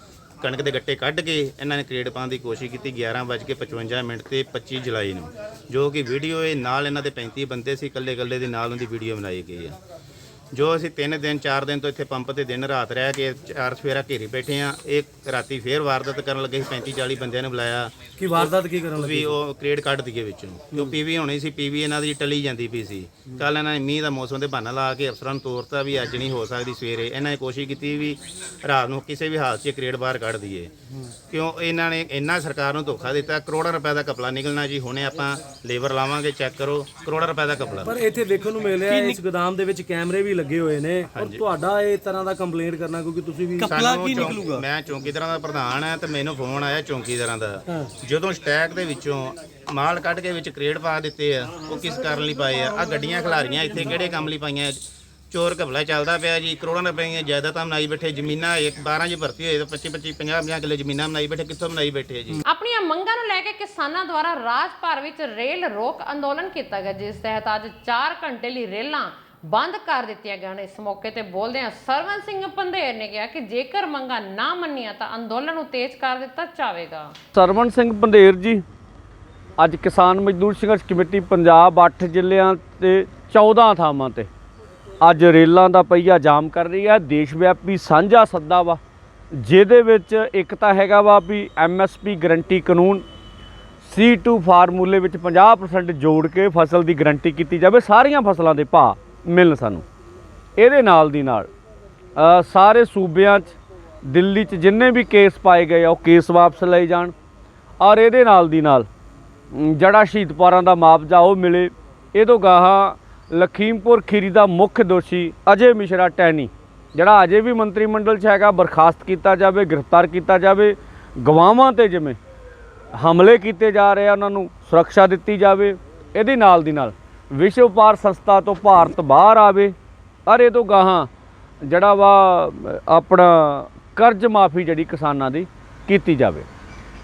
ਕਣਕ ਦੇ ਗੱਟੇ ਕੱਢ ਕੇ ਇਹਨਾਂ ਨੇ ਕ੍ਰੇਡ ਪਾਉਣ ਦੀ ਕੋਸ਼ਿਸ਼ ਕੀਤੀ 11:55 ਤੇ 25 ਜੁਲਾਈ ਨੂੰ, ਜੋ ਕਿ ਵੀਡੀਓ ਇਹ ਨਾਲ ਇਹਨਾਂ ਦੇ 35 ਬੰਦੇ ਸੀ, ਇਕੱਲੇ ਦੇ ਨਾਲ ਉਹਦੀ ਵੀਡੀਓ ਬਣਾਈ ਗਈ ਆ। ਜੋ ਅਸੀਂ 3 ਦਿਨ 4 ਦਿਨ ਤੋਂ ਇੱਥੇ ਪੰਪ ਤੇ ਦਿਨ ਰਾਤ ਰਹਿ ਕੇ 4 ਸਵੇਰਾ ਘੇਰੀ ਬੈਠੇ ਆ। ਇਹ ਰਾਤੀ ਫੇਰ ਵਾਰਦਾਤ ਕਰਨ ਲੱਗੇ ਸੀ, 35-40 ਬੰਦਿਆਂ ਨੂੰ ਬੁਲਾਇਆ। ਕੀ ਵਾਰਦਾਤ ਕੀ ਕਰਨ ਲੱਗੇ? ਵੀ ਉਹ ਕ੍ਰੇਡ ਕੱਢ ਦਈਏ ਵਿੱਚੋਂ, ਜੋ ਪੀਵੀ ਹੋਣੀ ਸੀ, ਪੀਵੀ ਇਹਨਾਂ ਦੀ ਟਲੀ ਜਾਂਦੀ ਪਈ ਸੀ। ਕੱਲ ਇਹਨਾਂ ਨੇ ਮੀਂਹ ਦਾ ਮੌਸਮ ਦੇ ਬਹਾਨਾ ਲਾ ਕੇ ਅਫਸਰਾਂ ਨੂੰ ਤੋਰਤਾ ਵੀ ਅੱਜ ਨਹੀਂ ਹੋ ਸਕਦੀ ਸਵੇਰੇ। ਇਹਨਾਂ ਨੇ ਕੋਸ਼ਿਸ਼ ਕੀਤੀ ਵੀ ਰਾਤ ਨੂੰ ਕਿਸੇ ਵੀ ਹਾਲਤ 'ਚ ਕ੍ਰੇਡ ਬਾਹਰ ਕੱਢ ਦਈਏ, ਕਿਉਂ ਇਹਨਾਂ ਨੇ ਇੰਨਾ ਸਰਕਾਰ ਨੂੰ ਧੋਖਾ ਦਿੱਤਾ। ਕਰੋੜਾਂ ਰੁਪਏ ਦਾ ਘਪਲਾ ਨਿਕਲਣਾ ਜੀ। ਹੁਣੇ ਆਪਾਂ ਲੇਬਰ ਲਾਵਾਂਗੇ, ਚੈੱਕ ਕਰੋ, ਕਰੋੜਾਂ ਰੁਪਏ ਦਾ ਘਪਲਾ। ਪਰ ਇੱਥੇ ਦੇਖਣ ਨੂੰ ਮਿਲ ਰਿਹਾ ਇਸ ਗੋਦਾਮ ਦੇ ਵਿੱਚ ਕੈਮਰੇ ਵੀ ਲੱਗੇ ਹੋਏ ਨੇ, ਔਰ ਤੁਹਾਡਾ ਇਹ ਤਰ੍ਹਾਂ ਦਾ ਕੰਪਲੇਂਟ ਕਰਨਾ, ਕਿਉਂਕਿ ਤੁਸੀਂ ਵੀ ਘਪਲਾ ਕੀ ਨਿਕਲੂਗਾ। ਮੈਂ ਚੌਂਕੀਦਾਰਾਂ ਦਾ ਪ੍ਰਧਾਨ ਹੈ ਤੇ ਮੈਨੂੰ ਫੋਨ ਆਇਆ ਚੌਂਕੀਦਾਰਾਂ ਦਾ, ਜਦੋਂ ਸਟੈਕ ਦੇ ਵਿੱਚੋਂ ਮਾਲ ਕੱਢ ਕੇ ਵਿੱਚ ਕ੍ਰੇਡ ਪਾ ਦਿੱਤੇ ਆ, ਉਹ ਕਿਸ ਕਾਰਨ ਲਈ ਪਾਏ ਆ? ਆ ਗੱਡੀਆਂ ਖਿਲਾਰੀਆਂ ਇੱਥੇ ਕਿਹੜੇ ਕੰਮ ਲਈ ਪਾਈਆਂ? ਚੋਰ ਘਪਲਾ ਚੱਲਦਾ ਪਿਆ ਜੀ। ਕਰੋੜਾਂ ਰੁਪਏ ਦੀਆਂ ਜਾਇਦਾਦਾਂ ਬਣਾਈ ਬੈਠੇ, ਜ਼ਮੀਨਾਂ 12 'ਚ ਭਰਤੀ ਹੋਏ ਤਾਂ 25-25 50-50 ਕਿੱਲੇ ਜ਼ਮੀਨਾਂ ਬਣਾਈ ਬੈਠੇ। ਕਿੱਥੋਂ ਬਣਾਈ ਬੈਠੇ ਜੀ? ਆਪਣੀਆਂ ਮੰਗਾਂ ਨੂੰ ਲੈ ਕੇ ਕਿਸਾਨਾਂ ਦੁਆਰਾ ਰਾਜ ਭਰ ਵਿੱਚ ਰੇਲ ਰੋਕ ਅੰਦੋਲਨ ਕੀਤਾ ਗਿਆ, ਜਿਸ ਤਹਿਤ ਅੱਜ 4 ਘੰਟੇ ਲਈ ਰੇਲਾਂ ਬੰਦ ਕਰ ਦਿੱਤੀਆਂ ਗਈਆਂ। ਇਸ ਮੌਕੇ ਤੇ ਬੋਲਦਿਆਂ ਸਰਵਨ ਸਿੰਘ ਪੰਧੇਰ ਨੇ ਕਿਹਾ ਕਿ ਜੇਕਰ ਮੰਗਾਂ ਨਾ ਮੰਨੀਆਂ ਤਾਂ ਅੰਦੋਲਨ ਨੂੰ ਤੇਜ਼ ਕਰ ਦਿੱਤਾ ਜਾਵੇਗਾ। ਸਰਵਨ ਸਿੰਘ ਪੰਧੇਰ ਜੀ, ਅੱਜ ਕਿਸਾਨ ਮਜ਼ਦੂਰ ਸੰਘਰਸ਼ ਕਮੇਟੀ ਪੰਜਾਬ 8 ਜ਼ਿਲ੍ਹਿਆਂ ਤੇ 14 ਥਾਵਾਂ ਤੇ ਅੱਜ ਰੇਲਾਂ ਦਾ ਪਹੀਆ ਜਾਮ ਕਰ ਰਹੀ ਹੈ। ਦੇਸ਼ ਵਿਆਪੀ ਸਾਂਝਾ ਸੱਦਾ ਵਾ, ਜਿਹਦੇ ਵਿੱਚ ਇੱਕ ਤਾਂ ਹੈਗਾ ਵਾ ਵੀ MSP ਗਰੰਟੀ ਕਾਨੂੰਨ, C2 ਫਾਰਮੂਲੇ ਵਿੱਚ 50% ਜੋੜ ਕੇ ਫਸਲ ਦੀ ਗਰੰਟੀ ਕੀਤੀ ਜਾਵੇ, ਸਾਰੀਆਂ ਫਸਲਾਂ ਦੇ ਭਾਅ ਮਿਲਣ ਸਾਨੂੰ। ਇਹਦੇ ਨਾਲ ਦੀ ਨਾਲ ਸਾਰੇ ਸੂਬਿਆਂ 'ਚ, ਦਿੱਲੀ 'ਚ ਜਿੰਨੇ ਵੀ ਕੇਸ ਪਾਏ ਗਏ ਆ ਉਹ ਕੇਸ ਵਾਪਸ ਲਏ ਜਾਣ, ਔਰ ਇਹਦੇ ਨਾਲ ਦੀ ਨਾਲ ਜਿਹੜਾ ਸ਼ਹੀਦ ਪਰਿਵਾਰਾਂ ਦਾ ਮੁਆਵਜ਼ਾ ਉਹ ਮਿਲੇ। ਇਹ ਤੋਂ ਗਾਹਾਂ ਲਖੀਮਪੁਰ ਖੀਰੀ ਦਾ ਮੁੱਖ ਦੋਸ਼ੀ ਅਜੇ ਮਿਸ਼ਰਾ ਟੈਨੀ, ਜਿਹੜਾ ਅਜੇ ਵੀ ਮੰਤਰੀ ਮੰਡਲ 'ਚ ਹੈਗਾ, ਬਰਖਾਸਤ ਕੀਤਾ ਜਾਵੇ, ਗ੍ਰਿਫਤਾਰ ਕੀਤਾ ਜਾਵੇ। ਗਵਾਹਾਂ 'ਤੇ ਜਿਵੇਂ ਹਮਲੇ ਕੀਤੇ ਜਾ ਰਹੇ ਆ, ਉਹਨਾਂ ਨੂੰ ਸੁਰੱਖਿਆ ਦਿੱਤੀ ਜਾਵੇ। ਇਹਦੇ ਨਾਲ ਦੀ ਨਾਲ ਵਿਸ਼ਵ ਵਪਾਰ ਸੰਸਥਾ ਤੋਂ ਭਾਰਤ ਬਾਹਰ ਆਵੇ, ਔਰ ਇਹ ਤੋਂ ਗਾਹਾਂ ਜਿਹੜਾ ਵਾ ਆਪਣਾ ਕਰਜ਼ ਮਾਫੀ ਜਿਹੜੀ ਕਿਸਾਨਾਂ ਦੀ ਕੀਤੀ ਜਾਵੇ।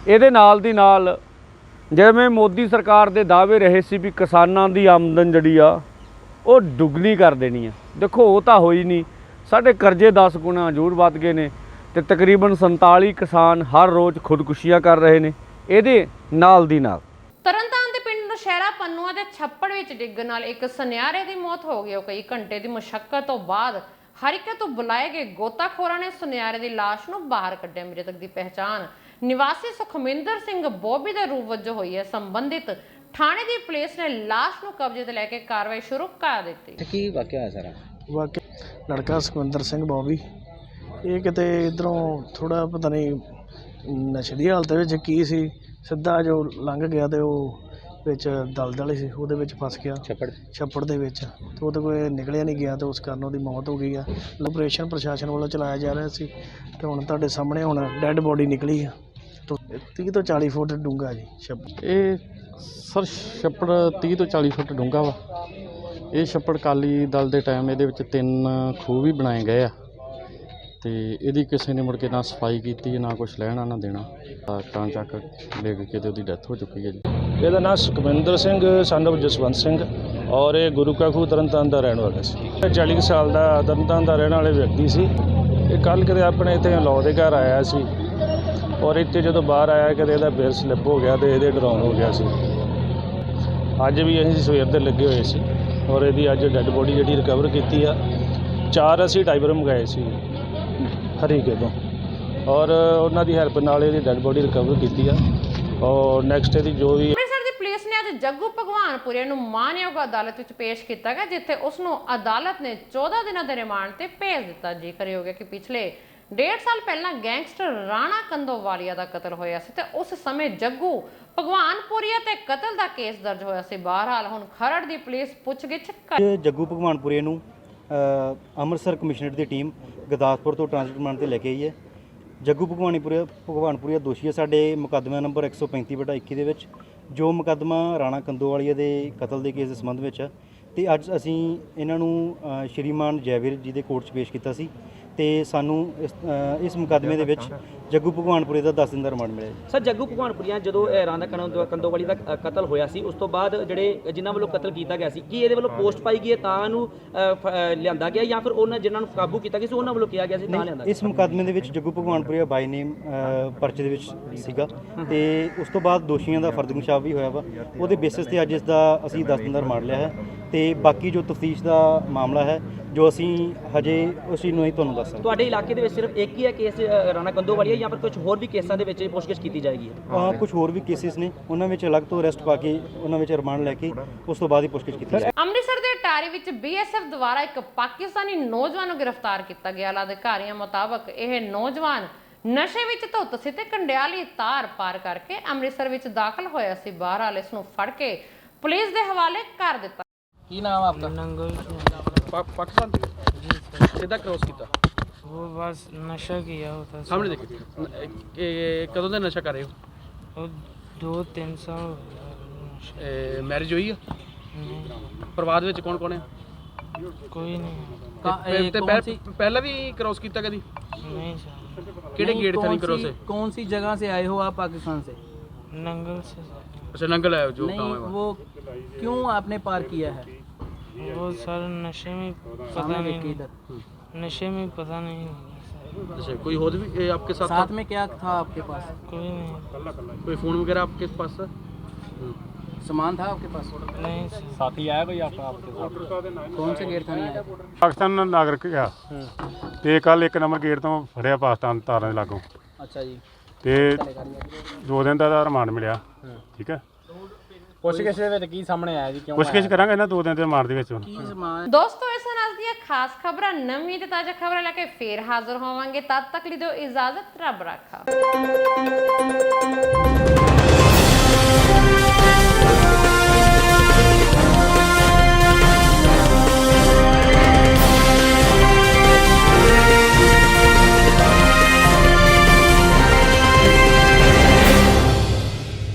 ਇਹਦੇ ਨਾਲ ਦੀ ਨਾਲ ਜਿਵੇਂ ਮੋਦੀ ਸਰਕਾਰ ਦੇ ਦਾਅਵੇ ਰਹੇ ਸੀ ਵੀ ਕਿਸਾਨਾਂ ਦੀ ਆਮਦਨ ਜਿਹੜੀ ਆ ਉਹ ਦੁੱਗਣੀ ਕਰ ਦੇਣੀ ਆ, ਦੇਖੋ ਉਹ ਤਾਂ ਹੋਈ ਨਹੀਂ। ਸਾਡੇ ਕਰਜ਼ੇ 10 ਗੁਣਾ ਜ਼ਰੂਰ ਵੱਧ ਗਏ ਨੇ ਤੇ ਤਕਰੀਬਨ 47 ਕਿਸਾਨ ਹਰ ਰੋਜ਼ ਖੁਦਕੁਸ਼ੀਆਂ ਕਰ ਰਹੇ ਨੇ। ਇਹਦੇ ਨਾਲ ਦੀ ਨਾਲ ਤਰਨਤਾਰਨ ਦੇ ਪਿੰਡ ਨੌਸ਼ਹਿਰਾ ਪੰਨੂਆ ਦੇ ਛੱਪੜ ਵਿੱਚ ਡਿੱਗਣ ਨਾਲ ਇੱਕ ਸੁਨਿਆਰੇ ਦੀ ਮੌਤ ਹੋ ਗਈ। ਕਈ ਘੰਟੇ ਦੀ ਮੁਸ਼ੱਕਤ ਤੋਂ ਬਾਅਦ ਹਰੀਕੇ ਤੋਂ ਬੁਲਾਏ ਗਏ ਗੋਤਾਖੋਰਾਂ ਨੇ ਸੁਨਿਆਰੇ ਦੀ ਲਾਸ਼ ਨੂੰ ਬਾਹਰ ਕੱਢਿਆ। ਮ੍ਰਿਤਕ ਦੀ ਪਹਿਚਾਣ ਨਿਵਾਸੀ ਸੁਖਮਿੰਦਰ ਸਿੰਘ ਬੋਬੀ ਦੇ ਰੂਪ ਵਜੋਂ ਹੋਈ ਹੈ। ਸੰਬੰਧਿਤ ਥਾਣੇ ਦੀ ਪੁਲਿਸ ਨੇ ਲਾਸ਼ ਨੂੰ ਕਬਜ਼ੇ ਤੇ ਲੈ ਕੇ ਕਾਰਵਾਈ ਸ਼ੁਰੂ ਕਰ ਦਿੱਤੀ। ਕੀ ਵਾਕਿਆ ਹੋਇਆ ਸਾਰਾ? ਵਾਕਿਆ ਲੜਕਾ ਸੁਖਵਿੰਦਰ ਸਿੰਘ ਬੌਬੀ, ਇਹ ਕਿਤੇ ਇਧਰੋਂ ਥੋੜਾ ਪਤਾ ਨਹੀਂ ਨਸ਼ੇ ਦੀ ਹਾਲਤ ਵਿੱਚ ਕੀ ਸੀ, ਸਿੱਧਾ ਜੋ ਲੰਘ ਗਿਆ ਤੇ ਉਹ ਵਿੱਚ ਦਲਦਲ ਸੀ, ਉਹਦੇ ਵਿੱਚ ਫਸ ਗਿਆ ਛੱਪੜ ਦੇ ਵਿੱਚ, ਤੇ ਉਹਦੇ ਕੋਲ ਨਿਕਲਿਆ ਨਹੀਂ ਗਿਆ ਤੇ ਉਸ ਕਾਰਨ ਉਹਦੀ ਮੌਤ ਹੋ ਗਈ ਆ। ਆਪਰੇਸ਼ਨ ਪ੍ਰਸ਼ਾਸਨ ਵੱਲੋਂ ਚਲਾਇਆ ਜਾ ਰਿਹਾ ਸੀ ਤੇ ਹੁਣ ਤੁਹਾਡੇ ਸਾਹਮਣੇ ਹੁਣ ਡੈੱਡ ਬੋਡੀ ਨਿਕਲੀ ਆ। 30 ਤੋਂ 40 ਫੁੱਟ ਡੂੰਘਾ ਜੀ ਛੱਪੜ। ਇਹ ਸਰ ਛੱਪੜ 30 ਤੋਂ 40 ਫੁੱਟ ਡੂੰਘਾ ਵਾ। ਇਹ ਛੱਪੜ ਅਕਾਲੀ ਦਲ ਦੇ ਟਾਈਮ ਇਹਦੇ ਵਿੱਚ 3 ਖੂਹ ਵੀ ਬਣਾਏ ਗਏ ਆ ਤੇ ਇਹਦੀ ਕਿਸੇ ਨੇ ਮੁੜ ਕੇ ਨਾ ਸਫਾਈ ਕੀਤੀ, ਨਾ ਕੁਛ ਲੈਣਾ ਨਾ ਦੇਣਾ, ਤਾਂ ਚੱਕ ਡਿੱਗ ਕੇ ਤੇ ਉਹਦੀ ਡੈਥ ਹੋ ਚੁੱਕੀ ਹੈ ਜੀ। ਇਹਦਾ ਨਾਮ ਸੁਖਵਿੰਦਰ ਸਿੰਘ son of ਜਸਵੰਤ ਸਿੰਘ ਔਰ ਇਹ ਗੁਰੂ ਕਾ ਖੂਹ ਤਰਨਤਾਰਨ ਦਾ ਰਹਿਣ ਵਾਲਾ ਸੀ। 40 ਸਾਲ ਦਾ ਤਰਨਤਾਰਨ ਦਾ ਰਹਿਣ ਵਾਲੇ ਵਿਅਕਤੀ ਸੀ। ਇਹ ਕੱਲ੍ਹ ਕਿਤੇ ਆਪਣੇ ਇੱਥੇ ਲੌ ਦੇ ਘਰ ਆਇਆ ਸੀ ਔਰ ਇੱਥੇ ਜਦੋਂ ਬਾਹਰ ਆਇਆ ਕਿਤੇ ਇਹਦਾ ਬਿਰ ਸਲਿੱਪ ਹੋ ਗਿਆ ਤੇ ਇਹਦੇ ਡਰਾਉਣ ਹੋ ਗਿਆ ਸੀ। ਅੱਜ ਵੀ ਅਸੀਂ ਸਵੇਰ ਦੇ ਲੱਗੇ ਹੋਏ ਸੀ ਔਰ ਇਹਦੀ ਅੱਜ ਡੈੱਡ ਬੋਡੀ ਜਿਹੜੀ ਰਿਕਵਰ ਕੀਤੀ ਆ। 4 ਅਸੀਂ ਡਾਈਵਰ ਮੰਗਾਏ ਸੀ ਹਰੀਕੇ ਤੋਂ ਔਰ ਉਹਨਾਂ ਦੀ ਹੈਲਪ ਨਾਲ ਇਹਦੀ ਡੈੱਡ ਬੋਡੀ ਰਿਕਵਰ ਕੀਤੀ ਆ ਔਰ ਨੈਕਸਟ ਇਹਦੀ ਜੋ ਵੀ। ਅੰਮ੍ਰਿਤਸਰ ਦੀ ਪੁਲਿਸ ਨੇ ਅੱਜ ਜੱਗੂ ਭਗਵਾਨਪੁਰੀਆ ਨੂੰ ਮਾਨਯੋਗ ਅਦਾਲਤ ਵਿੱਚ ਪੇਸ਼ ਕੀਤਾ ਗਿਆ, ਜਿੱਥੇ ਉਸ ਨੂੰ ਅਦਾਲਤ ਨੇ 14 ਦਿਨਾਂ ਦੇ ਰਿਮਾਂਡ ਤੇ ਭੇਜ ਦਿੱਤਾ। ਜ਼ਿਕਰ ਹੋ ਗਿਆ ਕਿ ਪਿਛਲੇ 1.5 ਸਾਲ ਪਹਿਲਾਂ ਗੈਂਗਸਟਰ ਰਾਣਾ ਕੰਦੋਵਾਲੀਆ ਦਾ ਕਤਲ ਹੋਇਆ ਸੀ ਤੇ ਉਸ ਸਮੇਂ ਜੱਗੂ ਭਗਵਾਨਪੁਰੀਆ ਤੇ ਕਤਲ ਦਾ ਕੇਸ ਦਰਜ ਹੋਇਆ ਸੀ। ਬਹਰਹਾਲ ਹੁਣ ਖਰੜ ਦੀ ਪੁਲਿਸ ਪੁੱਛਗਿੱਛ ਕਰ ਜੱਗੂ ਭਗਵਾਨਪੁਰੀਆ ਨੂੰ ਅੰਮ੍ਰਿਤਸਰ ਕਮਿਸ਼ਨਰੇਟ ਦੀ ਟੀਮ ਗੁਰਦਾਸਪੁਰ ਤੋਂ ਟ੍ਰਾਂਜ਼ਿਟ ਰਿਮਾਂਡ ਤੇ ਲੈ ਕੇ ਆਈ ਹੈ। ਜੱਗੂ ਭਗਵਾਨਪੁਰੀਆ ਦੋਸ਼ੀ ਹੈ ਸਾਡੇ ਮੁਕੱਦਮਾ ਨੰਬਰ 135/21 ਦੇ ਵਿੱਚ, ਜੋ ਮੁਕੱਦਮਾ ਰਾਣਾ ਕੰਦੋਵਾਲੀਆ ਦੇ ਕਤਲ ਦੇ ਕੇਸ ਦੇ ਸੰਬੰਧ ਵਿੱਚ ਹੈ। ਤੇ ਅੱਜ ਅਸੀਂ ਇਹਨਾਂ ਨੂੰ ਸ਼੍ਰੀਮਾਨ ਜੈਵੀਰ ਜੀ ਦੇ ਕੋਰਟ 'ਚ ਪੇਸ਼ ਕੀਤਾ ਸੀ ਤੇ ਸਾਨੂੰ ਇਸ ਮੁਕੱਦਮੇ ਦੇ ਵਿੱਚ ਜੱਗੂ ਭਗਵਾਨਪੁਰੀਆ ਦਾ 10 ਦਿਨ ਦਾ ਰਿਮਾਂਡ ਮਿਲਿਆ। ਸਰ ਜੱਗੂ ਭਗਵਾਨਪੁਰੀਆ ਜਦੋਂ ਰਾਣਾ ਕੰਦੋਵਾਲੀ ਦਾ ਕਤਲ ਹੋਇਆ ਸੀ, ਉਸ ਤੋਂ ਬਾਅਦ ਜਿਹੜੇ ਜਿਨ੍ਹਾਂ ਵੱਲੋਂ ਕਤਲ ਕੀਤਾ ਗਿਆ ਸੀ, ਕੀ ਇਹਦੇ ਵੱਲੋਂ ਪੋਸਟ ਪਾਈ ਗਈ ਹੈ ਤਾਂ ਇਹਨੂੰ ਲਿਆਂਦਾ ਗਿਆ ਜਾਂ ਫਿਰ ਉਹਨਾਂ ਜਿਨ੍ਹਾਂ ਨੂੰ ਕਾਬੂ ਕੀਤਾ ਗਿਆ ਸੀ ਉਹਨਾਂ ਵੱਲੋਂ ਕਿਹਾ ਗਿਆ ਸੀ ਤਾਂ ਲਿਆਂਦਾ? ਇਸ ਮੁਕੱਦਮੇ ਦੇ ਵਿੱਚ ਜੱਗੂ ਭਗਵਾਨਪੁਰੀਆ ਬਾਈ ਨੇਮ ਪਰਚੇ ਦੇ ਵਿੱਚ ਸੀਗਾ ਤੇ ਉਸ ਤੋਂ ਬਾਅਦ ਦੋਸ਼ੀਆਂ ਦਾ ਫਰਦ ਇਨਕਸ਼ਾਫ ਵੀ ਹੋਇਆ ਵਾ। ਉਹਦੇ ਬੇਸਿਸ ਤੇ ਅੱਜ ਇਸ ਦਾ ਅਸੀਂ 10 ਦਿਨ ਦਾ ਰਿਮਾਂਡ ਲਿਆ ਹੈ ਤੇ ਬਾਕੀ ਜੋ ਤਫਤੀਸ਼ ਦਾ ਮਾਮਲਾ ਹੈ ਜੋ ਅਸੀਂ ਹਜੇ ਉਸੇ ਨੂੰ ਹੀ ਤੁਹਾਨੂੰ ਦੱਸ ਸਕਦੇ। ਤੁਹਾਡੇ ਇਲਾਕੇ ਦੇ ਵਿੱਚ ਸਿਰਫ ਇੱਕ ਹੀ ਹੈ ਕੇਸ ਰਾਣਾ ਕੰਦੋਵਾਲੀਆ ਜਾਂ ਫਿਰ ਕੁਝ ਹੋਰ ਵੀ ਕੇਸਾਂ ਦੇ ਵਿੱਚ ਪੁੱਛਗਿੱਛ ਕੀਤੀ ਜਾਏਗੀ? ਕੁਝ ਹੋਰ ਵੀ ਕੇਸਿਸ ਨੇ, ਉਹਨਾਂ ਵਿੱਚ ਅਲੱਗ ਤੋਂ ਅਰੈਸਟ ਪਾ ਕੇ ਉਹਨਾਂ ਵਿੱਚ ਰਿਮਾਂਡ ਲੈ ਕੇ ਉਸ ਤੋਂ ਬਾਅਦ ਹੀ ਪੁੱਛਗਿੱਛ ਕੀਤੀ ਜਾਏਗੀ। ਅੰਮ੍ਰਿਤਸਰ ਦੇ ਅਟਾਰੀ ਵਿੱਚ BSF ਦੁਆਰਾ ਇੱਕ ਪਾਕਿਸਤਾਨੀ ਨੌਜਵਾਨ ਨੂੰ ਗ੍ਰਿਫਤਾਰ ਕੀਤਾ ਗਿਆ। ਅਧਿਕਾਰੀਆਂ ਮੁਤਾਬਕ ਇਹ ਨੌਜਵਾਨ ਨਸ਼ੇ ਵਿੱਚ ਧੁੱਤ ਸੀ ਤੇ ਕੰਡਿਆਲੀ ਤਾਰ ਪਾਰ ਕਰਕੇ ਅੰਮ੍ਰਿਤਸਰ ਵਿੱਚ ਦਾਖਲ ਹੋਇਆ ਸੀ। ਬਹਰਹਾਲ ਇਸ ਨੂੰ ਫੜ ਕੇ ਪੁਲਿਸ ਦੇ ਹਵਾਲੇ ਕਰ ਦਿੱਤਾ। ਕੀ ਨਾਮ ਹੈ ਆਪका? नंगल पाकिस्तान से सीधा क्रॉस किया? वो बस नशा किया होता सामने देखिए कदों का नशा कर रहे हो? 2-3 साल। मैरिज हुई है? परिवार में कौन कौन है? कोई नहीं। पहला भी क्रॉस किया कभी? नहीं सर। किहड़े गेट थे क्रॉस है? कौन सी जगह से आए हो आप पाकिस्तान से? नंगल से। अच्छा नंगल आए हो जो नहीं, वो क्यों आपने पार किया है? वो सर नशे में पता नहीं, नशे में पता नहीं। अच्छा कोई और भी आपके साथ में क्या था आपके पास? कोई नहीं। कोई फ़ोन वगैरह आपके पास था? सामान था आपके पास? नहीं सर। साथी आया कोई आपके साथ? कौन से गेट था नहीं आया? ਪਾਕਿਸਤਾਨ ਨਾਗਰਿਕ ਆ ਤੇ ਕੱਲ 1 ਨੰਬਰ ਗੇਟ ਤੋਂ ਫੜਿਆ ਪਾਕਿਸਤਾਨ ਤਾਰਾਂ ਦੇ ਲਾਗੋਂ। ਅੱਛਾ ਜੀ। ਤੇ 2 ਦਿਨ ਦਾ ਰਿਮਾਂਡ ਮਿਲਿਆ। ਠੀਕ ਹੈ। ਪੁੱਛਗਿੱਛ ਦੇ ਵਿੱਚ ਕੀ ਸਾਹਮਣੇ ਆਇਆ ਜੀ? ਕਿਉਂ ਪੁੱਛਗਿੱਛ ਕਰਾਂਗੇ ਇਹਨਾਂ 2 ਦਿਨ ਦੇ ਰਿਮਾਂਡ ਦੇ ਵਿੱਚ। ਦੋਸਤੋ ਇਸ ਨਾਲ ਦੀਆਂ ਖਾਸ ਖਬਰਾਂ, ਨਵੀਂ ਤੇ ਤਾਜ਼ਾ ਖਬਰਾਂ ਲੈ ਕੇ ਫੇਰ ਹਾਜ਼ਰ ਹੋਵਾਂਗੇ। ਤਦ ਤੱਕ ਲਈ ਦਿਓ ਇਜਾਜ਼ਤ। ਰੱਬ ਰਾਖਾ।